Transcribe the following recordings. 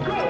Go!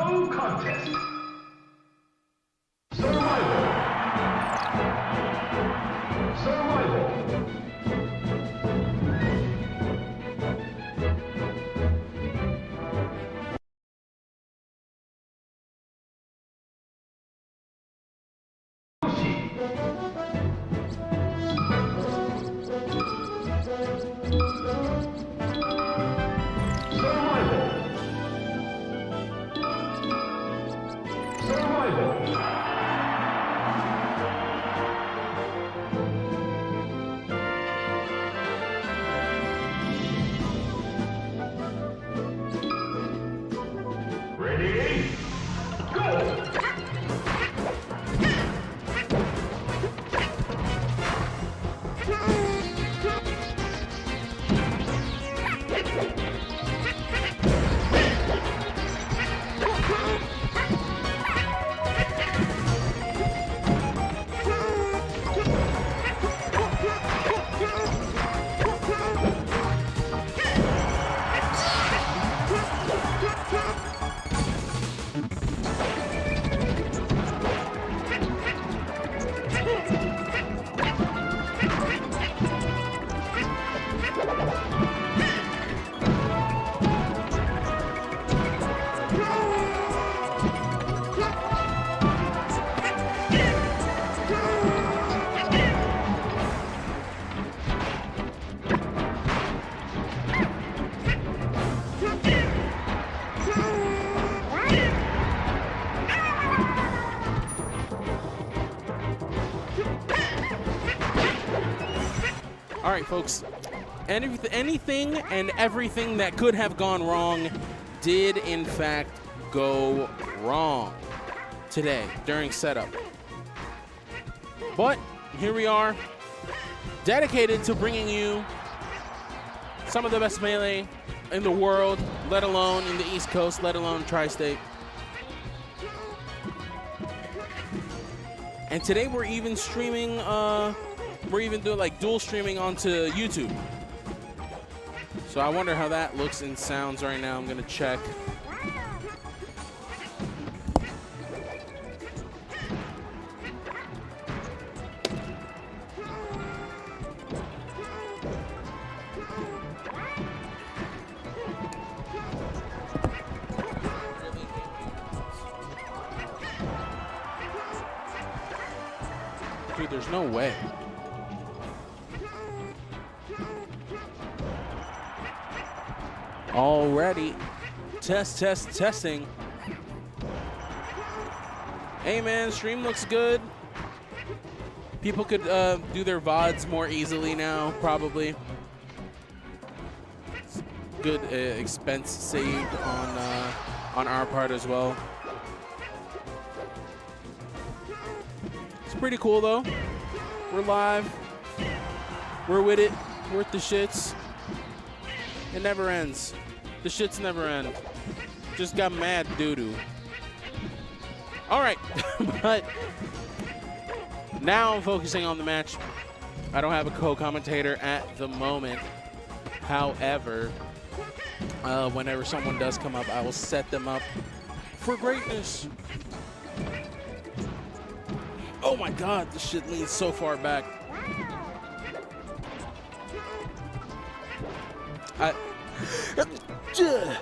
No contest. Survival. Survival. Ready? Go! All right, folks, anything and everything that could have gone wrong did, in fact, go wrong today during setup. But here we are, dedicated to bringing you some of the best Melee in the world, let alone in the East Coast, let alone Tri-State. And today we're even streaming, we're even doing like dual streaming onto YouTube. So I wonder how that looks and sounds right now. I'm gonna check. Dude, there's no way. Already. Testing. Hey man, stream looks good. People could do their VODs more easily now, probably. Good expense saved on our part as well. It's pretty cool though. We're live. We're with it. We're with the shits. It never ends. The shits never end. Just got mad doo-doo. All right, but now I'm focusing on the match. I don't have a co-commentator at the moment. However, whenever someone does come up, I will set them up for greatness. Oh my God, this shit leans so far back.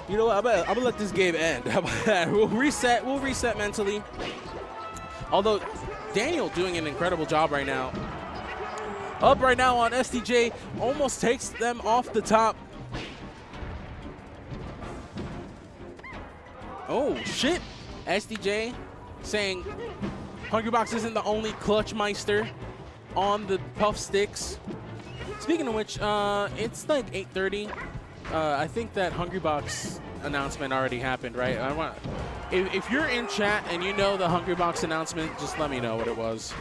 You know what? I'm gonna let this game end. How about that? We'll reset mentally. Although Daniel doing an incredible job right now. Up right now on SDJ, almost takes them off the top. Oh shit! SDJ saying Hungrybox isn't the only clutch meister on the puff sticks. Speaking of which, it's like 8:30. I think that Hungrybox announcement already happened, right? If you're in chat and you know the Hungrybox announcement, just let me know what it was.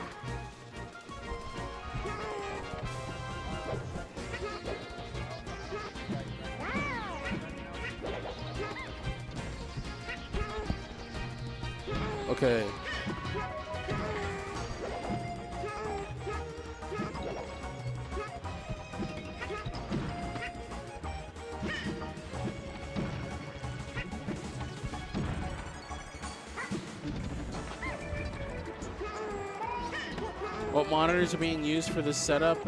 Okay. What monitors are being used for this setup?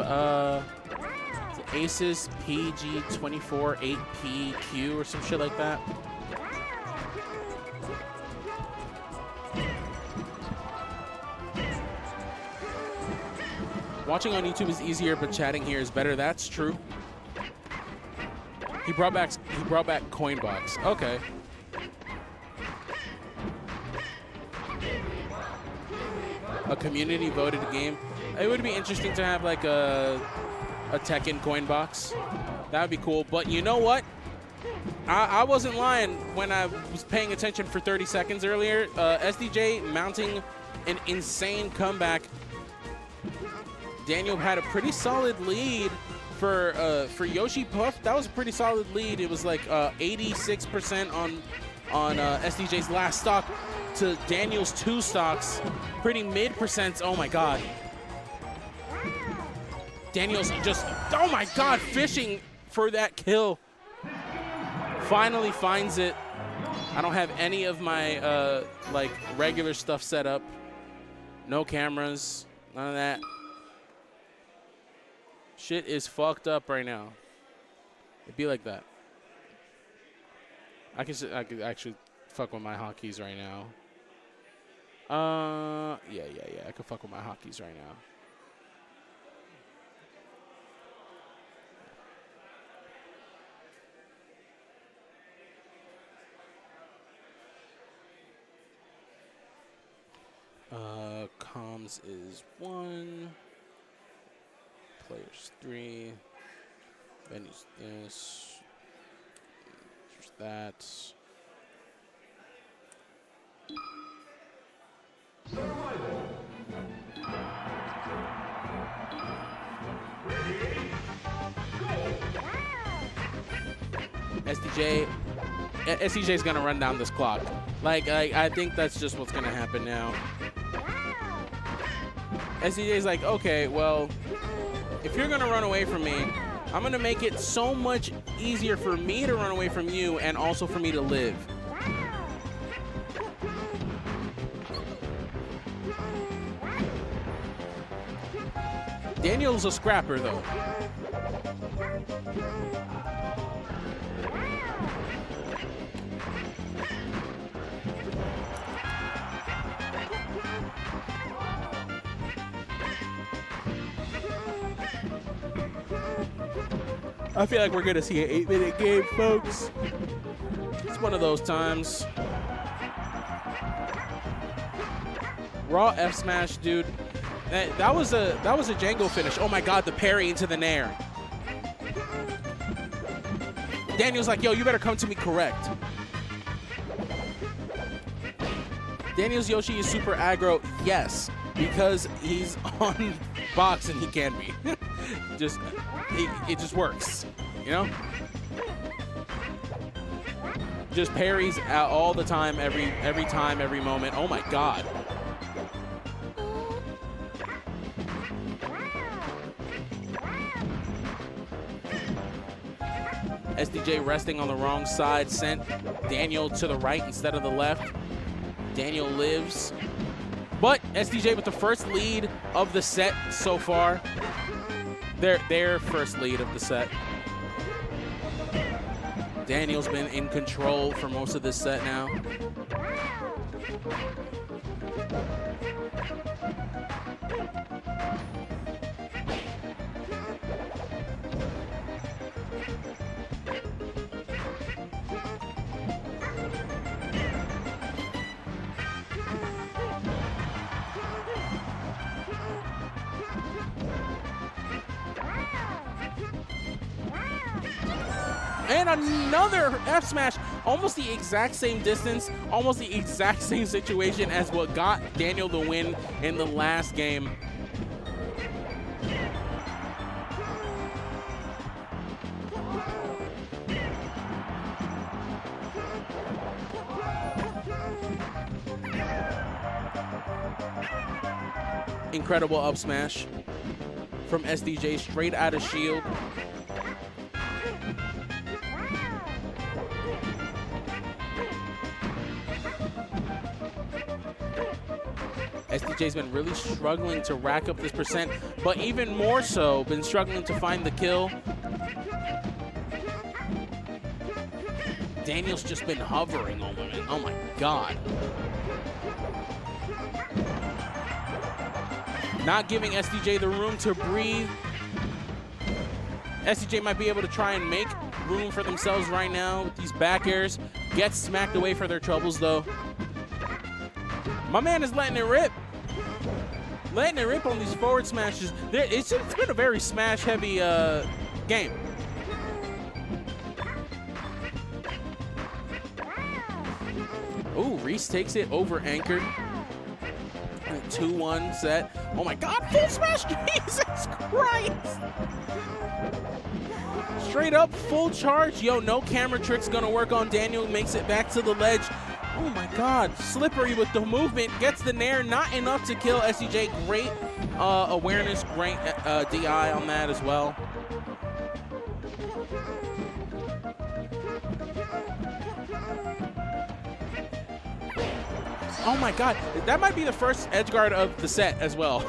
Asus PG248PQ or some shit like that. Watching on YouTube is easier, but chatting here is better. That's true. He brought back Coinbox. Okay. A community voted game. It would be interesting to have like a Tekken Coinbox. That would be cool. But you know what? I wasn't lying when I was paying attention for 30 seconds earlier. SDJ mounting an insane comeback. Daniel had a pretty solid lead for Yoshi Puff. That was a pretty solid lead. It was like 86% on SDJ's last stock to Daniel's 2 stocks. Pretty mid percents. Oh my God. Daniel's just, oh my God, fishing for that kill. Finally finds it. I don't have any of my like regular stuff set up. No cameras, none of that. Shit is fucked up right now. It'd be like that. I could actually fuck with my hotkeys right now. Yeah. I could fuck with my hotkeys right now. Comms is 1. Players 3. Venues this. There's that. Survival. Ready? Go! SDJ is gonna run down this clock. Like I think that's just what's gonna happen now. SDJ's like, okay, well, if you're gonna run away from me, I'm gonna make it so much easier for me to run away from you and also for me to live. Daniel's a scrapper though. I feel like we're gonna see an 8-minute game, folks. It's one of those times. Raw F smash, dude. That was a Django finish. Oh my God, the parry into the nair. Daniel's like, yo, you better come to me correct. Daniel's Yoshi is super aggro, yes, because he's on box and he can be. It just works, you know? Just parries out all the time, every time, every moment. Oh my God. SDJ resting on the wrong side, sent Daniel to the right instead of the left. Daniel lives. But SDJ with the first lead of the set so far. Their first lead of the set. Daniel's been in control for most of this set now. And another F smash, almost the exact same distance, almost the exact same situation as what got Daniel the win in the last game. Incredible up smash from SDJ straight out of shield. SDJ's been really struggling to rack up this percent, but even more so, been struggling to find the kill. Daniel's just been hovering over it. Oh my God. Not giving SDJ the room to breathe. SDJ might be able to try and make room for themselves right now with these back airs. Gets smacked away for their troubles though. My man is letting it rip. Letting it rip on these forward smashes. It's been a very smash heavy game. Ooh, Reese takes it over anchored. 2-1 set. Oh my God, full smash, Jesus Christ. Straight up full charge. Yo, no camera tricks gonna work on Daniel. Makes it back to the ledge. Oh my God, slippery with the movement. Gets the nair, not enough to kill SDJ. Great awareness, great DI on that as well. Oh my God, that might be the first edge guard of the set as well.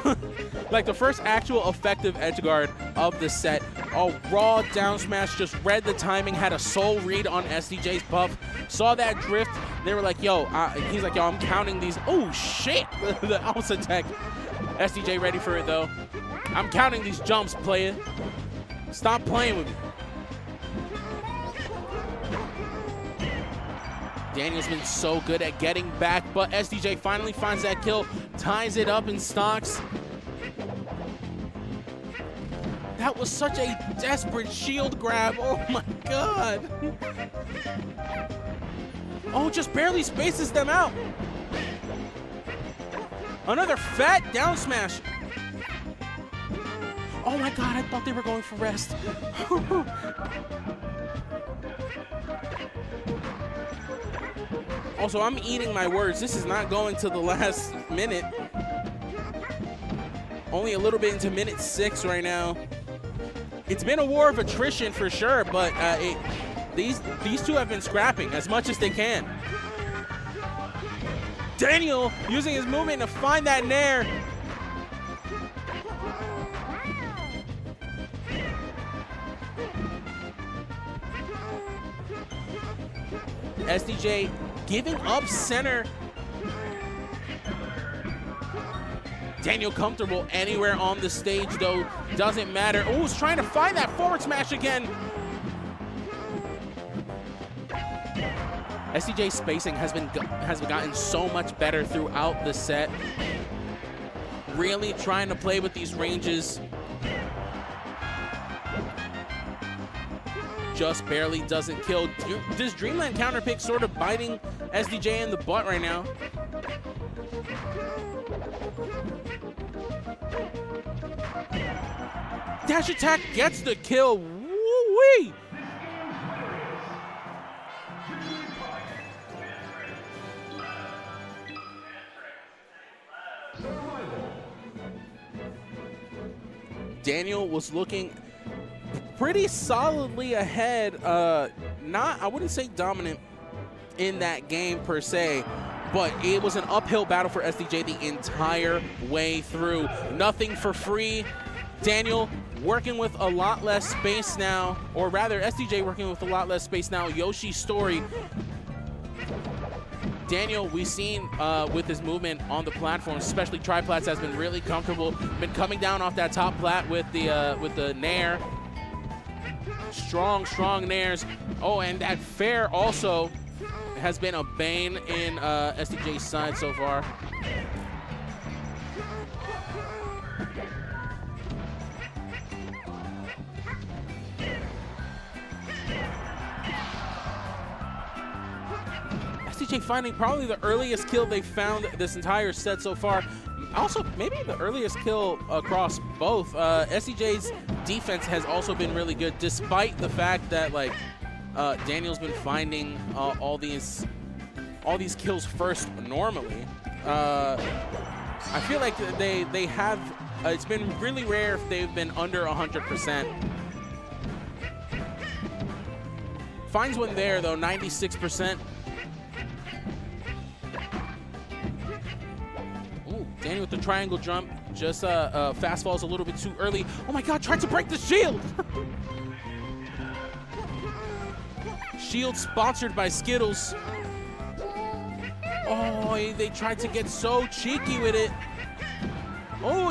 Like the first actual effective edge guard of the set. A raw down smash, just read the timing, had a soul read on SDJ's buff. Saw that drift, they were like, yo, he's like, yo, I'm counting these. Oh shit, the Alpha tech. SDJ ready for it though. I'm counting these jumps, player. Stop playing with me. Daniel's been so good at getting back, but SDJ finally finds that kill, ties it up in stocks. That was such a desperate shield grab. Oh my God. Oh, just barely spaces them out. Another fat down smash. Oh my God, I thought they were going for rest. Also, I'm eating my words. This is not going to the last minute. Only a little bit into minute 6 right now. It's been a war of attrition for sure, but these two have been scrapping as much as they can. Daniel using his movement to find that nair. SDJ giving up center. Daniel comfortable anywhere on the stage though, doesn't matter. Oh, he's trying to find that forward smash again. SDJ's spacing has gotten so much better throughout the set. Really trying to play with these ranges. Just barely doesn't kill. This Dreamland counter pick sort of biting SDJ in the butt right now. Dash attack gets the kill. Woo-wee! Daniel was looking pretty solidly ahead. I wouldn't say dominant in that game per se, but it was an uphill battle for SDJ the entire way through. Nothing for free. Daniel working with a lot less space now, or rather SDJ working with a lot less space now. Yoshi's story. Daniel, we've seen with his movement on the platform, especially triplats, has been really comfortable. Been coming down off that top plat with the nair. Strong nairs. Oh, and that fair also has been a bane in SDJ's side so far. SDJ finding probably the earliest kill they found this entire set so far. Also, maybe the earliest kill across both. SDJ's defense has also been really good, despite the fact that like Daniel's been finding all these kills first normally. I feel like they have. It's been really rare if they've been under 100%. Finds one there though, 96%. Daniel with the triangle jump. Just fast falls a little bit too early. Oh my God, tried to break the shield. Shield sponsored by Skittles. Oh, they tried to get so cheeky with it. Oh,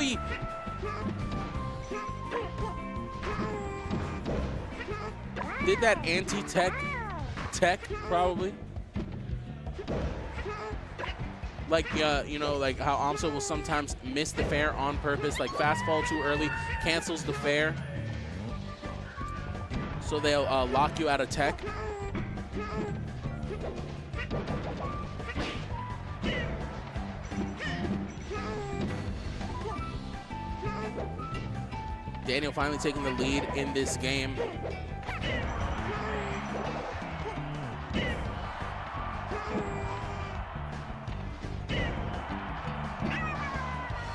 did that anti-tech probably. Like, you know, like how Amso will sometimes miss the fair on purpose, like fast fall too early, cancels the fair. So they'll lock you out of tech. Daniel finally taking the lead in this game.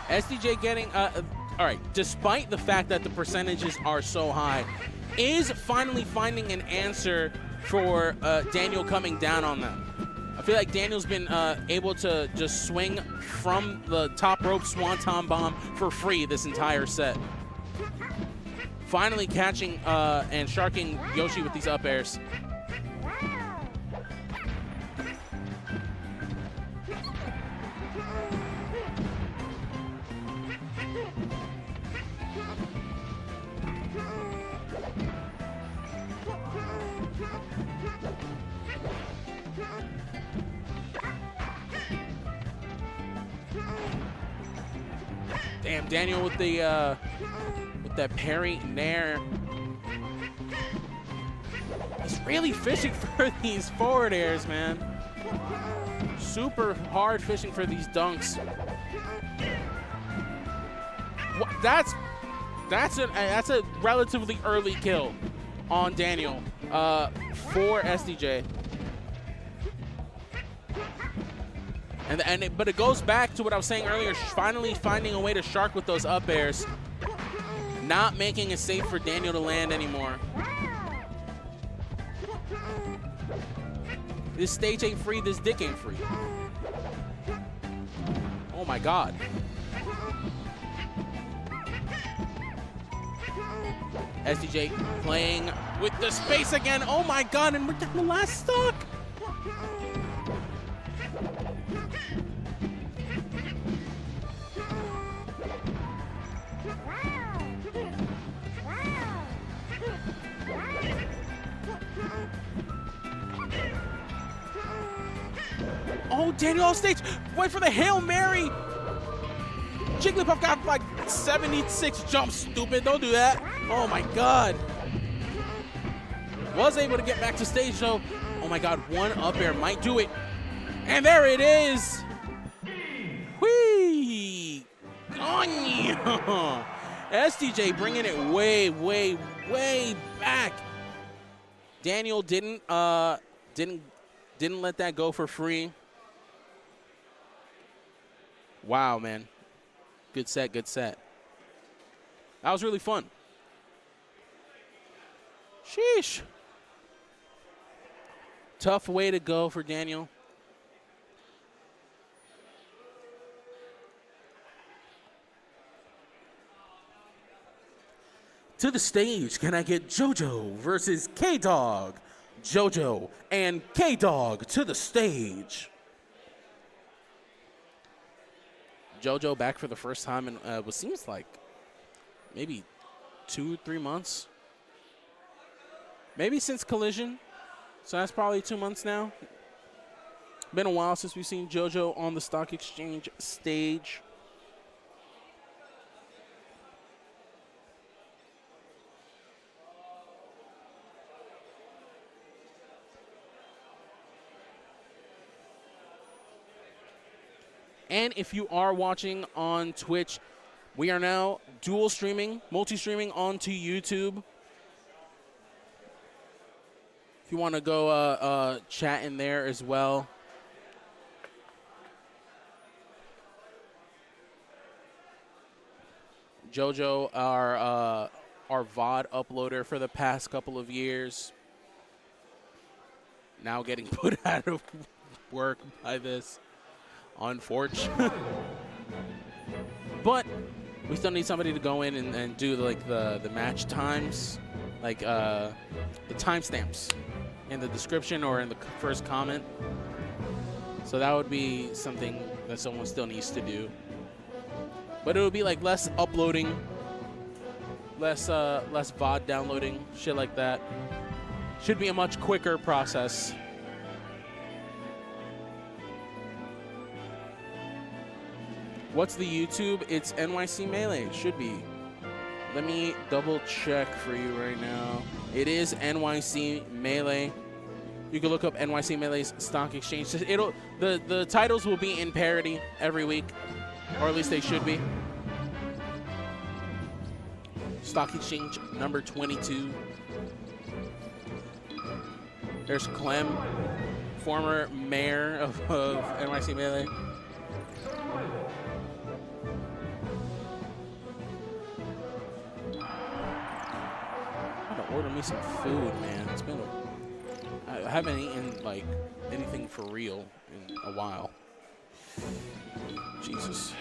SDJ getting, all right, despite the fact that the percentages are so high, is finally finding an answer for Daniel coming down on them. I feel like Daniel's been able to just swing from the top rope swanton bomb for free this entire set. Finally catching and sharking Yoshi with these up airs. Damn, Daniel with the with that parry nair. He's really fishing for these forward airs, man. Super hard fishing for these dunks. That's a relatively early kill on Daniel for SDJ. But it goes back to what I was saying earlier, finally finding a way to shark with those up airs. Not making it safe for Daniel to land anymore. This stage ain't free, this dick ain't free. Oh my God. SDJ playing with the space again. Oh my God, and we're down the last stock. Oh, Daniel off stage. Wait for the Hail Mary. Jigglypuff got like 76 jumps, stupid. Don't do that. Oh my God. Was able to get back to stage though. Oh my God, one up air might do it. And there it is. Whee! SDJ bringing it way, way, way back. Daniel didn't let that go for free. Wow, man. Good set, good set. That was really fun. Sheesh. Tough way to go for Daniel. To the stage, can I get JoJo versus K-Dog? JoJo and K-Dog to the stage. JoJo back for the first time in what seems like maybe 2-3 months. Maybe since Collision. So that's probably 2 months now. Been a while since we've seen JoJo on the Stock Exchange stage. And if you are watching on Twitch, we are now dual streaming, multi-streaming onto YouTube. If you want to go chat in there as well. JoJo, our VOD uploader for the past couple of years, now getting put out of work by this. Unfortunate. But we still need somebody to go in and do like the match times, like the timestamps in the description or in the first comment. So that would be something that someone still needs to do. But it would be like less uploading, less VOD downloading, shit like that. Should be a much quicker process. What's the YouTube? It's NYCMelee. It should be. Let me double check for you right now. It is NYCMelee. You can look up NYCMelee's stock exchange. The titles will be in parity every week, or at least they should be. Stock exchange number 22. There's Clem, former mayor of NYCMelee. I gotta order me some food, man. It's been I haven't eaten like anything for real in a while. Jesus.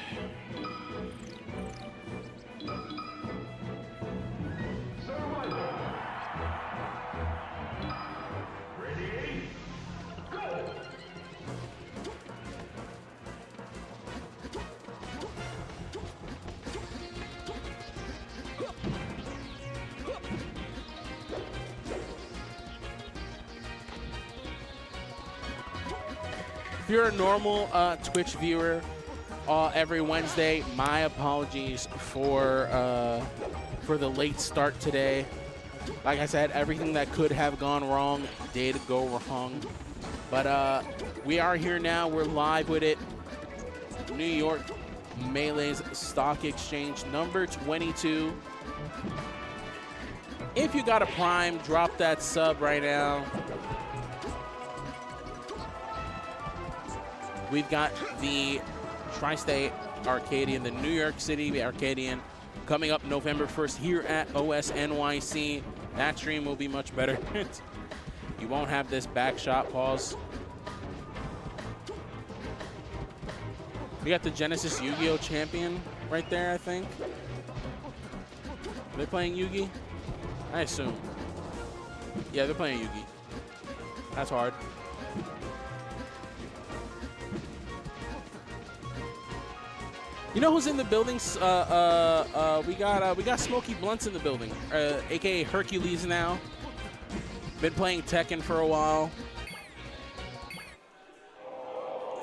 If you're a normal Twitch viewer every Wednesday, my apologies for the late start today. Like I said, everything that could have gone wrong did go wrong. But we are here now. We're live with it. New York Melee's stock exchange number 22. If you got a Prime, drop that sub right now. We've got the Tri-State Arcadian, the New York City Arcadian, coming up November 1st here at OS NYC. That stream will be much better. You won't have this back shot pause. We got the Genesis Yu-Gi-Oh! Champion right there, I think. Are they playing Yu-Gi? I assume. Yeah, they're playing Yu-Gi. That's hard. You know who's in the building? We got Smokey Blunts in the building, aka Hercules now. Been playing Tekken for a while.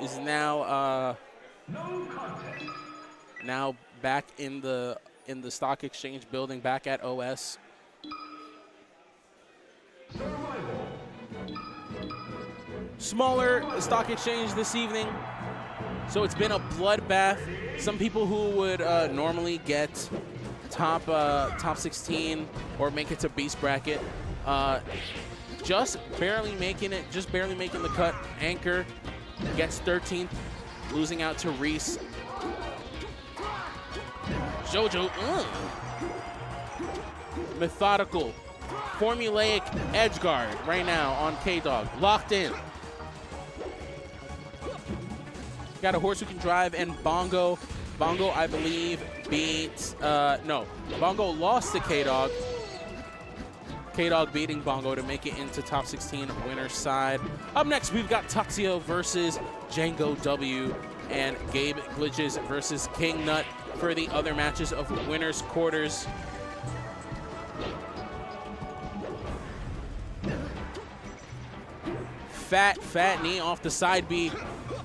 Is now now back in the stock exchange building, back at OS. Smaller stock exchange this evening, so it's been a bloodbath. Some people who would normally get top 16 or make it to Beast bracket, just barely making the cut. Anchor gets 13th, losing out to Reese. JoJo, methodical, formulaic edge guard right now on K-Dog, locked in. Got a horse who can drive, and Bongo. Bongo, I believe, beat, no, Bongo lost to K-Dog. K-Dog beating Bongo to make it into top 16 winner's side. Up next, we've got Tuxio versus JangoUU and GabeGlitches versus King Nut for the other matches of winner's quarters. Fat knee off the side B.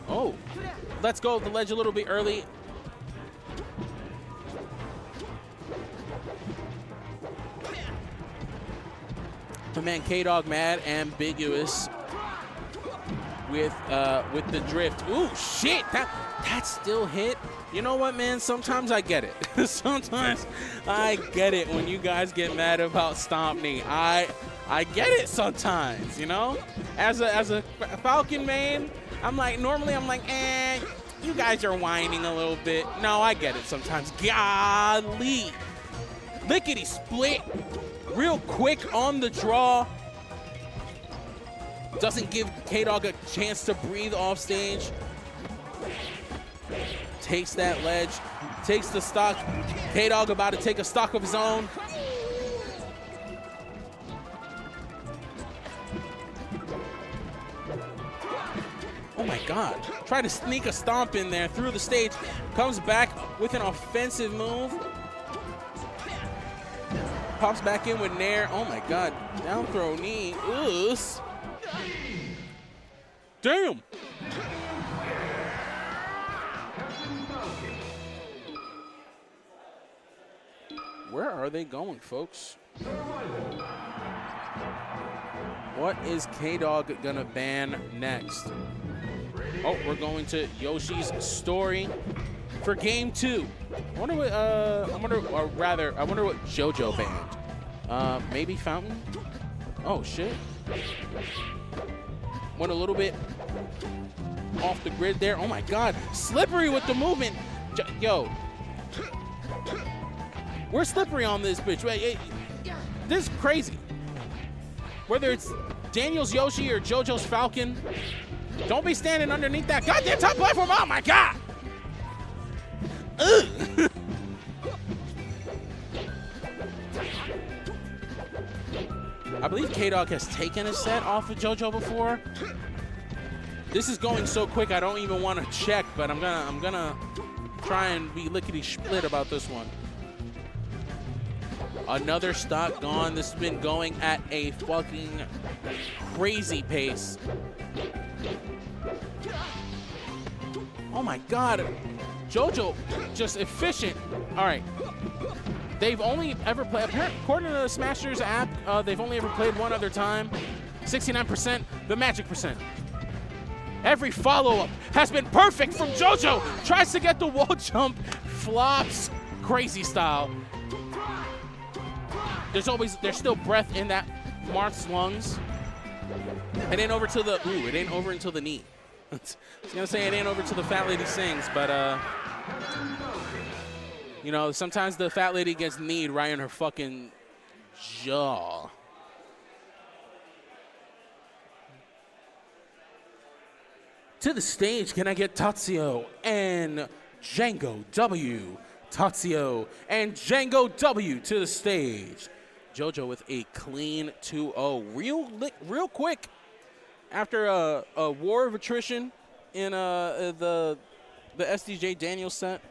Oh. Let's go the ledge a little bit early. My man K-Dog mad, ambiguous with the drift. Ooh, shit! That still hit. You know what, man? Sometimes I get it. Sometimes I get it when you guys get mad about stomp knee. I get it sometimes, you know? As a Falcon main, normally I'm like, you guys are whining a little bit. No, I get it sometimes. Golly. Lickety split. Real quick on the draw. Doesn't give K-Dog a chance to breathe off stage. takes that ledge, takes the stock. K-Dog about to take a stock of his own. Oh my God. Try to sneak a stomp in there through the stage. Comes back with an offensive move. Pops back in with Nair. Oh my God. Down throw knee. Ugh. Damn. Where are they going, folks? What is K-Dog gonna ban next? Oh, we're going to Yoshi's Story for game 2. I wonder what I wonder what JoJo banned. Maybe Fountain? Oh shit. Went a little bit off the grid there. Oh my God. Slippery with the movement. Yo. We're slippery on this bitch. This is crazy. Whether it's Daniel's Yoshi or JoJo's Falcon, don't be standing underneath that goddamn top platform. Oh my God. Ugh. I believe K-Dog has taken a set off of JoJo before. This is going so quick I don't even want to check, but I'm gonna try and be lickety-split about this one. Another stock gone. This has been going at a fucking crazy pace. Oh my God. JoJo just efficient. All right. They've only ever played, according to the Smashers app, they've only ever played one other time. 69%, the magic percent. Every follow-up has been perfect from JoJo. Tries to get the wall jump, flops, crazy style. There's still breath in that Marth's lungs. It ain't over till the, it ain't over until the knee. I was gonna say it ain't over till the fat lady sings, but you know, sometimes the fat lady gets kneed right in her fucking jaw. To the stage, can I get Tatsuo and JangoUU? Tatsuo and JangoUU to the stage. JoJo with a clean 2-0. Real quick, after a war of attrition in the SDJ Daniel set.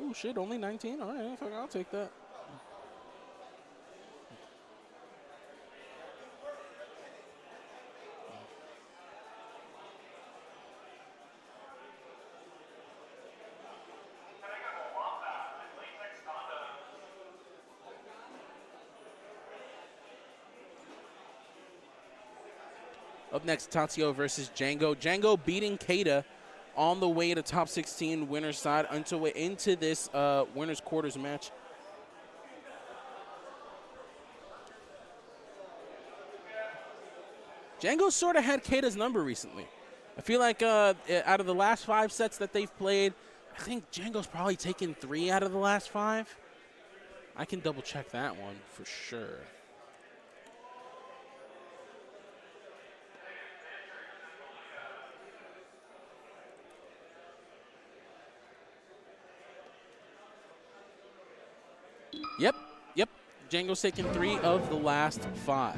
Oh shit, only 19? All right, I'll take that. Up next, Tatsuo versus Django. Django beating K8A on the way to top 16 winner's side into this winner's quarters match. Django sort of had K8A's number recently. I feel like out of the last 5 sets that they've played, I think Django's probably taken 3 out of the last 5. I can double check that one for sure. Yep. Django's taken 3 of the last 5.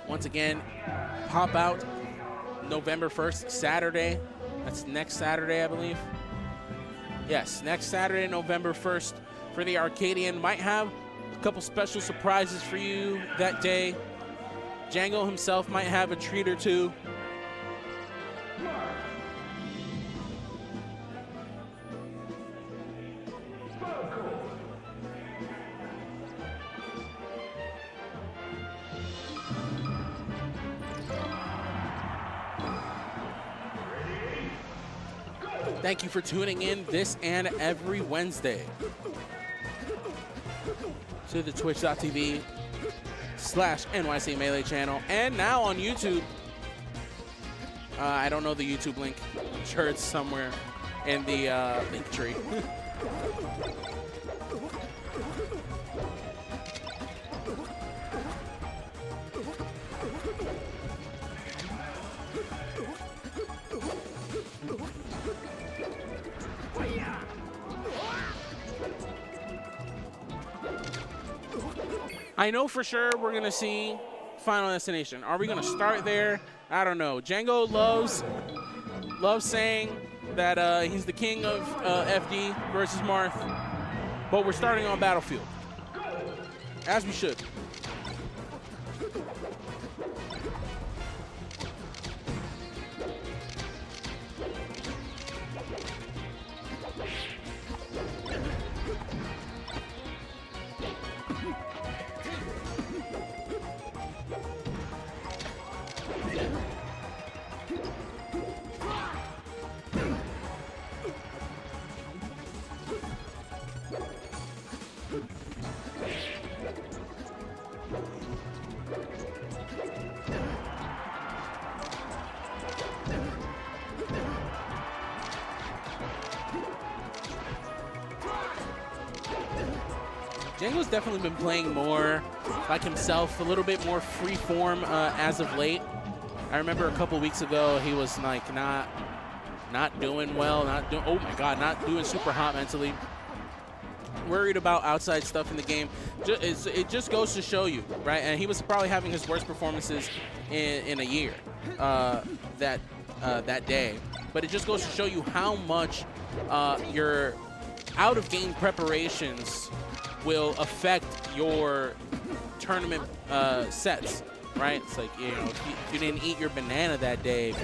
Once again, pop out November 1st, Saturday. That's next Saturday, I believe. Yes, next Saturday, November 1st for the Arcadian. Might have a couple special surprises for you that day. Django himself might have a treat or two. Thank you for tuning in this and every Wednesday to the twitch.tv NYCMelee channel, and now on YouTube. I don't know the YouTube link. I'm sure it's somewhere in the link tree. I know for sure we're going to see Final Destination. Are we going to start there? I don't know. Django loves saying that he's the king of FD versus Marth, but we're starting on Battlefield, as we should. Django's definitely been playing more like himself, a little bit more free form as of late. I remember a couple weeks ago he was like not doing well, oh my god, not doing super hot mentally. Worried about outside stuff in the game. It just goes to show you, right? And he was probably having his worst performances in a year that day. But it just goes to show you how much your out-of-game preparations will affect your tournament sets, right? It's like, you know, if you didn't eat your banana that day,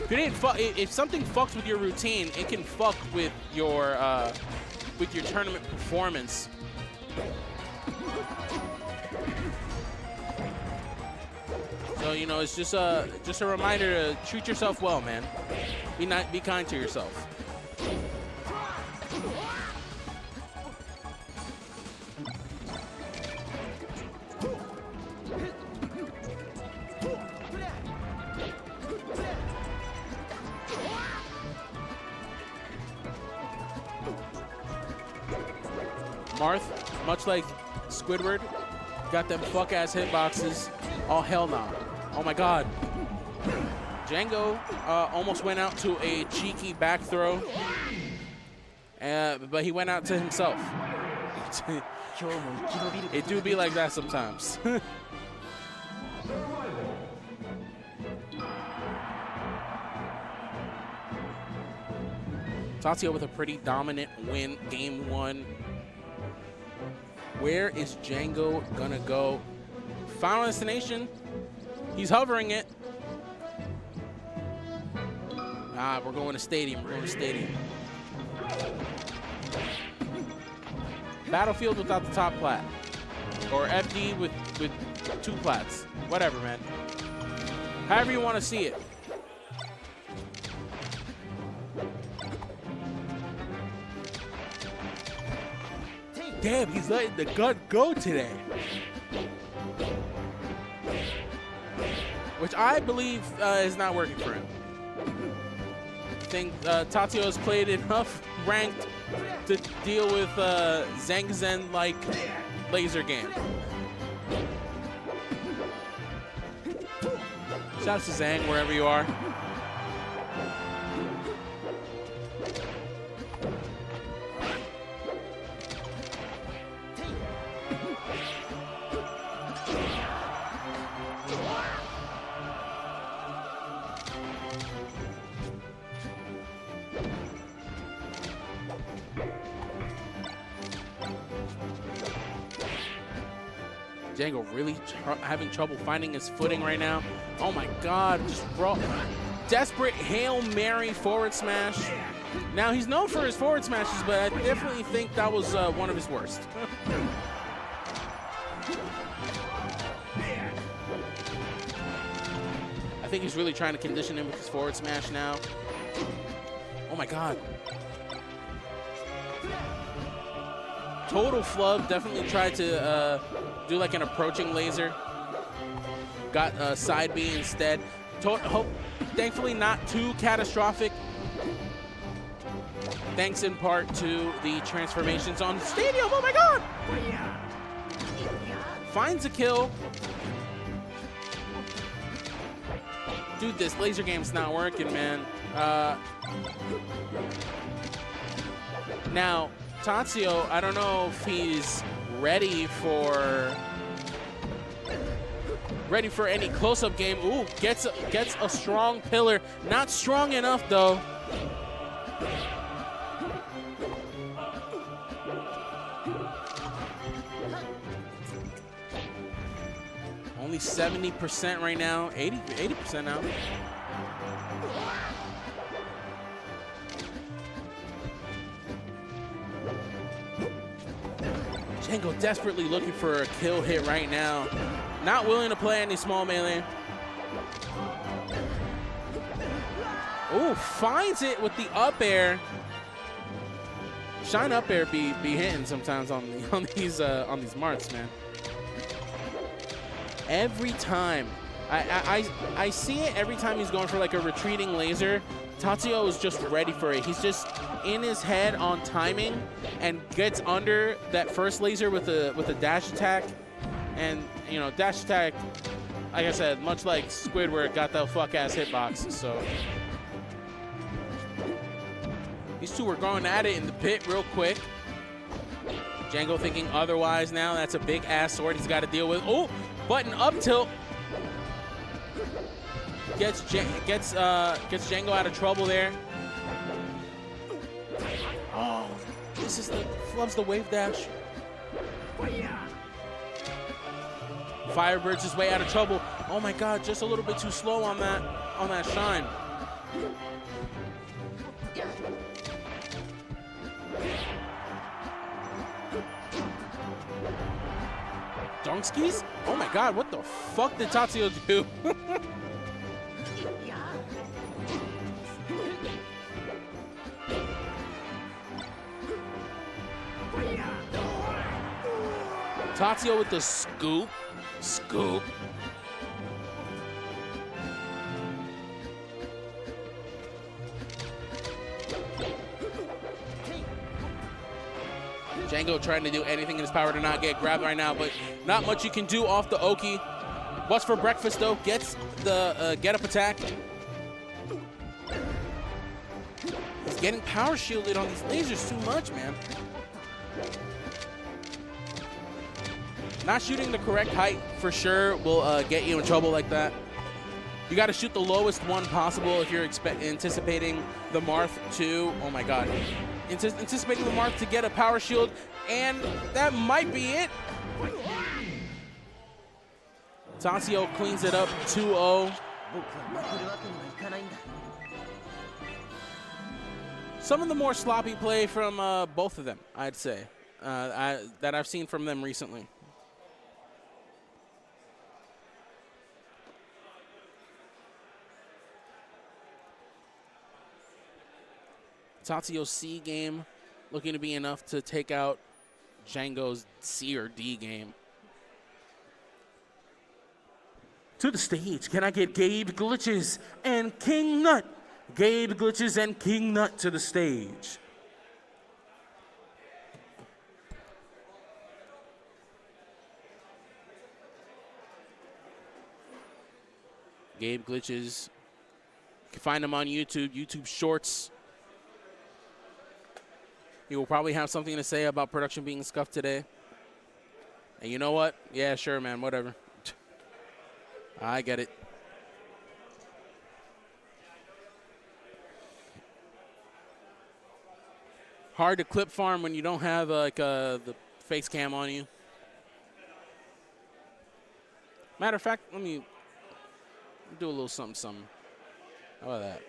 if something fucks with your routine, it can fuck with your tournament performance. So, you know, it's just a reminder to treat yourself well, man. Be kind to yourself. Marth, much like Squidward, got them fuck-ass hitboxes. Oh, hell no. Oh, my God. Django almost went out to a cheeky back throw, but he went out to himself. It do be like that sometimes. Tatio with a pretty dominant win, game one. Where is Django gonna go? Final Destination. He's hovering it. Ah, we're going to Stadium. We're going to Stadium. Battlefield without the top plat. Or FD with 2 plats. Whatever, man. However you want to see it. Damn, he's letting the gun go today. Which I believe is not working for him. I think Tatio has played enough ranked to deal with Zhang Zen-like laser game. Shouts to Zhang wherever you are. Django really having trouble finding his footing right now. Oh my God, just raw. Desperate Hail Mary forward smash. Now he's known for his forward smashes, but I definitely think that was one of his worst. I think he's really trying to condition him with his forward smash now. Oh my God. Total flub, definitely tried to do like an approaching laser. got side B instead. Thankfully not too catastrophic. Thanks in part to the transformations on the stadium. Oh my God! Finds a kill. Dude, this laser game's not working, man. Now, Tatsuo, I don't know if he's ready for any close-up game. Ooh, gets a strong pillar. Not strong enough, though. Only 70% right now, 80% now. Jango desperately looking for a kill hit right now. Not willing to play any small melee. Ooh, finds it with the up air. Shine up air be hitting sometimes on these marks, man. Every time, I see it every time he's going for like a retreating laser. Tatsuo is just ready for it. He's just in his head on timing and gets under that first laser with a dash attack. And you know, dash attack, like I said, much like Squidward, got that fuck ass hitbox. So these two are going at it in the pit real quick. Jango thinking otherwise now. That's a big ass sword he's got to deal with. Oh, button up tilt. Gets Jango out of trouble there. Oh, this is loves the wave dash. Firebird's his way out of trouble. Oh my God, just a little bit too slow on that shine. Donkskis? Oh my God, what the fuck did Tatsuo do? Tatsuo with the scoop. Scoop. Jango trying to do anything in his power to not get grabbed right now, but not much you can do off the Oki. What's for breakfast, though? Gets the get-up attack. He's getting power shielded on these lasers too much, man. Not shooting the correct height for sure will get you in trouble like that. You got to shoot the lowest one possible if you're anticipating the Marth to, oh my God, anticipating the Marth to get a power shield, and that might be it. Tatsuo cleans it up 2-0. Some of the more sloppy play from both of them, I'd say, that I've seen from them recently. Tatsuo's C game looking to be enough to take out Jango's C or D game. To the stage, can I get GabeGlitches and King Nut? GabeGlitches and King Nut to the stage. GabeGlitches, you can find him on YouTube Shorts. He will probably have something to say about production being scuffed today. And you know what? Yeah, sure, man, whatever. I get it. Hard to clip farm when you don't have like the face cam on you. Matter of fact, let me do a little something. How about that?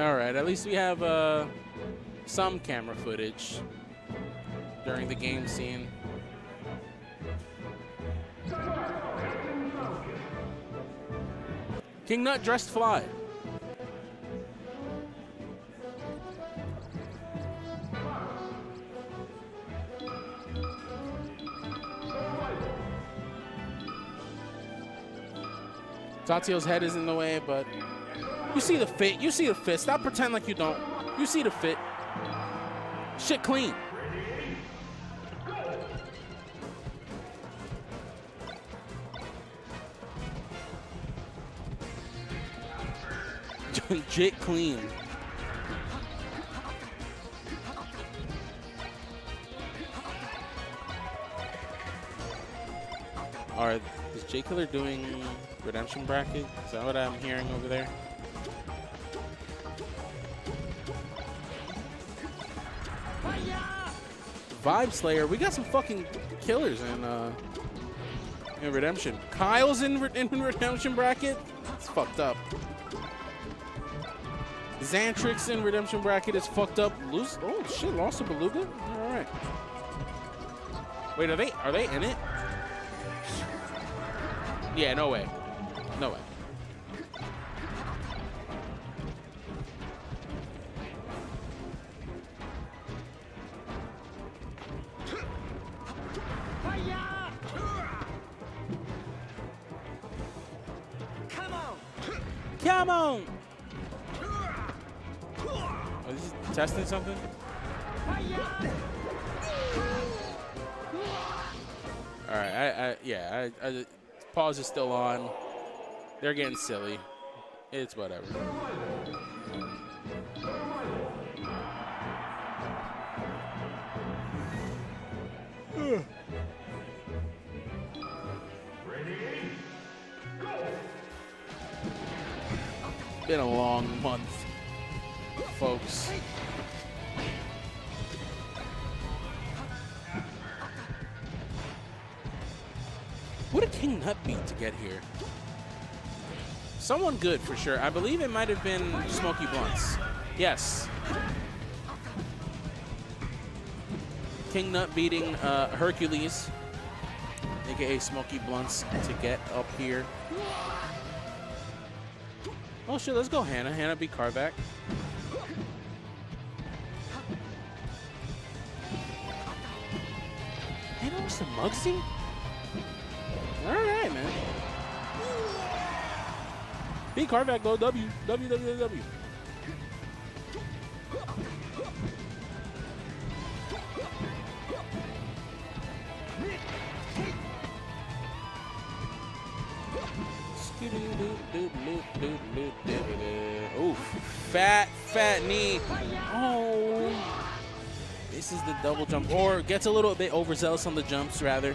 All right, at least we have some camera footage during the game scene. King Nut dressed fly. Tatio's head is in the way, but you see the fit. You see the fit. Stop pretending like you don't. You see the fit. Shit clean. Jit clean. Is J Killer doing redemption bracket? Is that what I'm hearing over there? Vibe Slayer, we got some fucking killers in redemption. Kyle's in redemption bracket. It's fucked up. Xantrix in redemption bracket is fucked up. Oh shit, lost to Beluga? All right. Wait, are they in it? Yeah, no way. No way. Come on! Come on! Oh, is he testing something? All right, I pause is still on. They're getting silly. It's whatever. Been a long month, folks. What did King Nut beat to get here? Someone good for sure. I believe it might have been Smokey Blunts. Yes. King Nut beating Hercules, aka Smokey Blunts, to get up here. Oh shit, let's go Hannah. Hannah beat Carvac. Hannah was the Mugsy? All right, man. Beat Carvac though. W. Ooh, fat knee. Oh. This is the double jump. Or gets a little bit overzealous on the jumps, rather.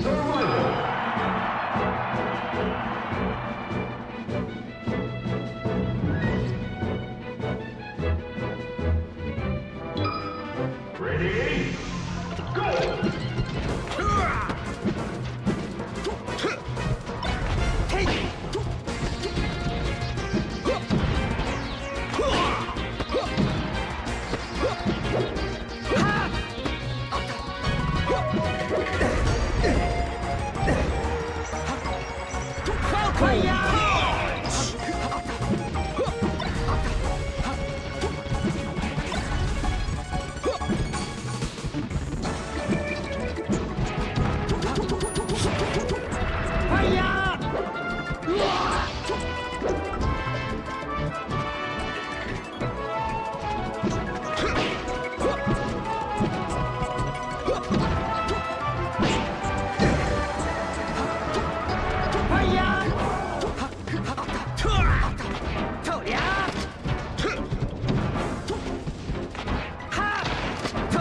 Survival.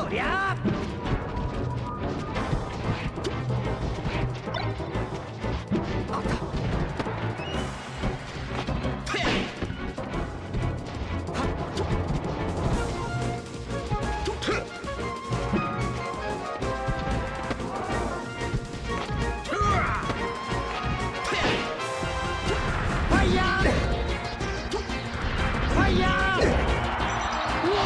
りゃあったファイヤーファイヤーうわ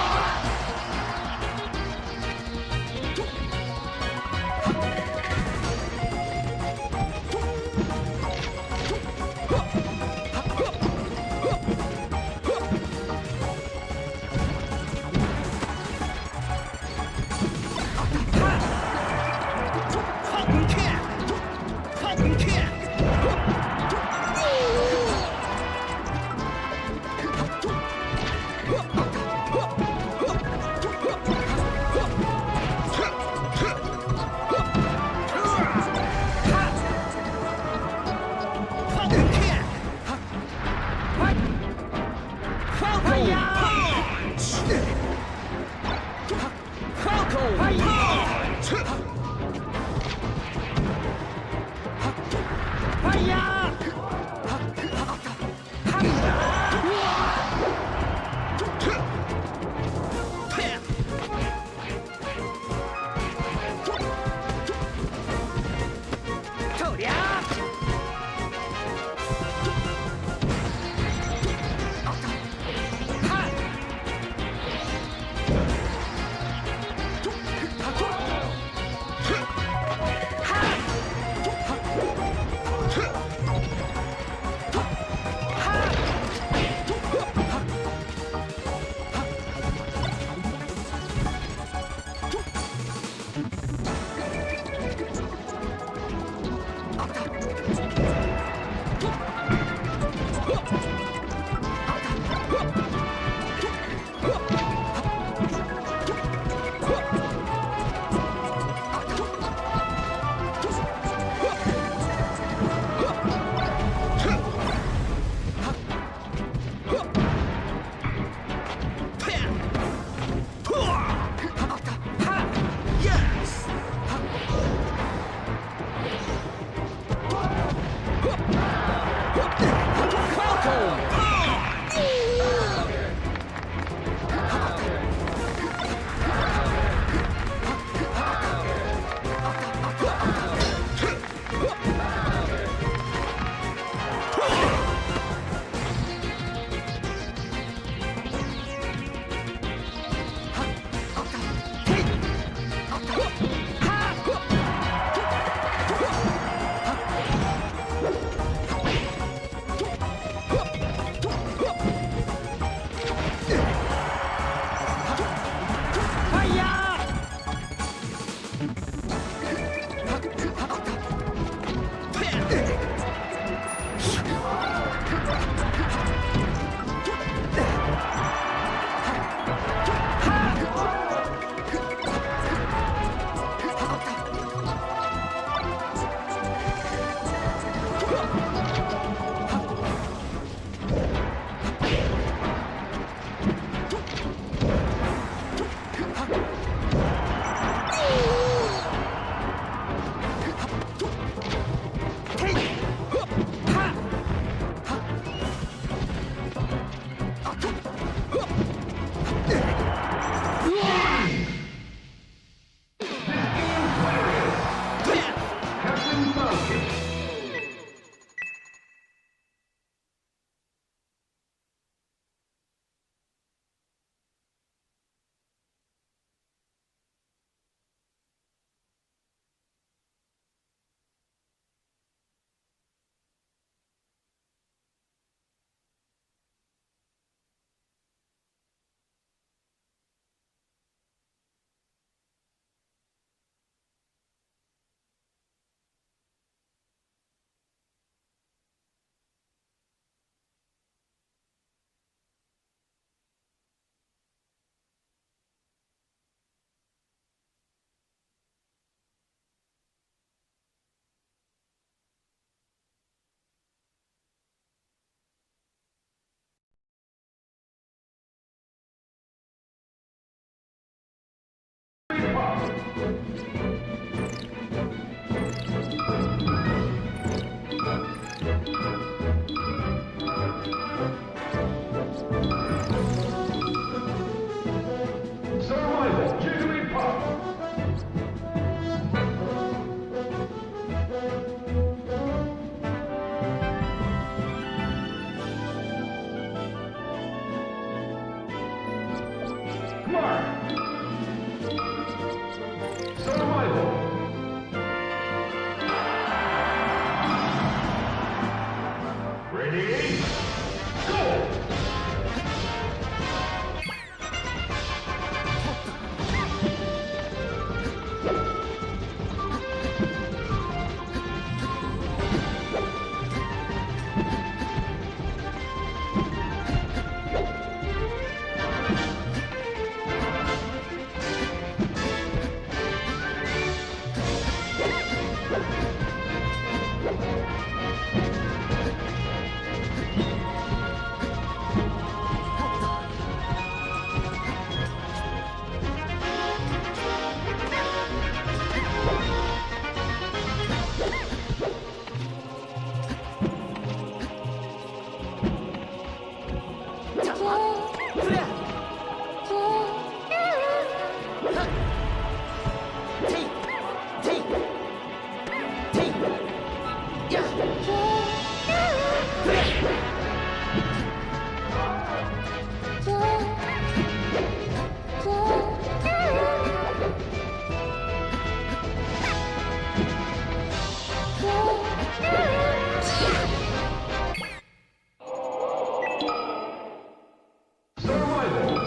Survival.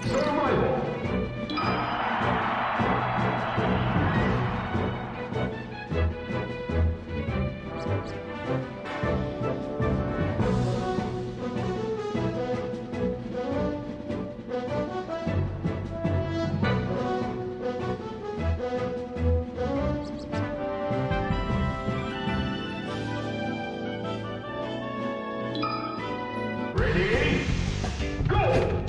Survival. Ready? Go!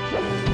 Survival.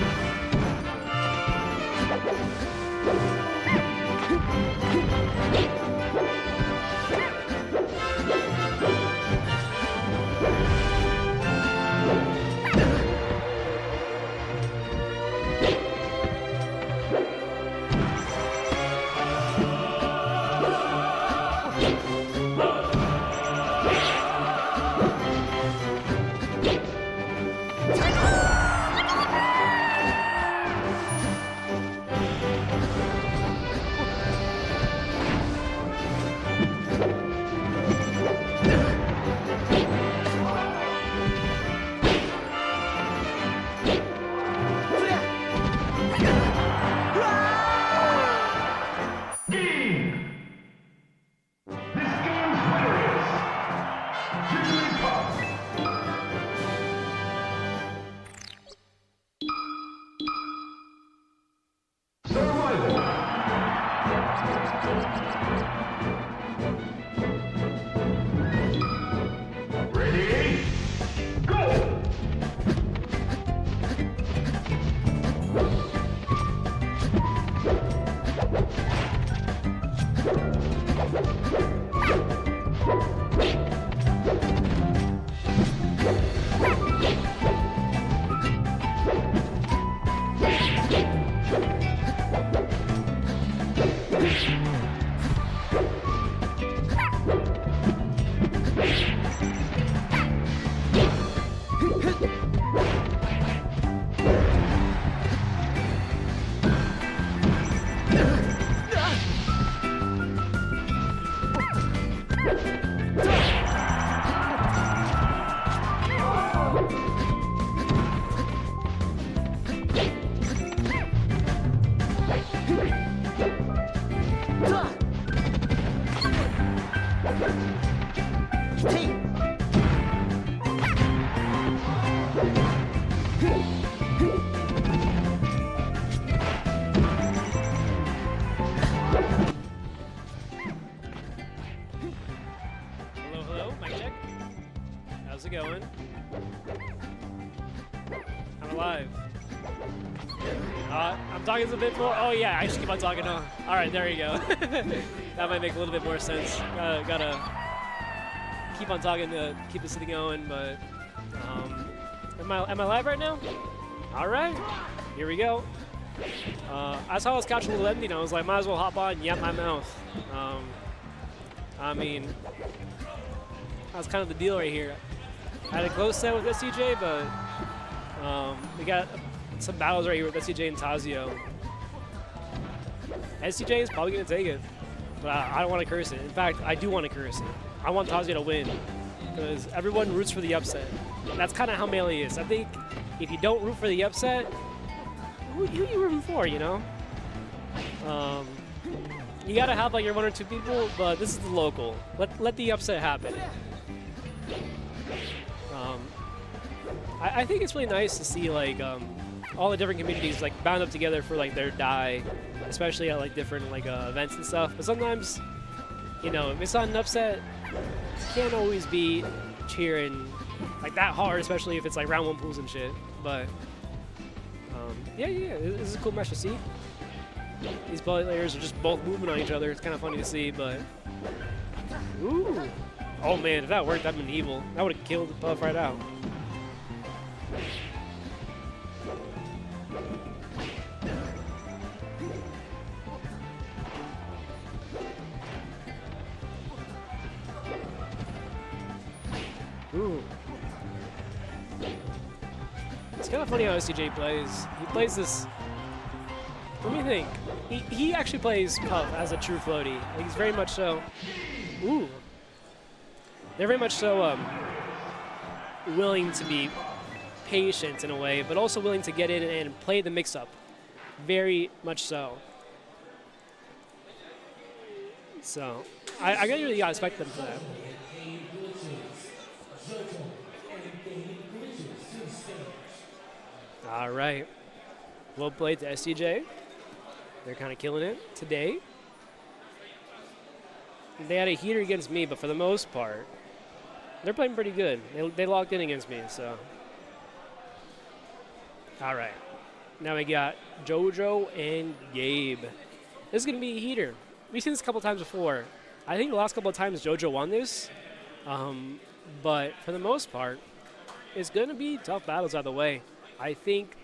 Ready? Go! Hello, mic check. How's it going? I'm alive. I'm talking a bit more. Oh yeah, I just keep on talking. All right, there you go. That might make a little bit more sense. Gotta keep on talking to keep this thing going. But am I live right now? All right, here we go. I saw this couch a little empty, and I was like, might as well hop on and yap my mouth. I mean, that's kind of the deal right here. I had a close set with SDJ, but we got some battles right here with SDJ and Tazio. SDJ is probably going to take it, but I don't want to curse it. In fact, I do want to curse it. I want Tazio to win, because everyone roots for the upset. That's kind of how Melee is. I think if you don't root for the upset, who you rooting for, you know? You got to have like your one or two people, but this is the local. Let the upset happen. I think it's really nice to see like all the different communities like bound up together for like their die, especially at like different like events and stuff. But sometimes, you know, if it's not an upset, you can't always be cheering like that hard, especially if it's like round one pools and shit. But yeah, this is a cool match to see. These players are just both moving on each other. It's kind of funny to see, but ooh, oh man, if that worked, that'd been evil. That would have killed the Puff right out. Ooh. It's kind of funny how SDJ plays. He plays this. Let me think. He actually plays Puff as a true floaty. Like he's very much so. Ooh. They're very much so willing to be patient in a way, but also willing to get in and play the mix-up. Very much so. So, I really gotta respect them for that. All right. Well played to SDJ. They're kind of killing it today. They had a heater against me, but for the most part, they're playing pretty good. They locked in against me, so. All right. Now we got JoJo and Gabe. This is going to be a heater. We've seen this a couple times before. I think the last couple of times JoJo won this. But for the most part, it's going to be tough battles out of the way. I think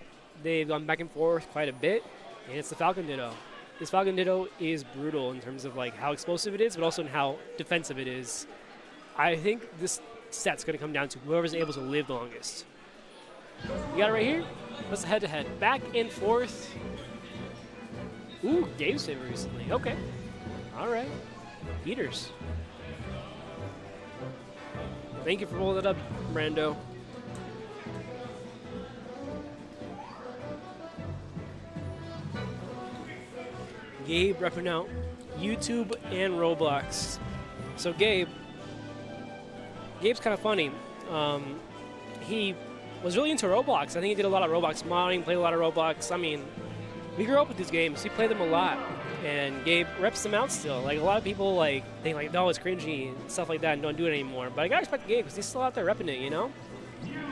they've gone back and forth quite a bit, and it's the Falcon Ditto. This Falcon Ditto is brutal in terms of like how explosive it is, but also in how defensive it is. I think this set's going to come down to whoever's able to live the longest. You got it right here. That's the head-to-head. Back and forth. Ooh, Gabe's favor recently. Okay. All right. Heaters. Thank you for rolling it up, Brando. Gabe repping out YouTube and Roblox. So Gabe's kind of funny. He was really into Roblox. I think he did a lot of Roblox modding, played a lot of Roblox. I mean, we grew up with these games. He played them a lot, and Gabe reps them out still. Like a lot of people like think like, no, it's cringy and stuff like that, and don't do it anymore. But I gotta respect Gabe because he's still out there repping it, you know.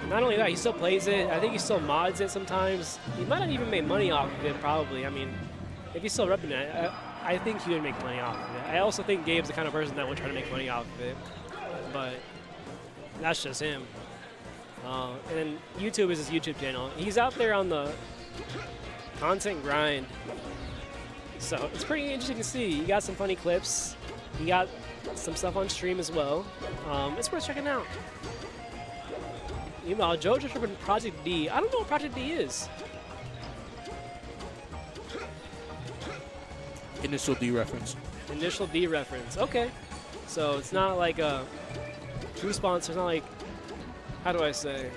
Not only that, he still plays it. I think he still mods it sometimes. He might not even make money off of it, probably. I mean, if he's still repping it, I think he would make money off of it. I also think Gabe's the kind of person that would try to make money off of it, but that's just him. And then YouTube is his YouTube channel. He's out there on the content grind. So it's pretty interesting to see. You got some funny clips. You got some stuff on stream as well. It's worth checking out. Meanwhile, JoJo's tripping Project D. I don't know what Project D is. Initial D reference. Initial D reference. Okay. So it's not like a true sponsor. It's not like, how do I say?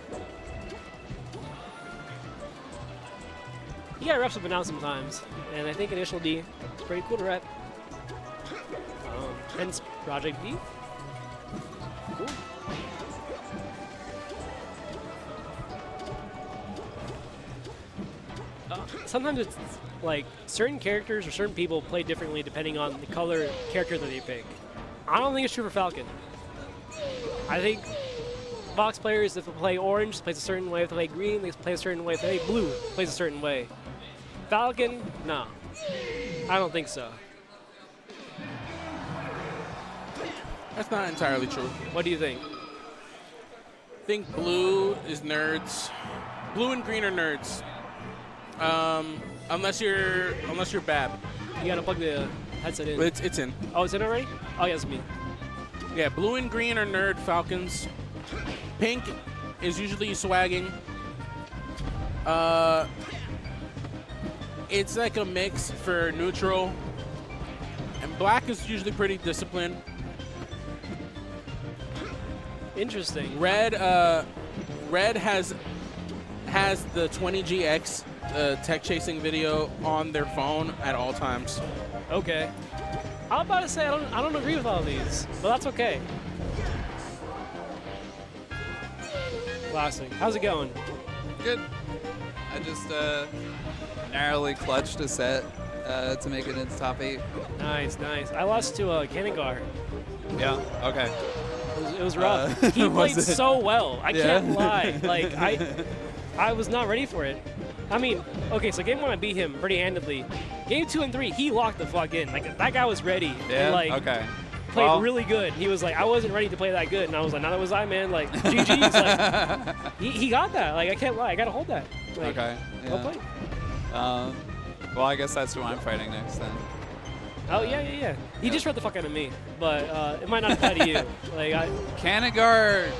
You gotta rep something out sometimes. And I think Initial D is pretty cool to rep. Hence Project D. Cool. Sometimes it's like certain characters or certain people play differently depending on the color character that they pick. I don't think it's true for Falcon. I think Fox players, if they play orange, plays a certain way. If they play green, they play a certain way. If they play blue, plays a certain way. Falcon, no. I don't think so. That's not entirely true. What do you think? I think blue is nerds. Blue and green are nerds. Unless you're Bab. You gotta plug the headset in. But it's in. Oh, it's in already? Oh, yeah, it's me. Yeah, blue and green are nerd Falcons. Pink is usually swagging. It's like a mix for neutral. And black is usually pretty disciplined. Interesting. Red has the 20GX tech chasing video on their phone at all times. Okay. I'm about to say I don't agree with all of these, but that's okay. Classic. How's it going? Good. I just narrowly clutched a set to make it into top 8. Nice, nice. I lost to Kanagar. Yeah. Okay. It was rough. He played so well. I can't lie. Like I was not ready for it. I mean, okay, so game 1 I beat him pretty handedly. Game 2 and 3, he locked the fuck in. Like that guy was ready. Yeah. And, like, okay. Played really good. He was like, I wasn't ready to play that good, and I was like, neither was I, man. Like GG's. Like he got that. Like I can't lie. I gotta hold that. Like, okay. Well played. Well, I guess that's who I'm fighting next then. Oh yeah. He just read the fuck out of me, but it might not apply to you. Like Kanagar,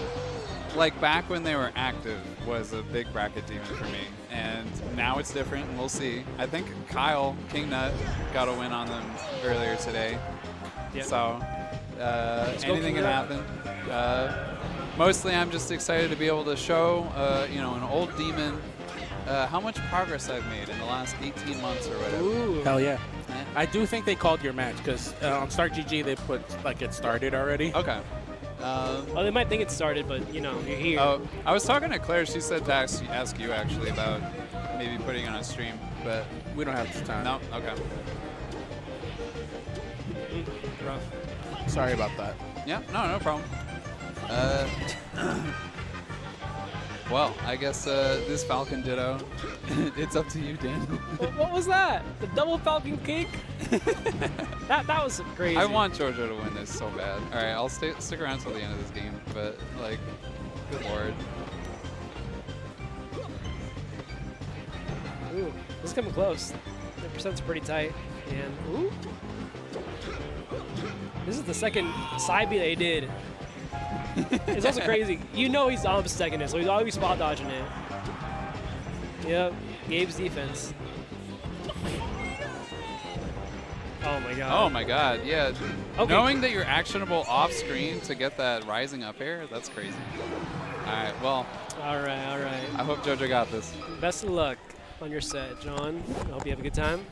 like back when they were active, was a big bracket demon for me, and now it's different, and we'll see. I think Kyle Kingnut got a win on them earlier today, so anything can happen. Mostly, I'm just excited to be able to show, an old demon how much progress I've made in the last 18 months or whatever. Ooh. Hell yeah. I do think they called your match because on Start GG they put like it started already. Okay. Well, they might think it started, but you're here. Oh, I was talking to Claire. She said to ask you actually about maybe putting it on a stream, but We don't have the time. no. Okay. Rough. Sorry about that. Yeah. No problem. Well, I guess this Falcon Ditto, it's up to you, Dan. What was that? The double Falcon kick? that was crazy. I want JoJo to win this so bad. All right, I'll stick around till the end of this game, but like, good lord. Ooh, this is coming close. The percent's pretty tight. And ooh. This is the second side B they did. It's also crazy. You know he's second it, so he's always spot dodging it. Yep, Gabe's defense. Oh my god. Oh my god, yeah. Okay. Knowing that you're actionable off screen to get that rising up air, that's crazy. All right, well. All right. I hope JoJo got this. Best of luck on your set, John. I hope you have a good time.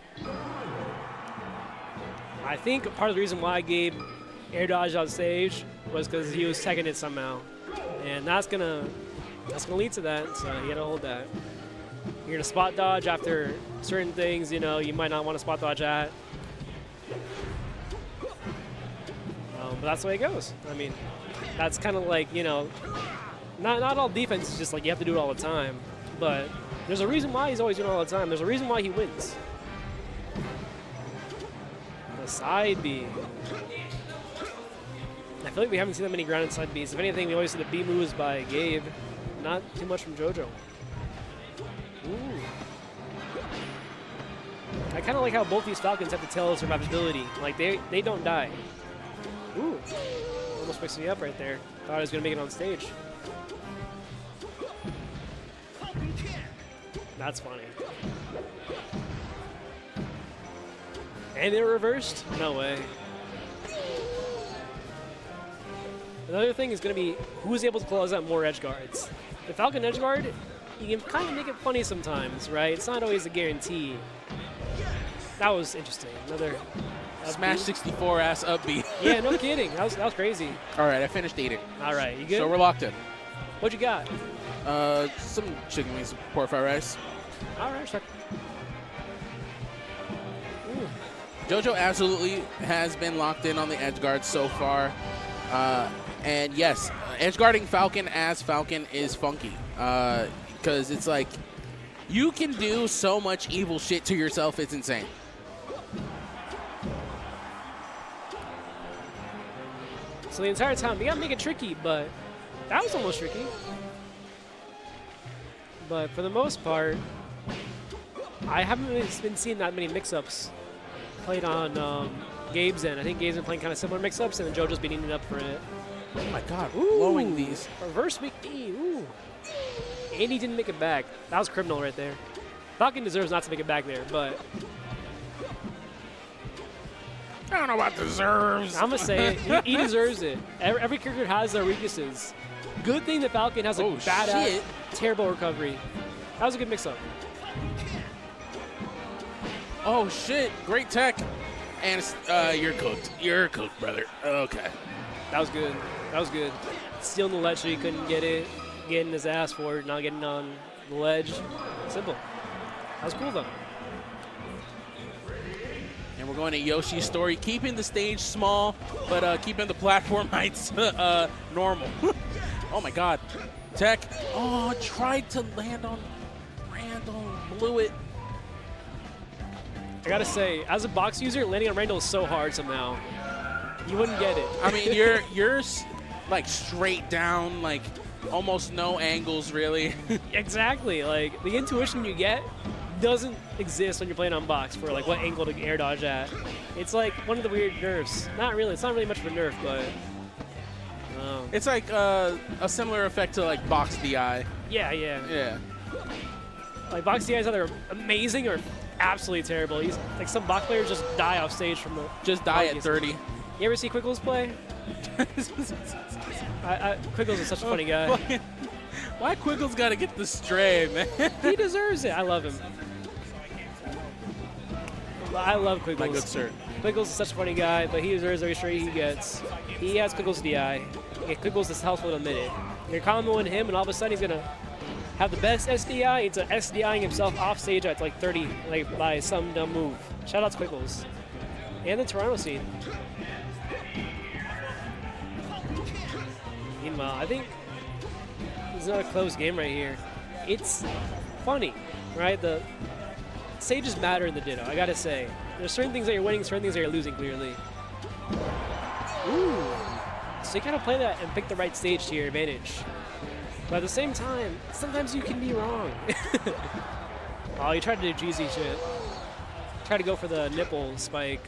I think part of the reason why Gabe air dodged on stage was because he was tagging it somehow, and that's gonna lead to that. So you gotta hold that. You're gonna spot dodge after certain things, you know, you might not want to spot dodge at. But that's the way it goes. I mean, that's kind of like, you know, not all defense is just like you have to do it all the time, but there's a reason why he's always doing it all the time. There's a reason why he wins. The side B. I feel like we haven't seen that many grounded side Bs. If anything, we always see the B moves by Gabe. Not too much from JoJo. Ooh. I kind of like how both these Falcons have the tail survivability. Like, they don't die. Ooh. Almost mixed me up right there. Thought I was going to make it on stage. That's funny. And they were reversed? No way. Another thing is going to be who's able to close out more edge guards. The Falcon edge guard, you can kind of make it funny sometimes, right? It's not always a guarantee. That was interesting. Another Smash 64 ass up B. Yeah, no kidding. That was crazy. All right, I finished eating. All right, you good? So we're locked in. What you got? Some chicken wings, pork fried rice. All right, sure. Ooh. JoJo absolutely has been locked in on the edge guard so far. And yes, edge guarding Falcon as Falcon is funky. Because it's like, you can do so much evil shit to yourself, it's insane. So the entire time, we got to make it tricky, but that was almost tricky. But for the most part, I haven't really been seeing that many mix-ups played on Gabe's end. I think Gabe's been playing kind of similar mix-ups, and then JoJo's been eating up for it. Oh my god, blowing these. Reverse McD, ooh. And he didn't make it back. That was criminal right there. Falcon deserves not to make it back there, but I don't know about deserves. I'm going to say it. He deserves it. Every character has their weaknesses. Good thing that Falcon has a badass, terrible recovery. That was a good mix-up. Oh shit, great tech. And you're cooked. You're cooked, brother. Okay. That was good. That was good. Stealing the ledge so he couldn't get it. Getting his ass for it, not getting on the ledge. Simple. That was cool, though. And we're going to Yoshi's story, keeping the stage small, but keeping the platform heights normal. Oh my god. Tech. Oh, tried to land on Randall. Blew it. I gotta say, as a box user, landing on Randall is so hard somehow. You wouldn't get it. I mean, you're like straight down, like almost no angles really. Exactly. Like the intuition you get doesn't exist when you're playing on box for like what angle to air dodge at. It's like one of the weird nerfs. Not really. It's not really much of a nerf, but it's like a similar effect to like box DI. Yeah. Like box DI is either amazing or absolutely terrible. He's like some box players just die off stage from the. Just die at 30. You ever see Quiggles play? Quiggles is such a funny guy. Why Quiggles got to get the stray, man? He deserves it. I love him. I love Quiggles. My good sir. Quiggles is such a funny guy, but he deserves every stray he gets. He has Quiggles DI. Quiggles is helpful in a minute. You're comboing him, and all of a sudden he's gonna have the best SDI. It's SDIing himself off stage at like 30, like by some dumb move. Shout out to Quiggles. And the Toronto scene. Meanwhile, I think This is not a close game right here. It's funny, right? The stages matter in the Ditto, I gotta say. There's certain things that you're winning, certain things that you're losing, clearly. Ooh. So you gotta play that and pick the right stage to your advantage. But at the same time, sometimes you can be wrong. Oh, you tried to do GZ shit. Try to go for the nipple spike.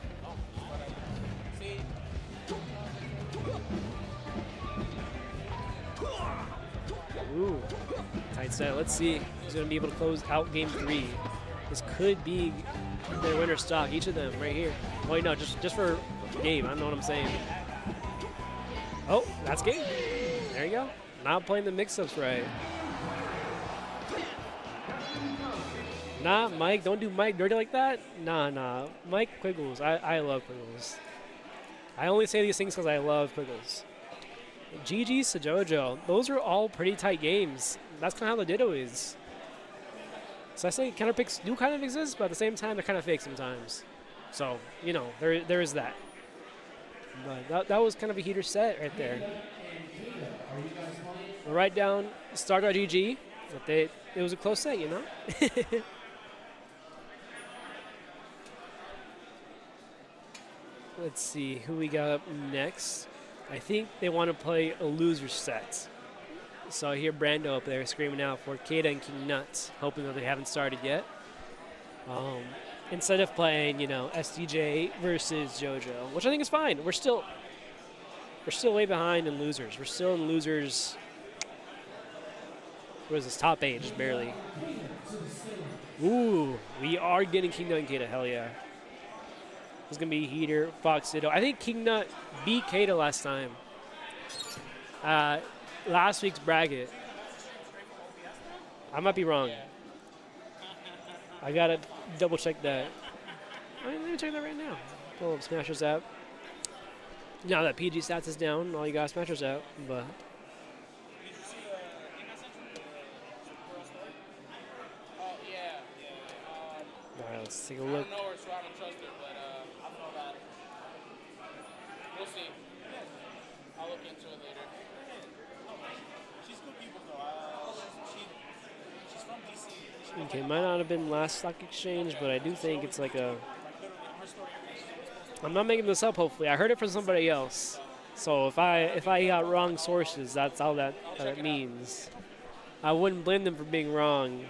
Ooh, tight set. Let's see who's going to be able to close out game 3. This could be their winner stock, each of them right here. Oh, wait, no, just for Gabe. I don't know what I'm saying. Oh, that's Gabe. There you go. Not playing the mix-ups right. Nah, Mike, don't do Mike dirty like that. Nah. Mike Quiggles. I love Quiggles. I only say these things because I love Quiggles. GG's to JoJo. Those are all pretty tight games. That's kind of how the Ditto is. So I say counter picks do kind of exist, but at the same time, they're kind of fake sometimes. So, you know, there is that. But that was kind of a heater set right there. We'll write down StarGuard GG. But it was a close set, you know? Let's see who we got up next. I think they want to play a loser set. So I hear Brando up there screaming out for K8A and King Nuts, hoping that they haven't started yet. Instead of playing, you know, SDJ versus JoJo, which I think is fine. We're still way behind in losers. We're still in losers. What is this? Top 8, just barely. Ooh, we are getting King Nut and K8A. Hell yeah. It's gonna be Heater, Fox Ditto. I think King Nut beat K8A last time. Last week's bracket. I might be wrong. I gotta double check that. Let me check that right now. Pull up Smasher's app. Now that PG stats is down, all you got Smasher's app, but. Alright, let's take a look. We'll see. I'll look into it later. She's good people though. She's from DC. Okay, might not have been last stock exchange, but I do think it's like a. I'm not making this up. Hopefully, I heard it from somebody else. So if I got wrong sources, that's all that it means. I wouldn't blame them for being wrong.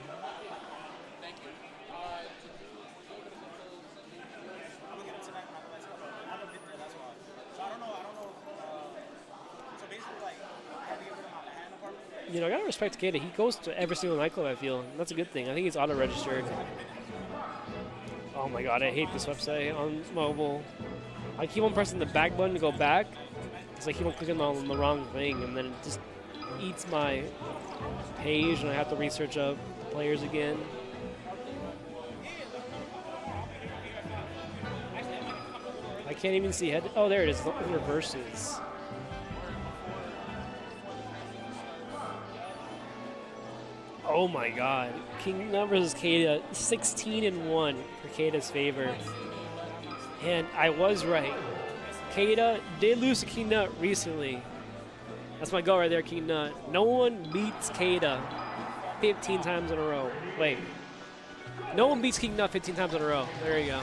You know, I gotta respect K8A. He goes to every single nightclub, I feel. That's a good thing. I think he's auto-registered. Oh my god, I hate this website on mobile. I keep on pressing the back button to go back, because I keep on clicking on the wrong thing, and then it just eats my page, and I have to research up players again. I can't even see head. Oh, there it is. The reverses. Oh my god. King Nut versus K8A, 16-1 for K8A's favor. And I was right. K8A did lose to King Nut recently. That's my goal right there, King Nut. No one beats K8A 15 times in a row. Wait. No one beats King Nut 15 times in a row. There you go.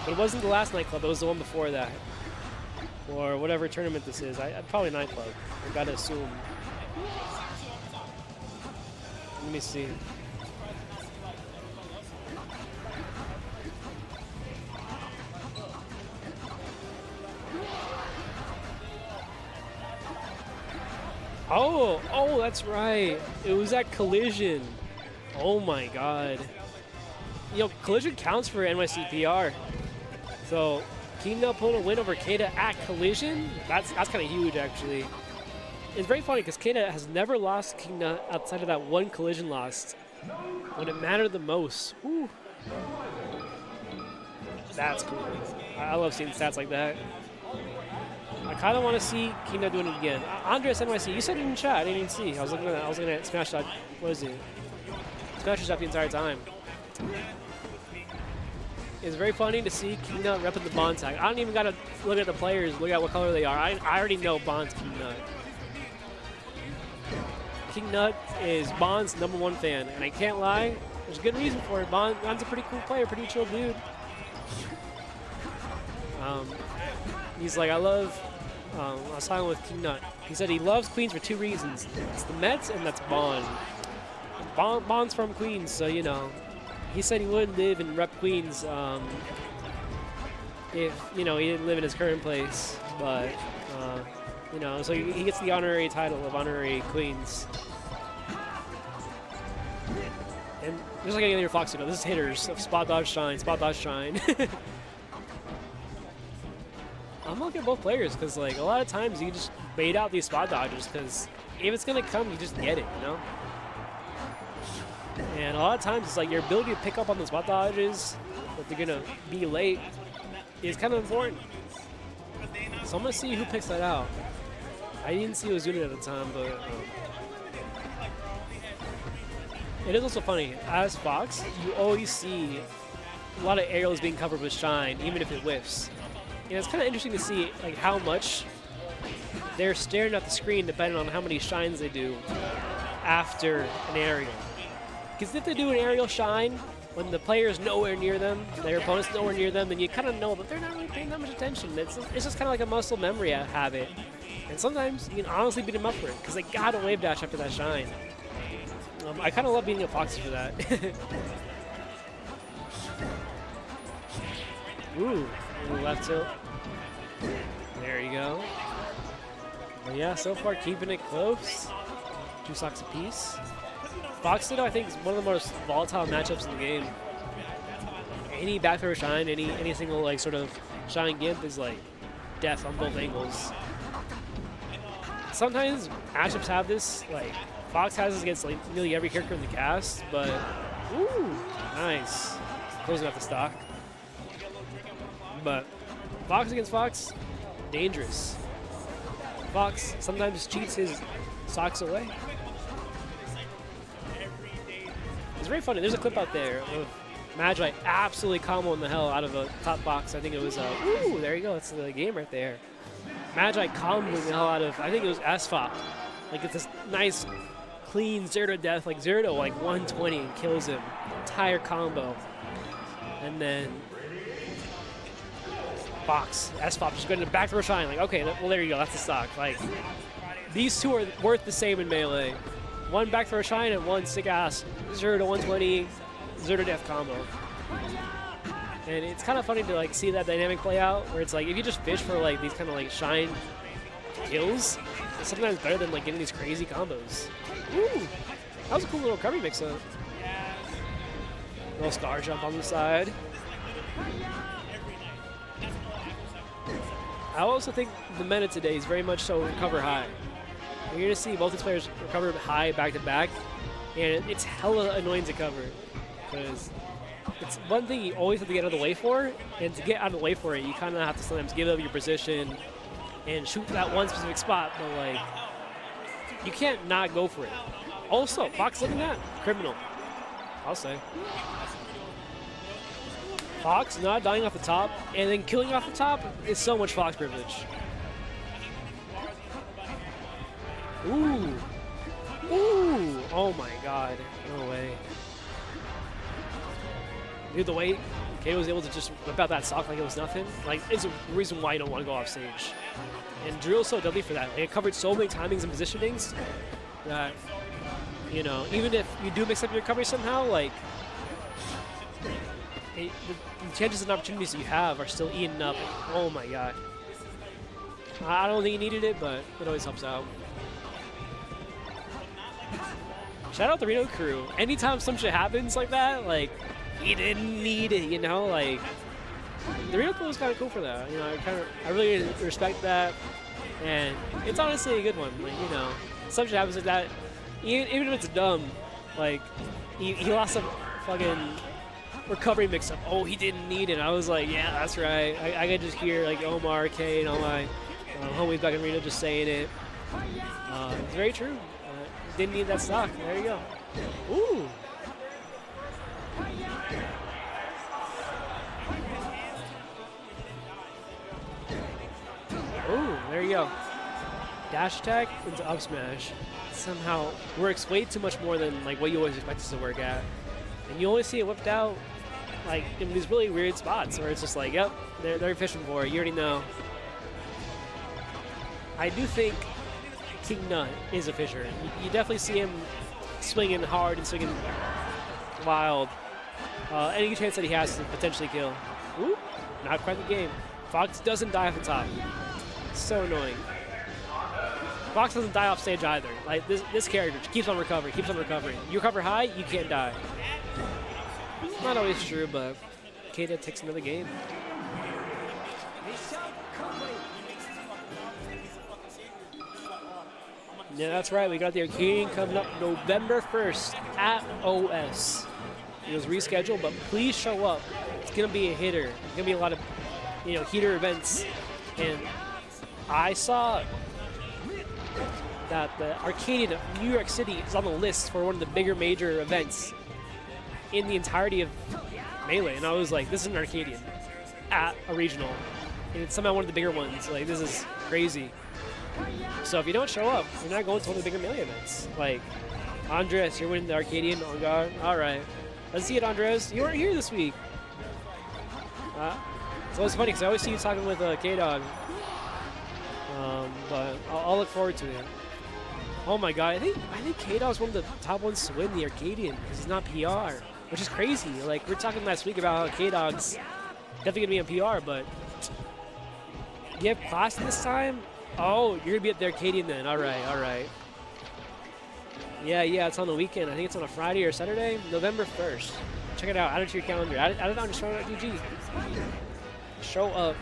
But it wasn't the last nightclub, it was the one before that. Or whatever tournament this is. Probably nightclub. I gotta assume. Let me see. Oh, that's right. It was at Collision. Oh my god. You know, Collision counts for NYCPR. So King Nut pulling a win over K8A at Collision, that's kind of huge, actually. It's very funny because K8A has never lost King Nut outside of that one Collision loss when it mattered the most. Ooh. That's cool. I love seeing stats like that. I kind of want to see King Nut doing it again. Andres NYC, you said it in chat. I didn't even see. I was looking at Smash Shot. What is it? Smash Shot the entire time. it's very funny to see King Nut repping the Bond tag. I don't even got to look at the players, look at what color they are. I already know Bond's King Nut. King Nut is Bond's #1 fan, and I can't lie, there's a good reason for it. Bond's a pretty cool player, pretty chill dude. He's like, I was talking with King Nut. He said he loves Queens for 2 reasons. It's the Mets and that's Bond. Bond's from Queens, so you know. He said he wouldn't live and rep Queens if, you know, he didn't live in his current place. But, you know, so he gets the honorary title of honorary Queens. And just like any other Fox, you know, this is hitters of spot dodge shine, spot dodge shine. I'm looking at both players because, like, a lot of times you just bait out these spot dodges because if it's going to come, you just get it, you know? And a lot of times it's like your ability to pick up on the spot dodges, but they're going to be late, is kind of important. So I'm going to see who picks that out. I didn't see who was doing it at the time, but it is also funny. As Fox, you always see a lot of aerials being covered with shine, even if it whiffs. And it's kind of interesting to see like how much they're staring at the screen depending on how many shines they do after an aerial. Because if they do an aerial shine when the player's nowhere near them, their opponent's nowhere near them, then you kind of know that they're not really paying that much attention. It's just kind of like a muscle memory habit. And sometimes you can honestly beat them up for it because they got a wave dash after that shine. I kind of love beating up Foxy for that. Ooh, left tilt. There you go. But yeah, so far keeping it close. 2 stocks apiece. Foxy, I think, is one of the most volatile matchups in the game. Any back throw shine, any single like sort of shine gimp is like death on both angles. Sometimes matchups have this, like Fox has this against like nearly every character in the cast, but ooh, nice. Closing out the stock. But Fox against Fox, dangerous. Fox sometimes cheats his stocks away. It's very funny. There's a clip out there of Magi absolutely comboing the hell out of a top box. I think it was, ooh, there you go. That's the game right there. Magi comboing the hell out of, I think it was SFOP. Like, it's this nice, clean 0 to death, like 0 to like 120 and kills him. Entire combo. And then Fox, SFOP just going to back throw shine. Like, okay, well, there you go. That's the stock. Like, these two are worth the same in Melee. One back throw shine and one sick ass 0 to 120, 0 to death combo. And it's kind of funny to like see that dynamic play out where it's like if you just fish for like these kind of like shine kills, it's sometimes better than like getting these crazy combos. Ooh, that was a cool little recovery mix up. Little star jump on the side. I also think the meta today is very much so recover high. You're going to see both these players recover high back to back, and it's hella annoying to cover because it's one thing you always have to get out of the way for, and to get out of the way for it, you kind of have to sometimes give up your position and shoot for that one specific spot, but like, you can't not go for it. Also, Fox looking at criminal, I'll say. Fox not dying off the top and then killing off the top is so much Fox privilege. Ooh. Ooh. Oh my god. No way. Dude, the way K was able to just whip out that stock like it was nothing, like, it's a reason why you don't want to go off stage. And Drill's so deadly for that. Like, it covered so many timings and positionings that, you know, even if you do mix up your recovery somehow, like, the chances and opportunities you have are still eaten up. Oh my god. I don't think he needed it, but it always helps out. Shout out the Reno crew. Anytime some shit happens like that, like, he didn't need it, you know? Like, the Reno crew was kind of cool for that. You know, I really respect that. And it's honestly a good one. Like, you know, some shit happens like that. Even if it's dumb, like, he lost some fucking recovery mix-up. Oh, he didn't need it. I was like, yeah, that's right. I could just hear, like, Omar, K, and all my homies back in Reno just saying it. It's very true. Didn't need that stock. There you go. Ooh. there you go. Dash attack into up smash somehow works way too much more than like what you always expect it to work at. And you only see it whipped out like in these really weird spots where it's just like, yep, they're fishing for it. You already know. I do think King Nut is a fisher. You definitely see him swinging hard and swinging wild. Any chance that he has to potentially kill. Ooh, not quite the game. Fox doesn't die off the top. So annoying. Fox doesn't die off stage either. Like this character keeps on recovering, keeps on recovering. You recover high, you can't die. Not always true, but K8A takes another game. Yeah, that's right. We got the Arcadian coming up November 1st at OS. It was rescheduled, but please show up. It's gonna be a hitter. It's gonna be a lot of, heater events. And I saw that the Arcadian of New York City is on the list for one of the bigger major events in the entirety of Melee, and I was like, this is an Arcadian at a regional, and it's somehow one of the bigger ones. Like, this is crazy. So if you don't show up, you're not going to one of the bigger Melee events. Like, Andres, you're winning the Arcadian on guard. All right, let's see it, Andres. You weren't here this week. It's always funny because I always see you talking with K-Dog. But I'll look forward to it. Oh my God, I think K-Dog's one of the top ones to win the Arcadian because he's not PR, which is crazy. Like, we were talking last week about how K-Dog's definitely gonna be in PR, but you have class this time? Oh, you're gonna be at the Arcadian then. All right. Yeah, it's on the weekend. I think it's on a Friday or Saturday, November 1st. Check it out. Add it to your calendar. Add it on DG. Show up.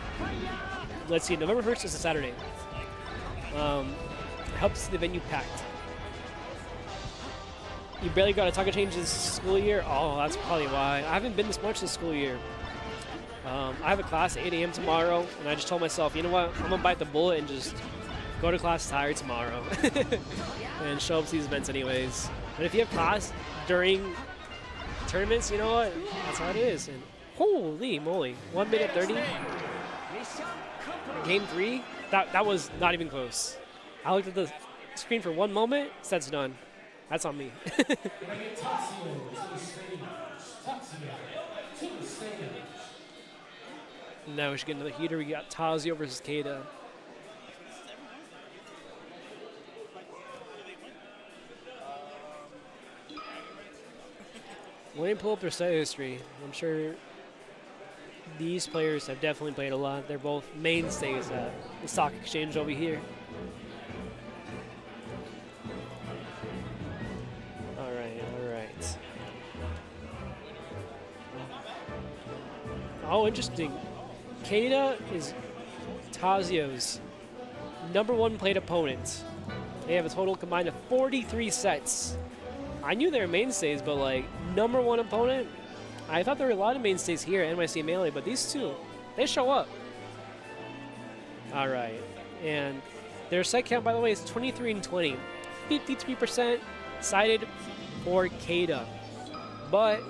Let's see. November 1st is a Saturday. Helps the venue packed. You barely got a taco change this school year? Oh, that's probably why. I haven't been this much this school year. I have a class at 8 a.m. tomorrow, and I just told myself, you know what? I'm going to bite the bullet and just go to class tired tomorrow and show up to these events anyways. But if you have class during tournaments, you know what? That's how it is. And holy moly, 1 minute 30? Game 3? That was not even close. I looked at the screen for one moment, that's done. That's on me. Now we should get another heater. We got Tazio versus K8A. Let me pull up their set history. I'm sure these players have definitely played a lot. They're both mainstays at the stock exchange over here. All right. Oh, interesting. K8A is Tazio's #1 played opponent. They have a total combined of 43 sets. I knew they were mainstays, but like #1 opponent, I thought there were a lot of mainstays here at NYCMelee, but these two, they show up. All right, and their set count, by the way, is 23-20, 53% sided for K8A, but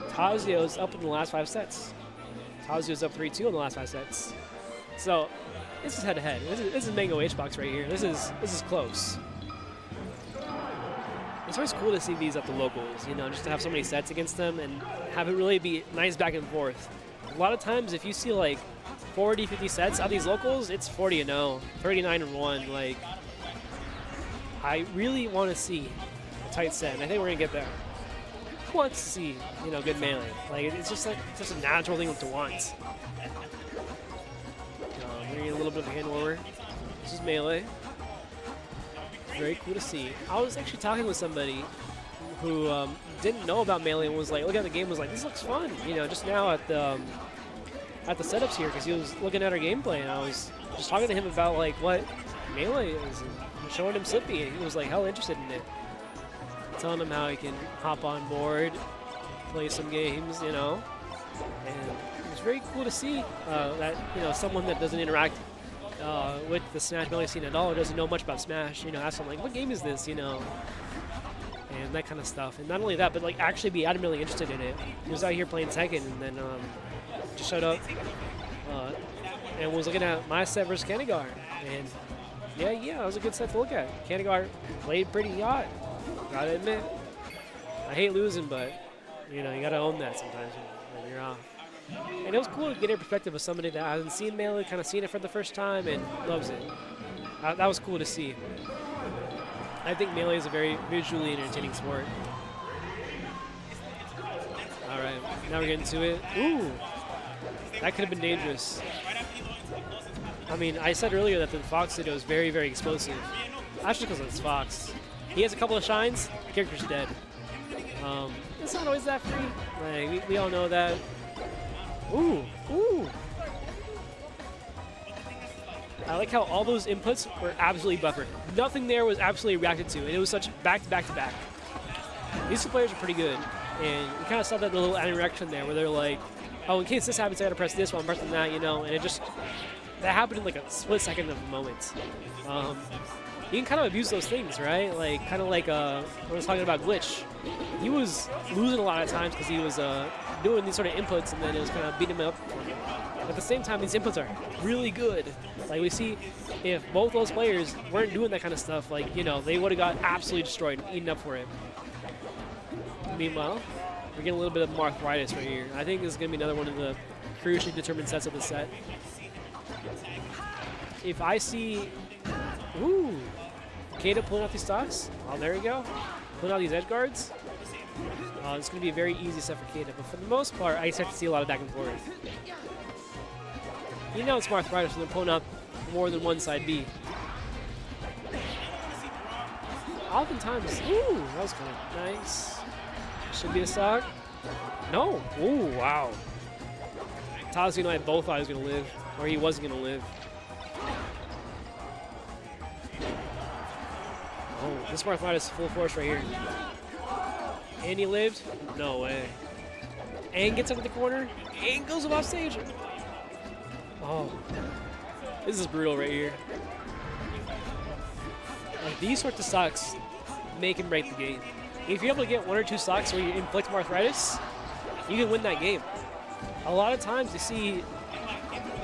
Tazio's up in the last 5 sets. Tazio's up 3-2 in the last 5 sets. So this is head-to-head. This is Mango H-Box right here. This is close. It's always cool to see these at the locals, just to have so many sets against them and have it really be nice back and forth. A lot of times, if you see like 40, 50 sets at these locals, it's 40-0, 39-1. Like, I really want to see a tight set, and I think we're gonna get there. Who wants to see, good melee? Like, it's just like such a natural thing to want. We're gonna get a little bit of a hand warmer. This is melee. Very cool to see. I was actually talking with somebody who didn't know about melee and was like, looking at the game, was like, this looks fun. Just now at the setups here, because he was looking at our gameplay, and I was just talking to him about like what melee is and showing him Slippy, and he was like hell interested in it. Telling him how he can hop on board, play some games, and it was very cool to see that someone that doesn't interact with the Smash Melee scene at all, or doesn't know much about Smash, ask him like, what game is this, and that kind of stuff. And not only that, but like actually be adamantly interested in it. He was out here playing Tekken, and then just showed up and was looking at my set versus Kanagawa. And yeah, that was a good set to look at. Kanagawa played pretty hot, gotta admit. I hate losing, but you know, you gotta own that sometimes when you're off. And it was cool to get a perspective of somebody that hasn't seen Melee, kind of seen it for the first time and loves it. That was cool to see. I think Melee is a very visually entertaining sport. All right, now we're getting to it. Ooh, that could have been dangerous. I mean, I said earlier that the Fox Ditto is very, very explosive. Actually, because it's Fox. He has a couple of shines, the character's dead. It's not always that free. Like, we all know that. Ooh. I like how all those inputs were absolutely buffered. Nothing there was absolutely reacted to, and it was such back to back to back. These two players are pretty good, and you kind of saw that little interaction there where they're like, oh, in case this happens, I gotta press this while I'm pressing that, you know, and it just, that happened in like a split second of a moment. You can kind of abuse those things, right? Like, kind of like when I was talking about Glitch. He was losing a lot of times because he was doing these sort of inputs, and then it was kind of beating him up. At the same time, these inputs are really good. Like, we see if both those players weren't doing that kind of stuff, like, you know, they would have got absolutely destroyed and eaten up for it. Meanwhile, we're getting a little bit of arthritis right here. I think this is going to be another one of the crucially determined sets of the set. If I see... Ooh! K8A pulling out these stocks. Oh, there we go. Pulling out these edge guards. It's going to be a very easy set for K8A, but for the most part, I expect to see a lot of back and forth. You know it's arthritis when they're pulling up more than one side B. Oftentimes, ooh, that was kind of nice. Should be a stock. No. Ooh, wow. Tazu and I both thought he was going to live, or he wasn't going to live. Oh, this arthritis is full force right here. And he lived? No way. And gets into the corner, and goes off stage. Oh, this is brutal right here. Like, these sorts of stocks make and break the game. If you're able to get one or two stocks where you inflict arthritis, you can win that game. A lot of times you see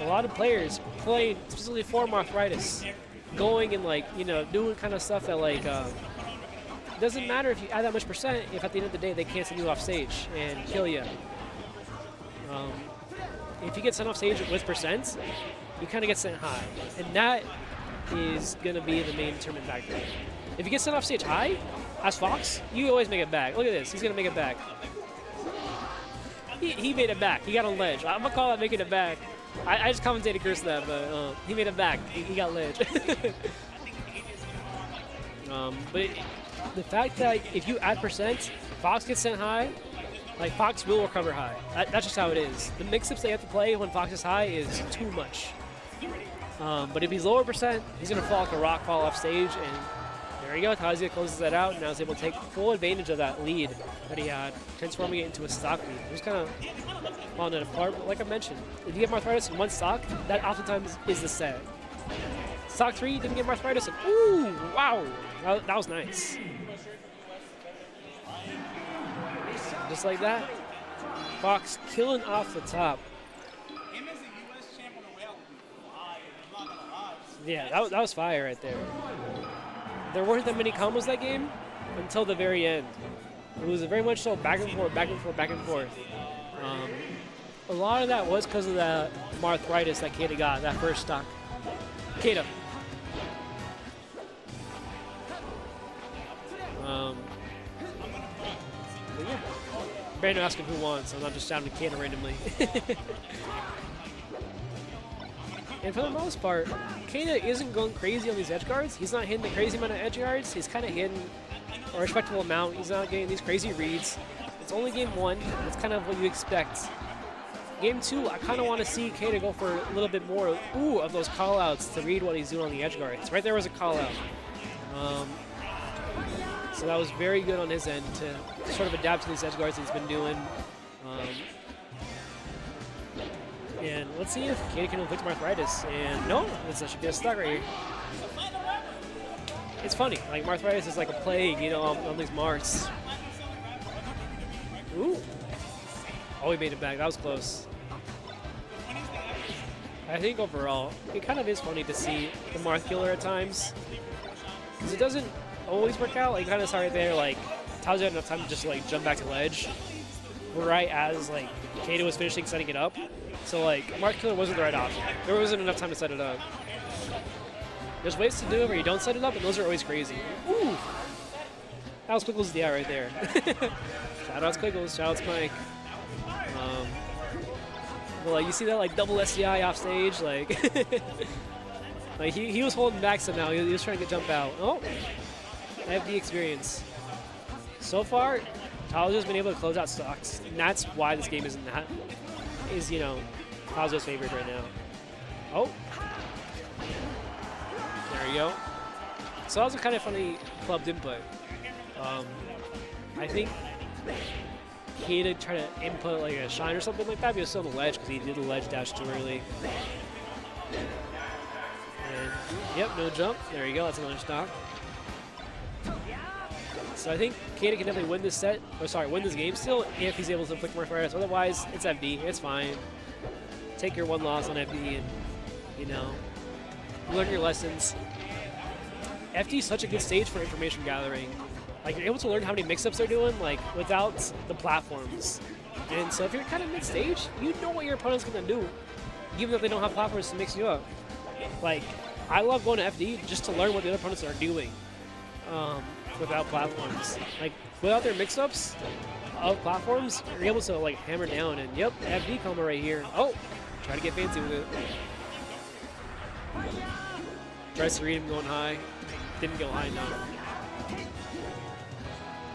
a lot of players play specifically for arthritis, going and, like, you know, doing kind of stuff that, like, it doesn't matter if you add that much percent if at the end of the day they can't send you off stage and kill you. If you get sent off stage with percent, you kind of get sent high. And that is going to be the main determinant factor. If you get sent off stage high, as Fox, you always make it back. Look at this. He's going to make it back. He made it back. He got on ledge. I'm going to call that making it back. I just commentated curse that, but he made it back. He got ledge. But the fact that if you add percent, Fox gets sent high, like, Fox will recover high. That's just how it is. The mix-ups they have to play when Fox is high is too much. But if he's lower percent, he's going to fall like a rock, fall off stage, and there you go. Tazu closes that out, and now is able to take full advantage of that lead that he had, transforming it into a stock lead. It was kind of falling it apart, but like I mentioned, if you get arthritis in one stock, that oftentimes is the set. Stock 3 didn't get arthritis, and ooh, wow, that was nice. Just like that, Fox killing off the top. Yeah, that was fire right there. There weren't that many combos that game until the very end. It was very much so back and forth, back and forth, back and forth. A lot of that was because of the arthritis that K8A got, that first stock. K8A. Yeah. Brandon asking who won, so I'm not just shouting K8A randomly. And for the most part, K8A isn't going crazy on these edge guards. He's not hitting the crazy amount of edge guards. He's kind of hitting a respectable amount. He's not getting these crazy reads. It's only game 1. It's kind of what you expect. Game 2, I kind of want to see K8A go for a little bit more of those call-outs to read what he's doing on the edge guards. Right there was a call-out. So that was very good on his end to sort of adapt to these edge guards he's been doing. And let's see if K8A can inflict arthritis. And no, this should be a stock right here. It's funny, like, arthritis is like a plague, you know, on these Marths. Ooh. Oh, he made it back. That was close. I think overall, it kind of is funny to see the Marth killer at times. Because it doesn't always work out. Like, you kind of saw right there, like, Tao's had enough time to just, like, jump back to ledge. Right as, like, K8A was finishing setting it up. So, like, Marth killer wasn't the right option. There wasn't enough time to set it up. There's ways to do it where you don't set it up, and those are always crazy. Ooh! That was Quiggles DI right there. Shoutouts Quiggles, shoutouts Mike. But like you see that like double SDI off stage, like like he was holding back somehow. He was trying to jump out. Oh, FD experience. So far, Tao's just been able to close out stocks, and that's why this game isn't that you know Tao's favored right now. Oh, there you go. So that was a kind of funny clubbed input. I think K8A tried to input like a shine or something like that, but he was still on the ledge because he did the ledge dash too early. And yep, no jump. There you go. That's another stock. So I think K8A can definitely win this set, or sorry, win this game still if he's able to inflict more fire. Otherwise, it's FD. It's fine. Take your one loss on FD and, you know, learn your lessons. FD is such a good stage for information gathering. Like, you're able to learn how many mix-ups they're doing, like, without the platforms. And so if you're kind of mid-stage, you know what your opponent's going to do, even if they don't have platforms to mix you up. Like, I love going to FD just to learn what the other opponents are doing without platforms. Like, without their mix-ups of platforms, you're able to, like, hammer down. And, yep, FD combo right here. Oh, try to get fancy with it. Tries to read him going high. Didn't go high enough.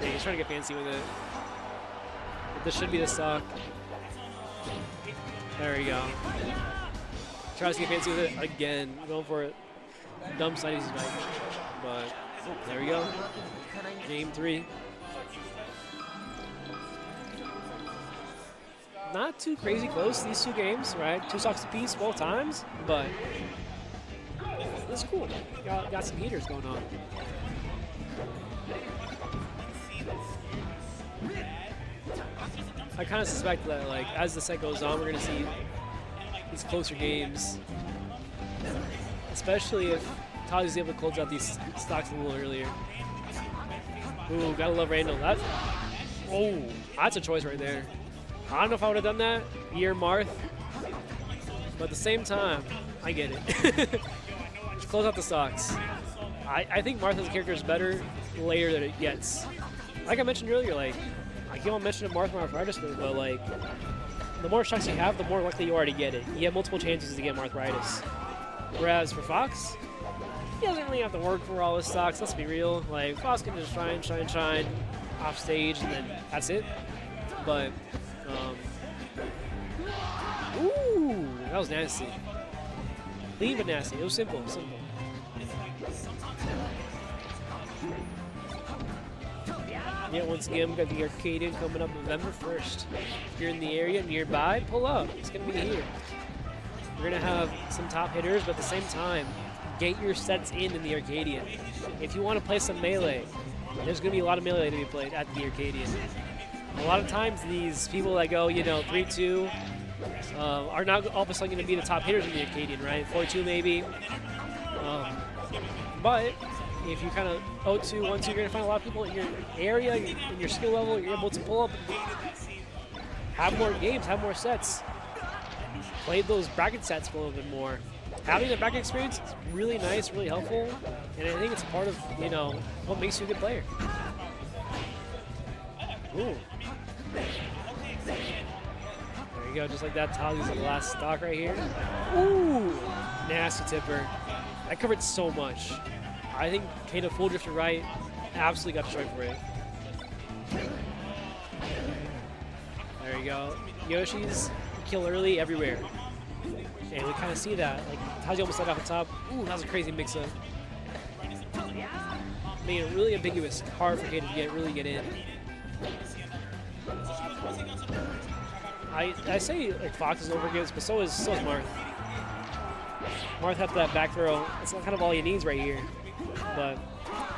Yeah, he's trying to get fancy with it. This should be the stock. There we go. Tries to get fancy with it again. Going for it. Dumb side easy spike. But there we go. Game 3. Not too crazy close, these two games, right? 2 stocks apiece both times, but it's cool. Got some heaters going on. I kind of suspect that, like, as the set goes on, we're going to see these closer games. Especially if Todd is able to close out these stocks a little earlier. Ooh, gotta love Randall. Oh, that's a choice right there. I don't know if I would have done that. Year Marth. But at the same time, I get it. Just close out the stocks. I think Marth as a character is better the later that it gets. Like I mentioned earlier, like, I keep on mentioning Marth Marthritis, but like, the more stocks you have, the more likely you are to get it. You have multiple chances to get Marthritis. Whereas for Fox, he doesn't really have to work for all his stocks, let's be real. Like, Fox can just shine off stage, and then that's it. But, ooh, that was nasty. Clean but nasty. It was simple. Yeah, once again, we've got the Arcadian coming up November 1st. If you're in the area nearby, pull up. It's going to be here. We're going to have some top hitters, but at the same time, get your sets in the Arcadian. If you want to play some Melee, there's going to be a lot of Melee to be played at the Arcadian. A lot of times, these people that go, you know, 3-2 are now all of a sudden going to be the top hitters in the Arcadian, right? 4-2 maybe. But if you kind of 0-2, 1-2, you're going to find a lot of people in your area, in your skill level, you're able to pull up, have more games, have more sets. Play those bracket sets a little bit more. Having the bracket experience is really nice, really helpful, and I think it's part of, you know, what makes you a good player. Ooh. There you go, just like that. Tali's the last stock right here. Ooh, nasty tipper. That covered so much. I think K8A full drift to right, absolutely got destroyed for it. There you go. Yoshi's kill early everywhere. And we kind of see that. Like, Taji almost let off the top. Ooh, that was a crazy mix-up. Making it really ambiguous. Hard for K8A to really get in. I say, like, Fox is overgives, but so is Marth. Marth had that back throw. That's kind of all he needs right here. But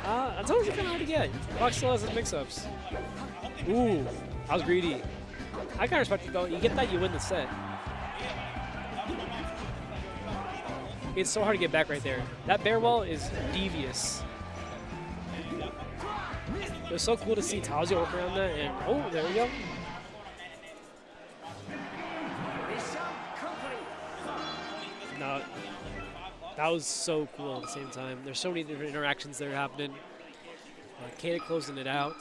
that's always kind of hard to get. Fox still has his mix-ups. Ooh, I was greedy. I kind of respect it though. You get that, you win the set. It's so hard to get back right there. That bear wall is devious. It was so cool to see Tazio work around that, and oh, there we go. No, that was so cool at the same time. There's so many different interactions that are happening. K8A closing it out.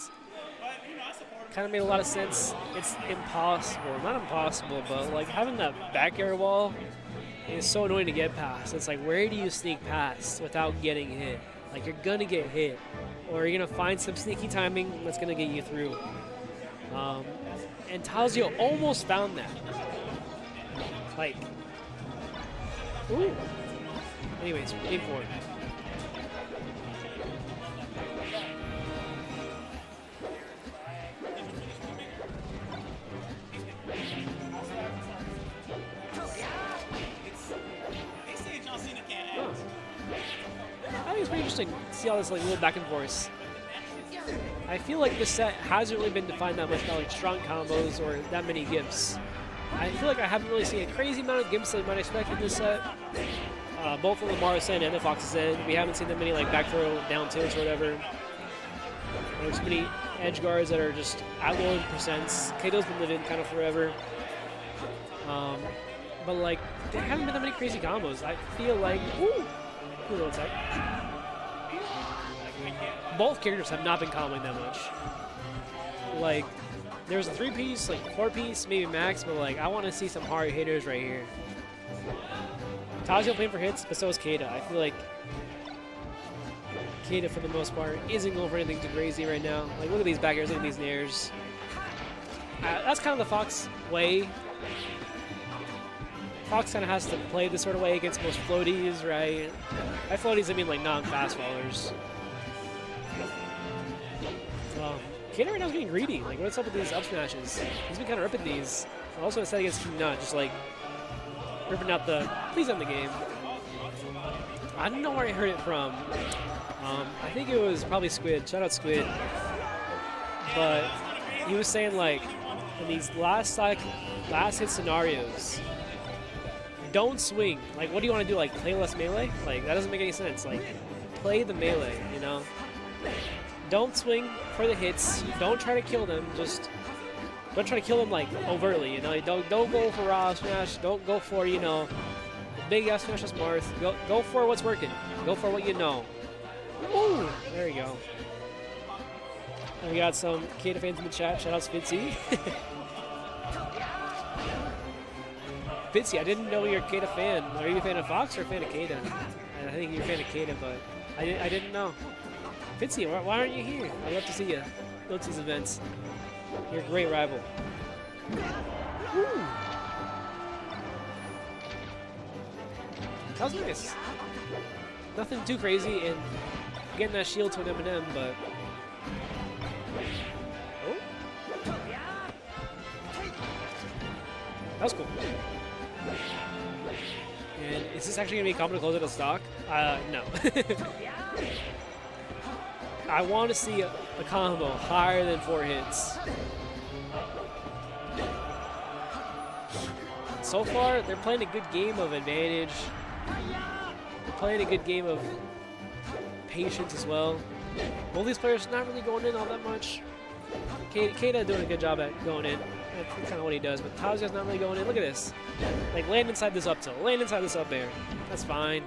Kind of made a lot of sense. It's impossible, not impossible, but like having that back air wall is so annoying to get past. It's like, where do you sneak past without getting hit? Like, you're gonna get hit, or you're gonna find some sneaky timing that's gonna get you through. And Tazio almost found that. Like, ooh. Anyways, game 4. I think it's pretty interesting to see all this like little back and forth. I feel like this set hasn't really been defined that much by like strong combos or that many gimps. I feel like I haven't really seen a crazy amount of gimps that you might expect in this set. Both on the Mara's end and the Fox's end. We haven't seen that many like back throw down tilts or whatever. There's many edge guards that are just at low percents. Kato's been living kind of forever. But like, there haven't been that many crazy combos. I feel like, ooh, good little attack. Both characters have not been comboing that much. Like, there's a 3-piece, like 4-piece, maybe max, but like, I want to see some hard hitters right here. Tazio playing for hits, but so is K8A. I feel like K8A, for the most part, isn't going for anything too crazy right now. Like, look at these back airs, look at these nairs. That's kind of the Fox way. Fox kind of has to play this sort of way against most floaties, right? By floaties, I mean like non-fast fallers. K8A right now is getting greedy. Like, what's up with these up smashes? He's been kind of ripping these. Also, a set against King Nut, just like ripping out the please end the game. I don't know where I heard it from. I think it was probably Squid. Shout out Squid. But he was saying like in these last hit scenarios, don't swing. Like, what do you want to do? Like, play less melee? Like, that doesn't make any sense. Like, play the melee, you know? Don't swing for the hits. Don't try to kill them. Just don't try to kill them, like, overtly, you know? Don't go for raw smash. Don't go for, you know, big ass smash as Marth. Go for what's working. Go for what you know. Ooh, there you go. And we got some K8A fans in the chat. Shout out to Fitzy. Fitzy, I didn't know you're a K8A fan. Are you a fan of Fox or a fan of K8A? I think you're a fan of K8A, but I didn't know. Fitzy, why aren't you here? I'd love to see you. Go to these events. You're a great rival. Woo. That was nice. Nothing too crazy, and getting that shield to an M&M, but... Oh. That was cool. And is this actually going to be a combo to close out of stock? No. I want to see a combo higher than 4 hits. So far, they're playing a good game of advantage. They're playing a good game of patience as well. Both these players not really going in all that much. K8A doing a good job at going in. That's kind of what he does, but Tazio's not really going in. Look at this. Like, land inside this up tilt. Land inside this up air. That's fine.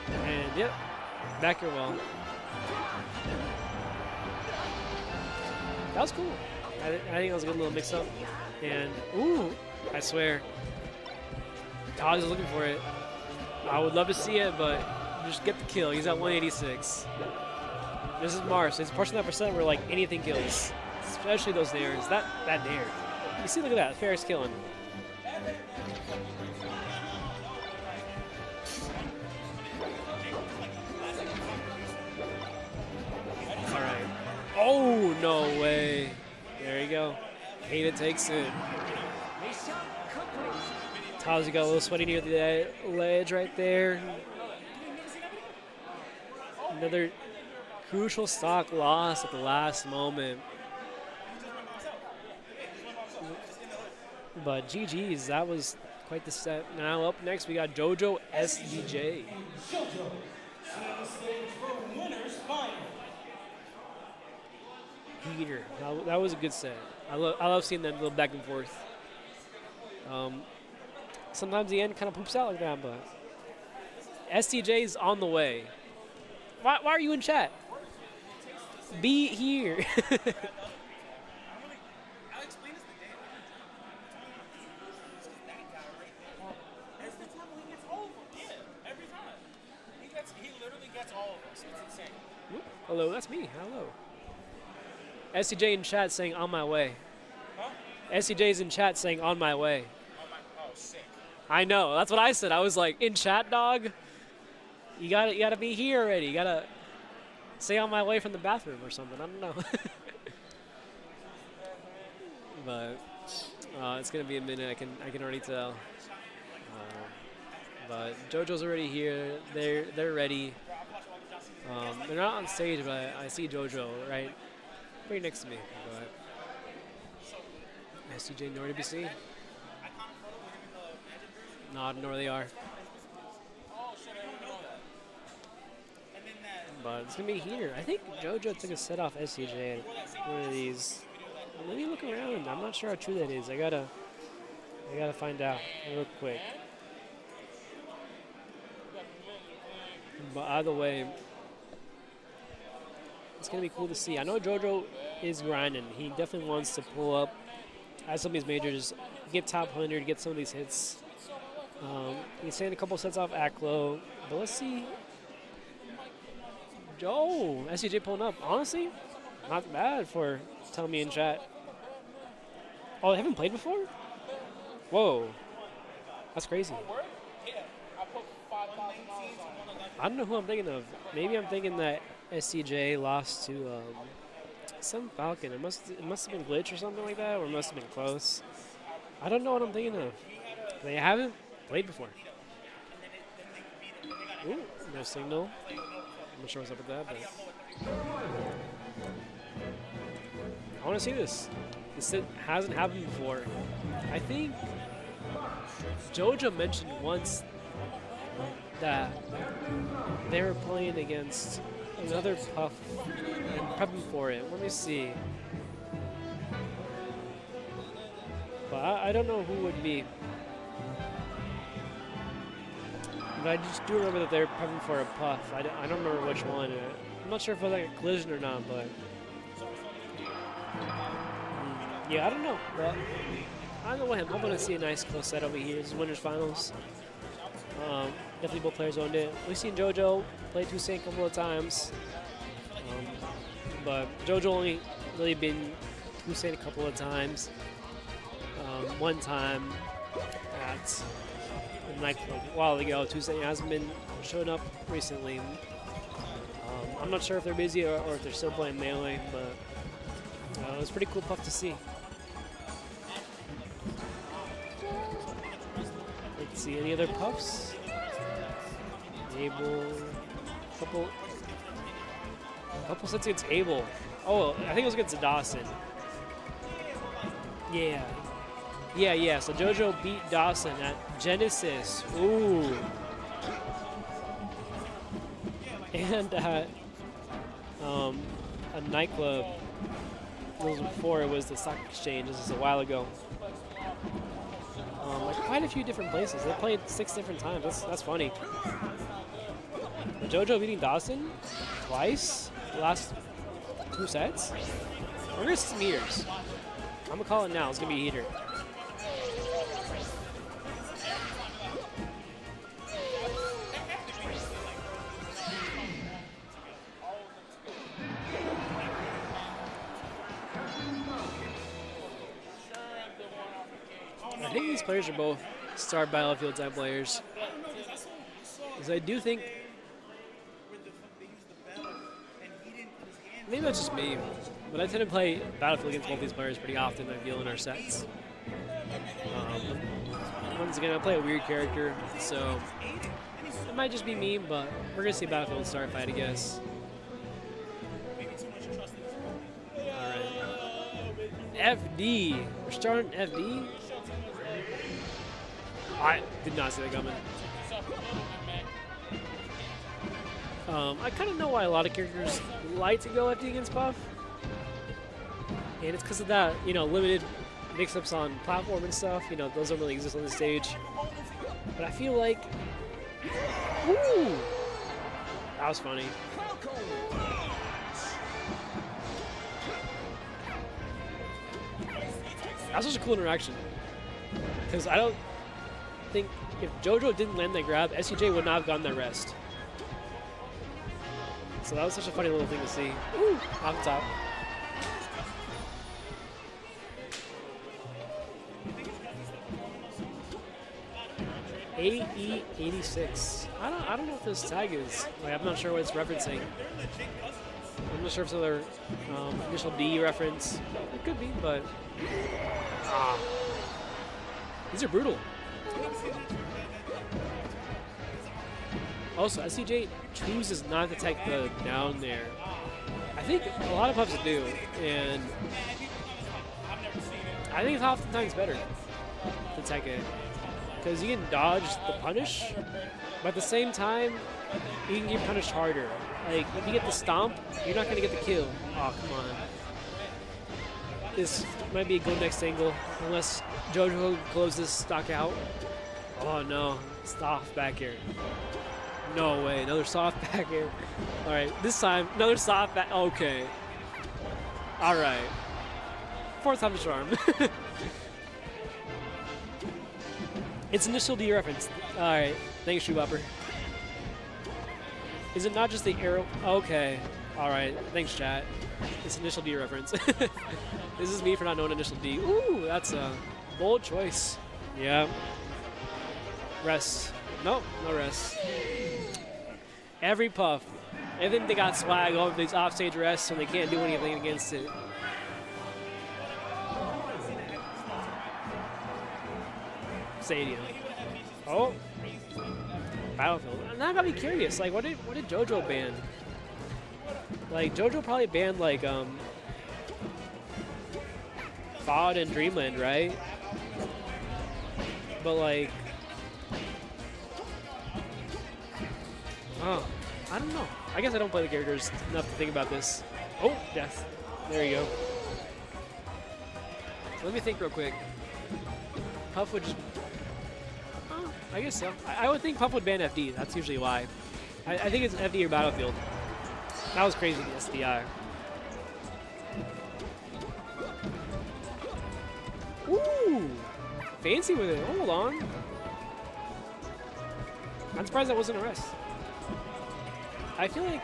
And, yep. Back your wall. That was cool. I think that was a good little mix-up. And, ooh, I swear. Tazio's looking for it. I would love to see it, but just get the kill. He's at 186. This is Mars. It's pushing that percent where like anything kills, especially those nairs. That nair. You see, look at that. Ferris killing. All right. Oh no way. There you go. K8A takes it. Tazio got a little sweaty near the ledge right there. Another crucial stock loss at the last moment. But GG's, that was Quite the set. Now up next, we got JoJo SDJ. Heater. That was a good set. I love seeing that little back and forth. Sometimes the end kind of poops out like that, but SDJ's on the way. Why are you in chat? Be here. Hello, that's me. Hello. SDJ in chat saying on my way. Huh? SDJ's in chat saying on my way. Oh, sick. I know. That's what I said. I was like, in chat, dog. You gotta be here already. You gotta say on my way from the bathroom or something. I don't know. But it's gonna be a minute. I can already tell. But JoJo's already here. They're ready. They're not on stage, but I see JoJo right next to me. But SDJ nowhere to be seen. No, I don't know where they are. But it's gonna be here. I think JoJo took a set off SDJ at one of these. Let me look around. I'm not sure how true that is. I gotta find out real quick. But either way, it's going to be cool to see. I know JoJo is grinding. He definitely wants to pull up at some of these majors, get top 100, get some of these hits. He's saying a couple sets off Aklo, but let's see. Joe, SDJ pulling up. Honestly, not bad for telling me in chat. Oh, they haven't played before? Whoa. That's crazy. I don't know who I'm thinking of. Maybe I'm thinking that SDJ lost to some Falcon. It must have been Glitch or something like that, or it must have been close. I don't know what I'm thinking of. They haven't played before. Ooh, no signal. I'm not sure what's up with that, but I want to see this. This hasn't happened before. I think JoJo mentioned once that they were playing against another Puff and prepping for it. Let me see. But I don't know who would be. But I just do remember that they're prepping for a Puff. I don't remember which one. I'm not sure if it was like a collision or not, but yeah, I don't know. But either way, I'm hoping to see a nice close set over here. This is Winners Finals. Definitely both players owned it. We've seen JoJo play Toussaint a couple of times. But JoJo only really been Toussaint a couple of times. One time at a nightclub a while ago. Toussaint hasn't been showing up recently. I'm not sure if they're busy or if they're still playing Melee, but it was pretty cool Puff to see. Let's see, any other Puffs? Abel, couple sets against Abel. Oh, I think it was against Dawson. Yeah. So JoJo beat Dawson at Genesis. Ooh. And at a nightclub. It was before it was the Stock Exchange. This is a while ago. Like quite a few different places. They played 6 different times. That's funny. JoJo beating Dawson twice the last 2 sets. We're gonna see some heaters. I'm gonna call it now. It's gonna be a heater. I think these players are both star Battlefield type players. Because I do think, maybe that's just me, but I tend to play Battlefield against both these players pretty often, I feel, in our sets. Once again, I play a weird character, so it might just be me, but we're going to see Battlefield star fight, I guess. Alright. FD. We're starting FD. I did not see that coming. I kind of know why a lot of characters like to go FD against Puff. And it's because of that, you know, limited mix-ups on platform and stuff. You know, those don't really exist on the stage. But I feel like, ooh, that was funny. That was such a cool interaction. Because I don't think if JoJo didn't land that grab, SDJ would not have gotten that rest. So that was such a funny little thing to see. Ooh, off the top. K8A. I don't know what this tag is. Like, I'm not sure what it's referencing. I'm not sure if it's another initial D reference. It could be, but these are brutal. Also, SDJ chooses not to take the down there. I think a lot of puffs do, and I think it's oftentimes better to take it. Because you can dodge the punish, but at the same time, you can get punished harder. Like, if you get the stomp, you're not going to get the kill. Oh, come on. This might be a good next angle, unless JoJo closes this stock out. Oh, no. Soft back here. No way. Another soft back here. All right. This time, another soft back. Okay. All right. Fourth time to charm. It's initial D reference. All right. Thanks, Shoebopper. Is it not just the arrow? Okay. All right. Thanks, chat. It's initial D reference. This is me for not knowing initial D. Ooh, that's a bold choice. Yeah. Rest. Nope, no rest. Every puff. I think they got swag over these offstage rests, so they can't do anything against it. Stadium. Oh. Battlefield. Now I gotta be curious. Like, what did JoJo ban? Like, JoJo probably banned like FOD and Dreamland, right? But like, oh, I don't know. I guess I don't play the characters enough to think about this. Oh, death. There you go. Let me think real quick. Puff would just, I guess so. I would think Puff would ban FD. That's usually why. I think it's FD or Battlefield. That was crazy, the SDI. Ooh! Fancy with it. Hold on. I'm surprised that wasn't a rest. I feel like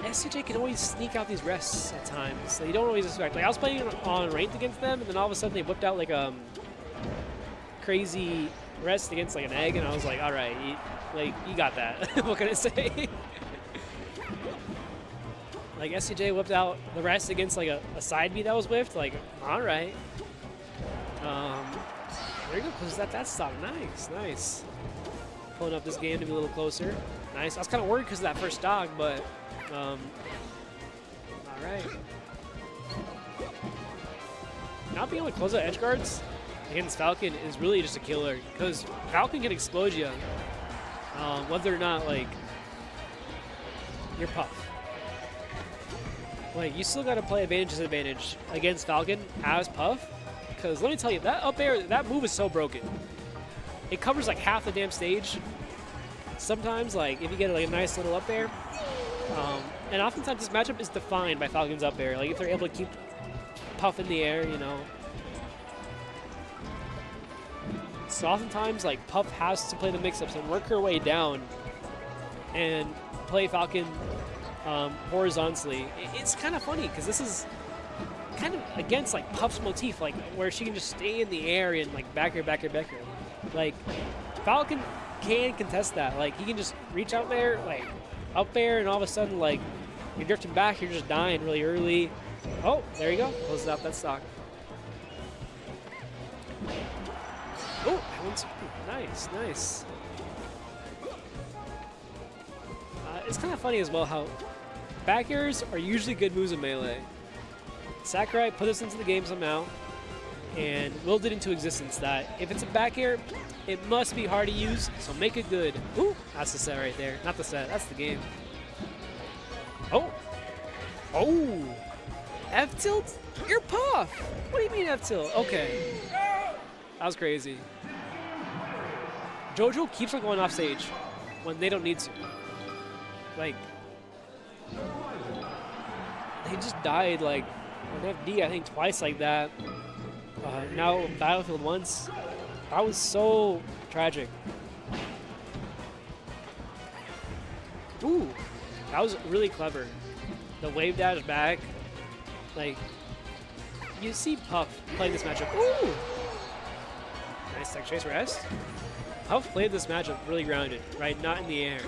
SDJ can always sneak out these rests at times. So you don't always expect. Like, I was playing on ranked against them, and then all of a sudden they whipped out like a crazy rest against like an egg, and I was like, all right, you got that. What can I say? Like, SDJ whipped out the rest against like a side B that was whiffed. Like, all right. There you go. Close that stop. Nice, nice. Pulling up this game to be a little closer. Nice. I was kind of worried because of that first dog, but all right. Not being able to close out edge guards against Falcon is really just a killer, because Falcon can explode you, whether or not like you're Puff. Like, you still got to play advantage disadvantage against Falcon as Puff, because let me tell you, that up air, that move is so broken. It covers like half the damn stage. Sometimes, like, if you get like a nice little up air, and oftentimes this matchup is defined by Falcon's up air. Like, if they're able to keep Puff in the air, you know. So oftentimes, like, Puff has to play the mix-ups and work her way down and play Falcon horizontally. It's kind of funny, because this is kind of against like Puff's motif, like where she can just stay in the air and like back her. Like, Falcon can contest that. Like, he can just reach out there, like up there, and all of a sudden, like, you're drifting back, you're just dying really early. Oh, there you go. Closes out that stock. Oh, that one's nice, nice. It's kind of funny as well how back airs are usually good moves in Melee. Sakurai put us into the game somehow. and willed it into existence that if it's a back air, it must be hard to use, so make it good. Ooh, that's the set right there. Not the set, that's the game. Oh. Oh. F-tilt? You're Puff. What do you mean F-tilt? Okay. That was crazy. JoJo keeps on going off stage when they don't need to. Like, they just died like on FD, I think twice like that. Now Battlefield once. That was so tragic. Ooh, that was really clever. The wave dash back. Like, you see Puff play this matchup. Ooh! Nice tech chase rest. Puff played this matchup really grounded, right? Not in the air.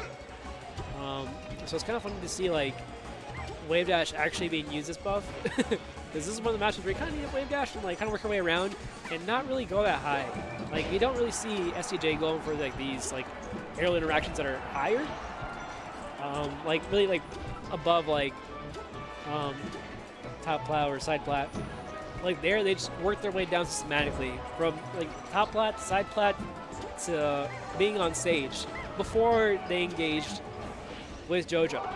So it's kind of funny to see, like, wave dash actually being used as buff. Because this is one of the matches where you kind of need a wave dash and, like, kind of work your way around and not really go that high. Like, you don't really see SDJ going for, like, these, like, aerial interactions that are higher. Like, really, like, above, like, top plat or side plat. Like there, they just work their way down systematically from like top plat to side plat to being on stage before they engaged with JoJo.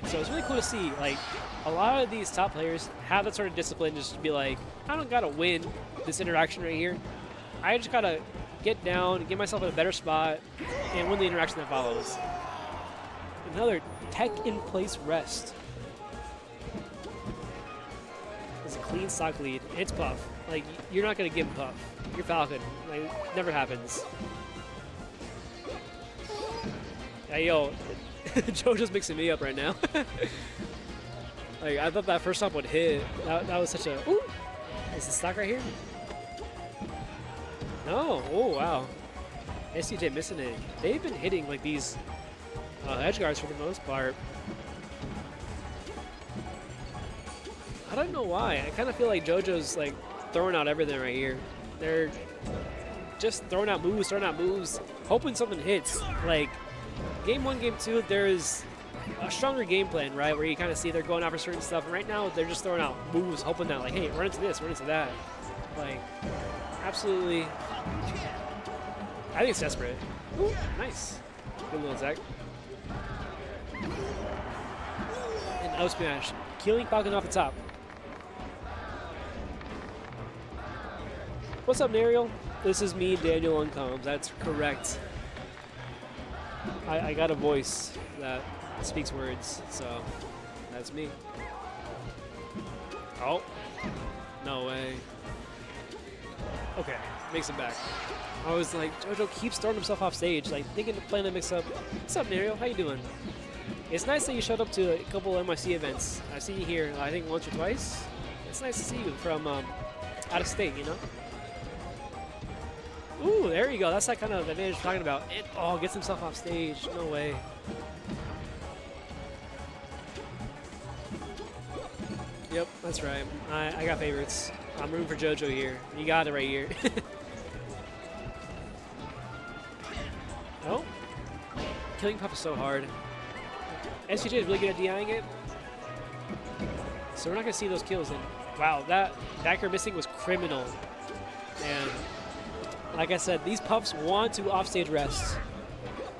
So it's really cool to see like a lot of these top players have that sort of discipline just to be like, I don't gotta win this interaction right here. I just gotta get down, get myself in a better spot, and win the interaction that follows. Another tech in place rest. It's a clean stock lead. It's Puff. Like, you're not going to give him Puff. You're Falcon. Like, it never happens. Hey, yo. JoJo's mixing me up right now. Like, I thought that first stop would hit. That was such a... Ooh! Is the stock right here? No. Oh, wow. SDJ missing it. They've been hitting, like, these... edge guards for the most part. I don't know why. I kind of feel like JoJo's like throwing out everything right here. They're just throwing out moves, hoping something hits. Like game 1, game 2, there is a stronger game plan, right? Where you kind of see they're going after certain stuff. And right now, they're just throwing out moves, hoping that like, hey, run into this, run into that. Like, absolutely. I think it's desperate. Ooh, nice. Good little attack. And out smash, killing Falcon off the top. What's up, Nariel? This is me, Daniel Uncombs. That's correct. I got a voice that speaks words, so that's me. Oh, no way. Okay, makes it back. I was like, JoJo keeps throwing himself off stage, like thinking to plan to mix up. What's up, Nariel? How you doing? It's nice that you showed up to a couple NYC events. I've seen you here, I think, once or twice. It's nice to see you from out of state, you know? Ooh, there you go. That's that kind of advantage I'm talking about. It gets himself off stage. No way. Yep, that's right. I got favorites. I'm rooting for JoJo here. You got it right here. Oh. Killing Puff is so hard. SDJ is really good at DIing it. So we're not going to see those kills. And wow, that back air missing was criminal. And like I said, these Puffs want to offstage rest.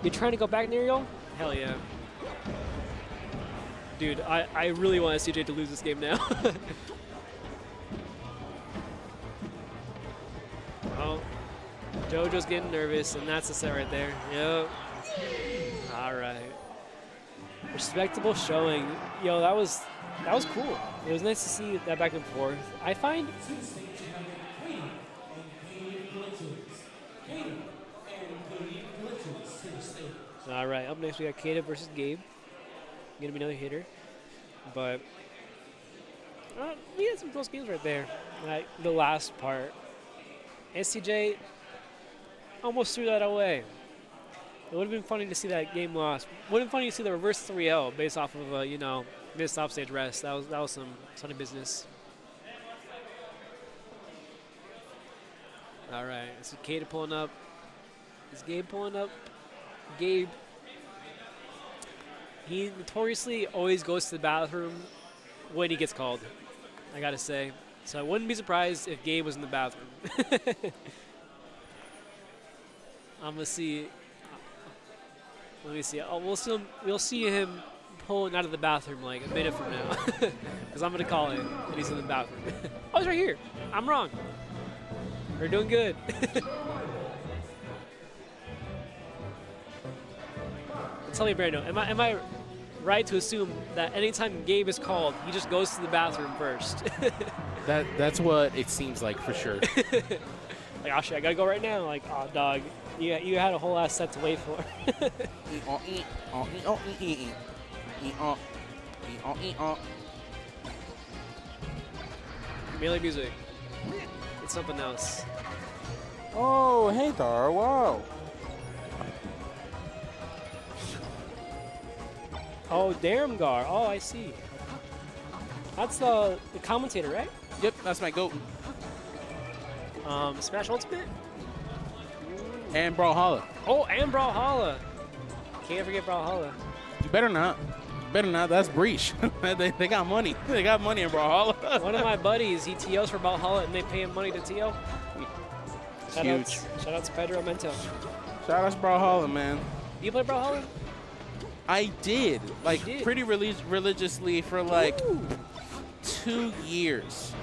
You trying to go back, Nariel? Hell yeah. Dude, I really want SDJ to lose this game now. Oh, JoJo's getting nervous, and that's the set right there. Yep. All right. Respectable showing. Yo, that was cool. It was nice to see that back and forth. I find. All right, up next we got K8A versus Gabe. Gonna be another hitter, but we had some close games right there. Like the last part, SDJ almost threw that away. It would have been funny to see that game lost. Would have been funny to see the reverse 3-0 based off of you know, missed offstage rest. That was some funny business. All right, this is K8A pulling up. Is Gabe pulling up? Gabe. He notoriously always goes to the bathroom when he gets called, I gotta say. So I wouldn't be surprised if Gabe was in the bathroom. I'm gonna see. Let me see. Oh, we'll see him pulling out of the bathroom like a minute from now, because I'm gonna call him and he's in the bathroom. Oh, he's right here. I'm wrong. We're doing good. Tell me, Brando, am I right to assume that anytime Gabe is called, he just goes to the bathroom first? That's what it seems like for sure. Like, oh shit, I gotta go right now. Like, oh dog, you had a whole ass set to wait for. Melee music. It's something else. Oh, hey Dar, wow. Oh, Daramgar. Oh, I see. That's the commentator, right? Yep, that's my goat. Smash Ultimate? And Brawlhalla. Oh, and Brawlhalla. Can't forget Brawlhalla. You better not. Better not. That's Breach. they got money. They got money in Brawlhalla. One of my buddies, he TOs for Brawlhalla, and they pay him money to TO. Huge. Shout out to Pedro Mento. Shout out to Brawlhalla, man. Do you play Brawlhalla? I did. Like, pretty religiously for like 2 years.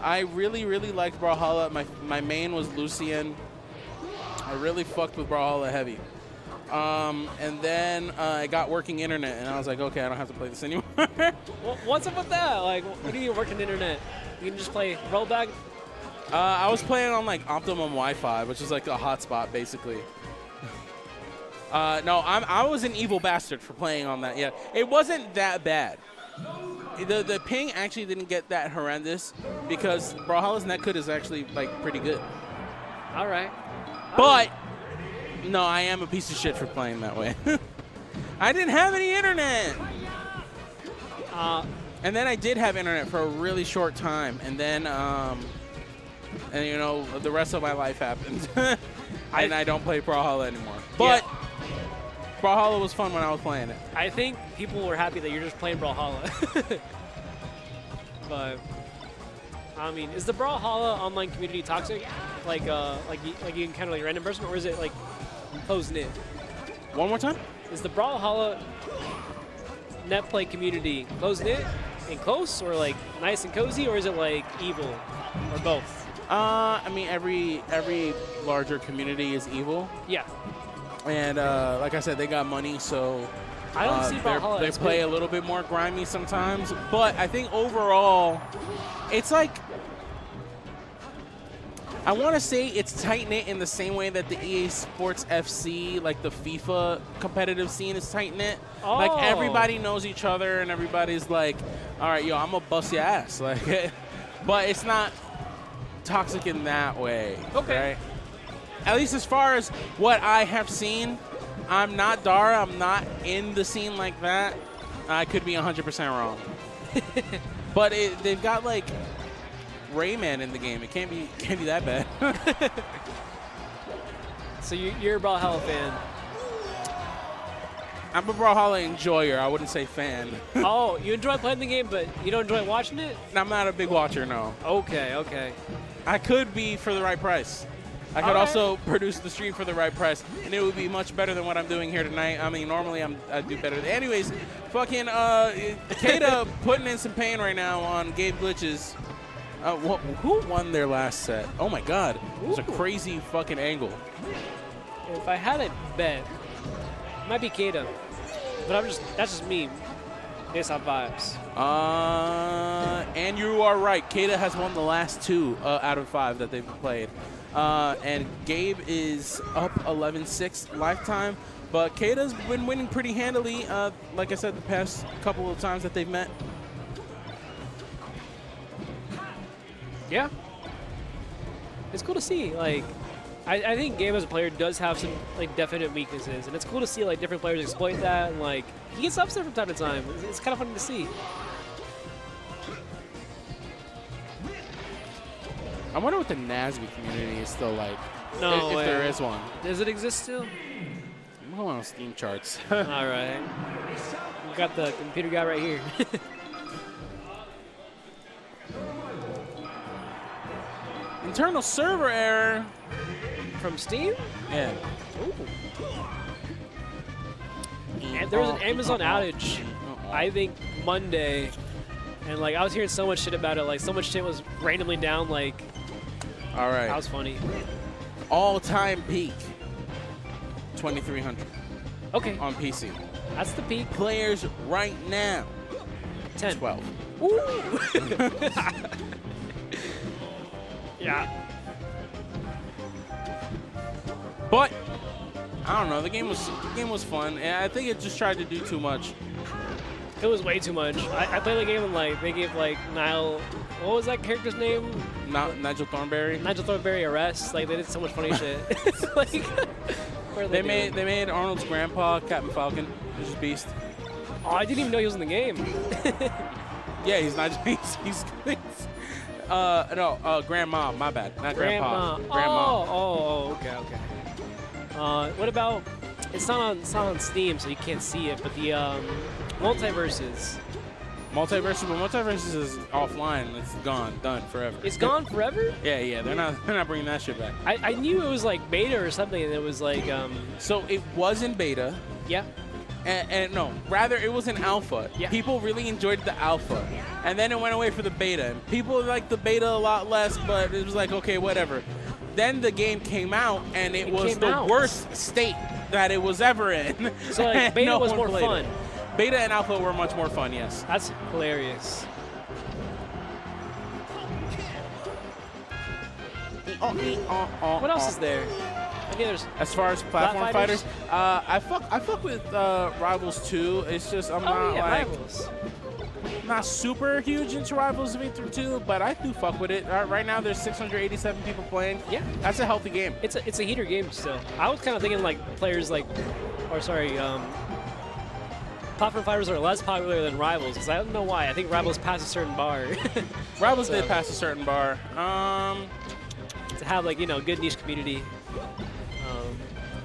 I really, really liked Brawlhalla. My main was Lucian. I really fucked with Brawlhalla heavy. And then I got working internet, and I was like, okay, I don't have to play this anymore. What's up with that? Like, what do you mean working internet? You can just play rollback? I was playing on like Optimum Wi-Fi, which is like a hotspot, basically. No, I was an evil bastard for playing on that. Yeah, it wasn't that bad. The ping actually didn't get that horrendous because Brawlhalla's netcode is actually like pretty good. All right. But no, I am a piece of shit for playing that way. I didn't have any internet. And then I did have internet for a really short time, and then and you know the rest of my life happened, and I don't play Brawlhalla anymore. But Brawlhalla was fun when I was playing it. I think people were happy that you're just playing Brawlhalla. But I mean, is the Brawlhalla online community toxic? Like you encounter like a random person, or is it like closed knit? One more time? Is the Brawlhalla net play community closed knit and close, or like nice and cozy, or is it like evil, or both? I mean, every larger community is evil. Yeah. And like I said, they got money, so I don't see Brawlhalla. They play a little bit more grimy sometimes. But I think overall, it's like, I want to say it's tight-knit in the same way that the EA Sports FC, like the FIFA competitive scene is tight-knit. Oh. Like, everybody knows each other, and everybody's like, all right, yo, I'm going to bust your ass. Like, but it's not toxic in that way. Okay. Right? At least as far as what I have seen, I'm not Dara. I'm not in the scene like that. I could be 100% wrong. But they've got, like, Rayman in the game. It can't be that bad. So you're a Brawlhalla fan. I'm a Brawlhalla enjoyer. I wouldn't say fan. Oh, you enjoy playing the game, but you don't enjoy watching it? I'm not a big watcher, no. Okay, okay. I could be for the right price. I could also produce the stream for the right price, and it would be much better than what I'm doing here tonight. I mean, normally I do better. Anyways, fucking K8A putting in some pain right now on GabeGlitches. Who won their last set? Oh my God, it was a crazy fucking angle. If I had a bet, it might be K8A, but that's just me, based on vibes. And you are right. K8A has won the last 2 out of 5 that they've played. And Gabe is up 11-6 lifetime, but K8A's been winning pretty handily, like I said, the past couple of times that they've met. Yeah. It's cool to see. Like, I think Gabe as a player does have some like definite weaknesses, and it's cool to see like different players exploit that, and like he gets upset from time to time. It's kind of fun to see. I wonder what the Nasby community is still like. No if way. there is one. Does it exist still? I'm going on Steam charts. All right. We got the computer guy right here. Internal server error. From Steam? Yeah. Ooh. And there was an Amazon outage, I think Monday, and like I was hearing so much shit about it. Like so much shit was randomly down. Like, All right. that was funny. All-time peak. 2,300 Okay, on PC. that's the peak. Players right now. 10. 12. Ooh. Yeah. But I don't know. The game was fun, and I think it just tried to do too much. It was way too much. I played the game and like they gave like Niall, what was that character's name? Nigel Thornberry. Nigel Thornberry arrest. Like they did so much funny shit. Like, what are They doing? made Arnold's grandpa Captain Falcon, which is Beast. Oh, I didn't even know he was in the game. Yeah, he's not. He's grandma. My bad, not grandpa. Grandma. Oh, okay. What about? It's not on Steam, so you can't see it. But the multiverses. Multiverse, but Multiverses is offline. It's gone, done forever. It's gone forever. Yeah, they're not bringing that shit back. I knew it was like beta or something, and it was like So it was in beta, yeah. and no, rather it was in alpha. Yeah. People really enjoyed the alpha, and then it went away for the beta. And people liked the beta a lot less, but it was like, okay, whatever. Then the game came out, and it was the worst state that it was ever in. So like beta No was one more played fun. it. Beta and alpha were much more fun, yes. That's hilarious. What else is there? I mean, there's As far as platform Fighters? fighters, I fuck with Rivals 2. It's just I'm not like Rivals. not super huge into Rivals V through 2, but I do fuck with it. Right now there's 687 people playing. Yeah. That's a healthy game. It's a heater game still. I was kind of thinking like players like, or sorry, platform fighters are less popular than Rivals, because I don't know why. I think Rivals passed a certain bar. Rivals So- did pass a certain bar. To have like, you know, good niche community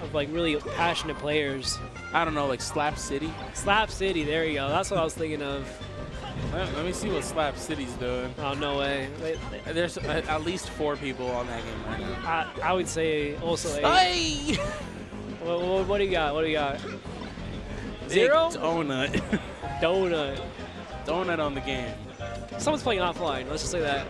of like really passionate players. I don't know, like Slap City. Slap City, there you go. That's what I was thinking of. Let me see what Slap City's doing. Oh, no way. There's at least 4 people on that game right now. I would say also 8. Hey! What do you got? What do you got? Big 0? Donut. Donut. Donut on the game. Someone's playing offline. Let's just say that.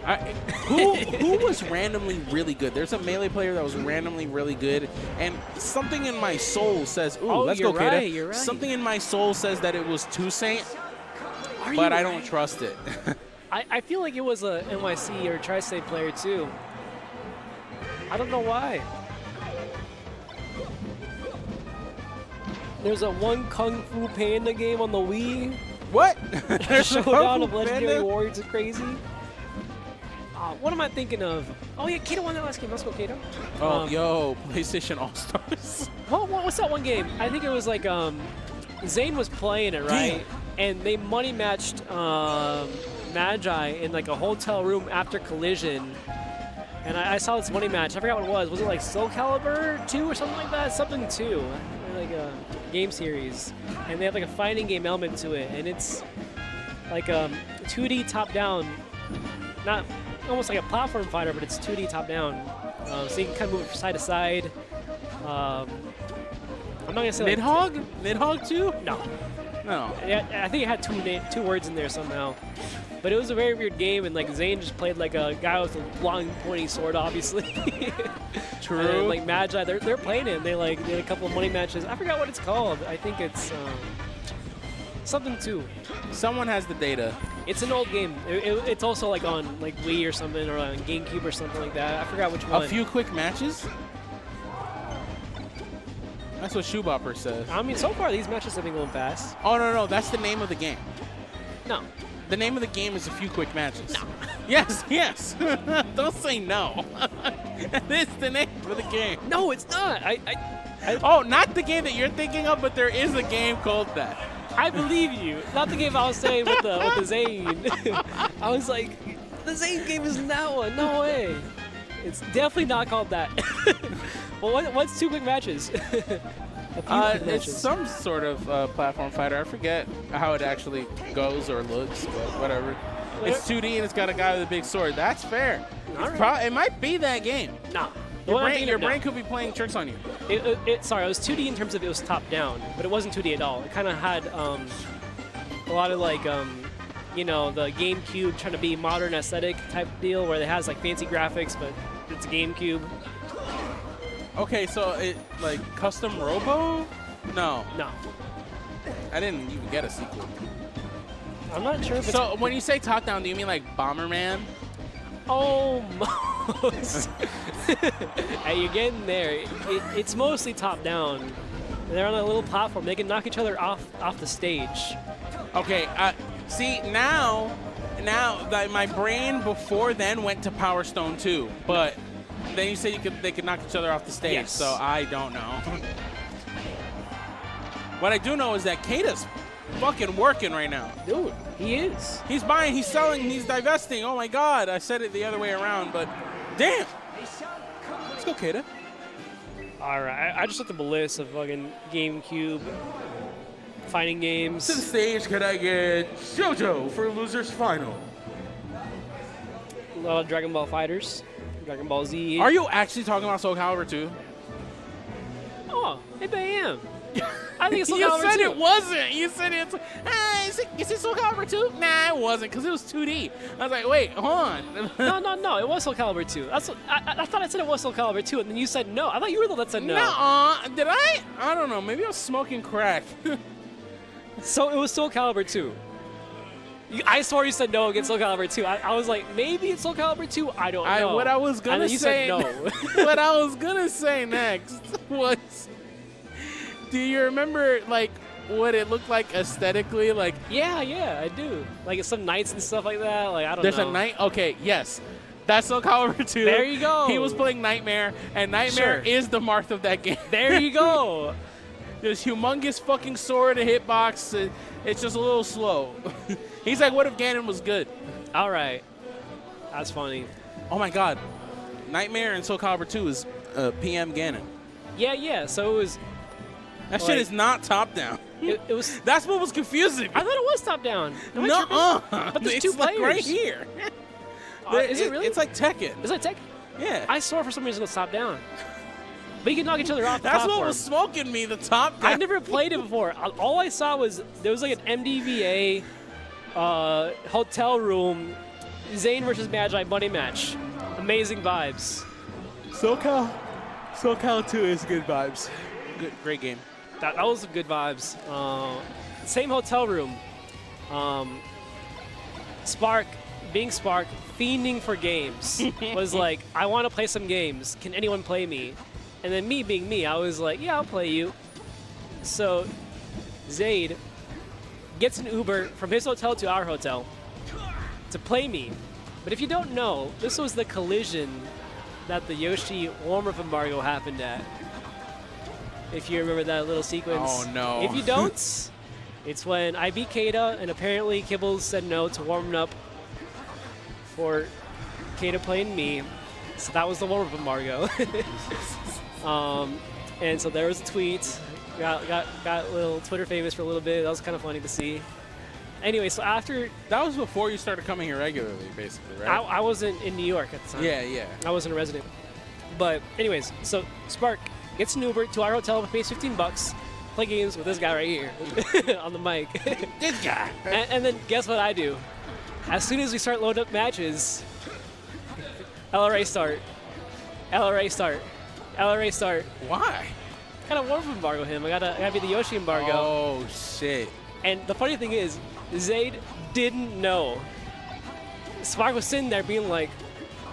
Who was randomly really good? There's a Melee player that was randomly really good, and something in my soul says, "Ooh, Oh, let's you're go, right, K8A." you're right. Something in my soul says that it was Toussaint, Are but you I don't right? trust it. I feel like it was a NYC or Tri-State player too. I don't know why. There's a one Kung Fu Panda game on the Wii. What? Showdown of Legendary Warriors is crazy. What am I thinking of? Oh yeah, Kato won that last game. Let's go, Kato. Oh, yo, PlayStation All Stars. What's that one game? I think it was like Zane was playing it, right? And they money matched Magi in like a hotel room after Collision. And I saw this money match. I forgot what it was. Was it like Soul Calibur 2 or something like that? Something 2. Like a game series. And they have like a fighting game element to it. And it's like 2D top-down. Not almost like a platform fighter, but it's 2D top-down. So you can kind of move side to side. I'm not going to say like... Nidhogg? Nidhogg too? No. No. Yeah, I think it had two words in there somehow. But it was a very weird game, and like Zane just played like a guy with a long, pointy sword, obviously. True. And then, like Magi, they're playing it. And they did a couple of money matches. I forgot what it's called. I think it's something too. Someone has the data. It's an old game. It's also like on like Wii or something, or on GameCube or something like that. I forgot which one. A few quick matches? That's what Shoebopper says. I mean, so far these matches have been going fast. Oh, no, that's the name of the game. No. The name of the game is A Few Quick Matches. No. Yes. Don't say no. This is the name of the game. No, it's not. Oh, not the game that you're thinking of, but there is a game called that. I believe you. Not the game I was saying with the Zane. I was like, the Zane game isn't that one. No way. It's definitely not called that. Well, what's 2 quick matches? It's some sort of platform fighter. I forget how it actually goes or looks, but whatever. It's 2D and it's got a guy with a big sword. That's fair. All right. It might be that game. Nah. Your brain could be playing tricks on you. Sorry, it was 2D in terms of it was top down, but it wasn't 2D at all. It kind of had a lot of like, you know, the GameCube trying to be modern aesthetic type deal where it has like fancy graphics, but it's a GameCube. Okay, so it like custom Robo? No. No. I didn't even get a sequel. I'm not sure if So when you say top down, do you mean like Bomberman? Almost. Hey, you're getting there. It's mostly top down. They're on a little platform. They can knock each other off the stage. Okay, see now that my brain before then went to Power Stone 2, but then you said they could knock each other off the stage, Yes. so I don't know. What I do know is that K8A's fucking working right now. Dude, he is. He's buying, he's selling, he's divesting. Oh my God, I said it the other way around, but damn. Let's go, K8A. All right, I just looked up a list of fucking GameCube fighting games. To the stage, could I get JoJo for losers final? A lot of Dragon Ball Fighters, Dragon Ball Z. Are you actually talking about Soul Calibur 2? Oh, maybe I am. I think it's Soul You Calibur said 2. it wasn't. You said it's. Is it Soul Calibur 2? Nah, it wasn't, because it was 2D. I was like, wait, hold on. No, it was Soul Calibur 2. That's what, I thought I said it was Soul Calibur 2, and then you said no. I thought you were the one that said no. Nuh-uh. Did I? I don't know. Maybe I was smoking crack. So it was Soul Calibur 2. I swore you said no against Soul Calibur 2. I was like, maybe it's Soul Calibur 2. I don't know. What I was gonna and then you say. said no. What I was gonna say next was, do you remember like what it looked like aesthetically? Like Yeah, I do. Like some knights and stuff like that. Like I don't there's know. a knight. Okay, yes. That's Soul Calibur 2. There you go. He was playing Nightmare, and Nightmare Sure. is the Marth of that game. There you go. This humongous fucking sword, a hitbox. It's just a little slow. He's like, what if Ganon was good? All right. That's funny. Oh my God. Nightmare and Soul Calibur 2 is PM Ganon. Yeah. So it was. That shit Like- is not top down. It was. That's what was confusing me. I thought it was top down. Am I Nuh-uh. tripping? But there's It's two like players. right here. Is it really? It's like Tekken. Is that tech? Yeah. I swore for some reason it's top down. But you can knock each other off the That's platform. what was smoking me, the top down. I never played it before. All I saw was there was like an MDVA hotel room Zane versus Magi buddy match. Amazing vibes. SoCal 2 is good vibes. Good, great game. That was some good vibes. Same hotel room. Spark, fiending for games, was like, I want to play some games. Can anyone play me? And then me being me, I was like, yeah, I'll play you. So Zaid gets an Uber from his hotel to our hotel to play me. But if you don't know, this was the collision that the Yoshi warm-up embargo happened at. If you remember that little sequence. Oh, no. If you don't, it's when I beat K8A, and apparently Kibbles said no to warming up for K8A playing me. So that was the warm-up embargo. And so there was a tweet. Got a little Twitter famous for a little bit. That was kind of funny to see. Anyway, so after... That was before you started coming here regularly, basically, right? I wasn't in New York at the time. Yeah. I wasn't a resident. But anyways, so Spark gets an Uber to our hotel, pays $15, play games with this guy right here on the mic. This guy. And then guess what I do? As soon as we start loading up matches, LRA start. Why? Gotta warm embargo him. I gotta be the Yoshi embargo. Oh, shit. And the funny thing is, Zaid didn't know. Spark was sitting there being like,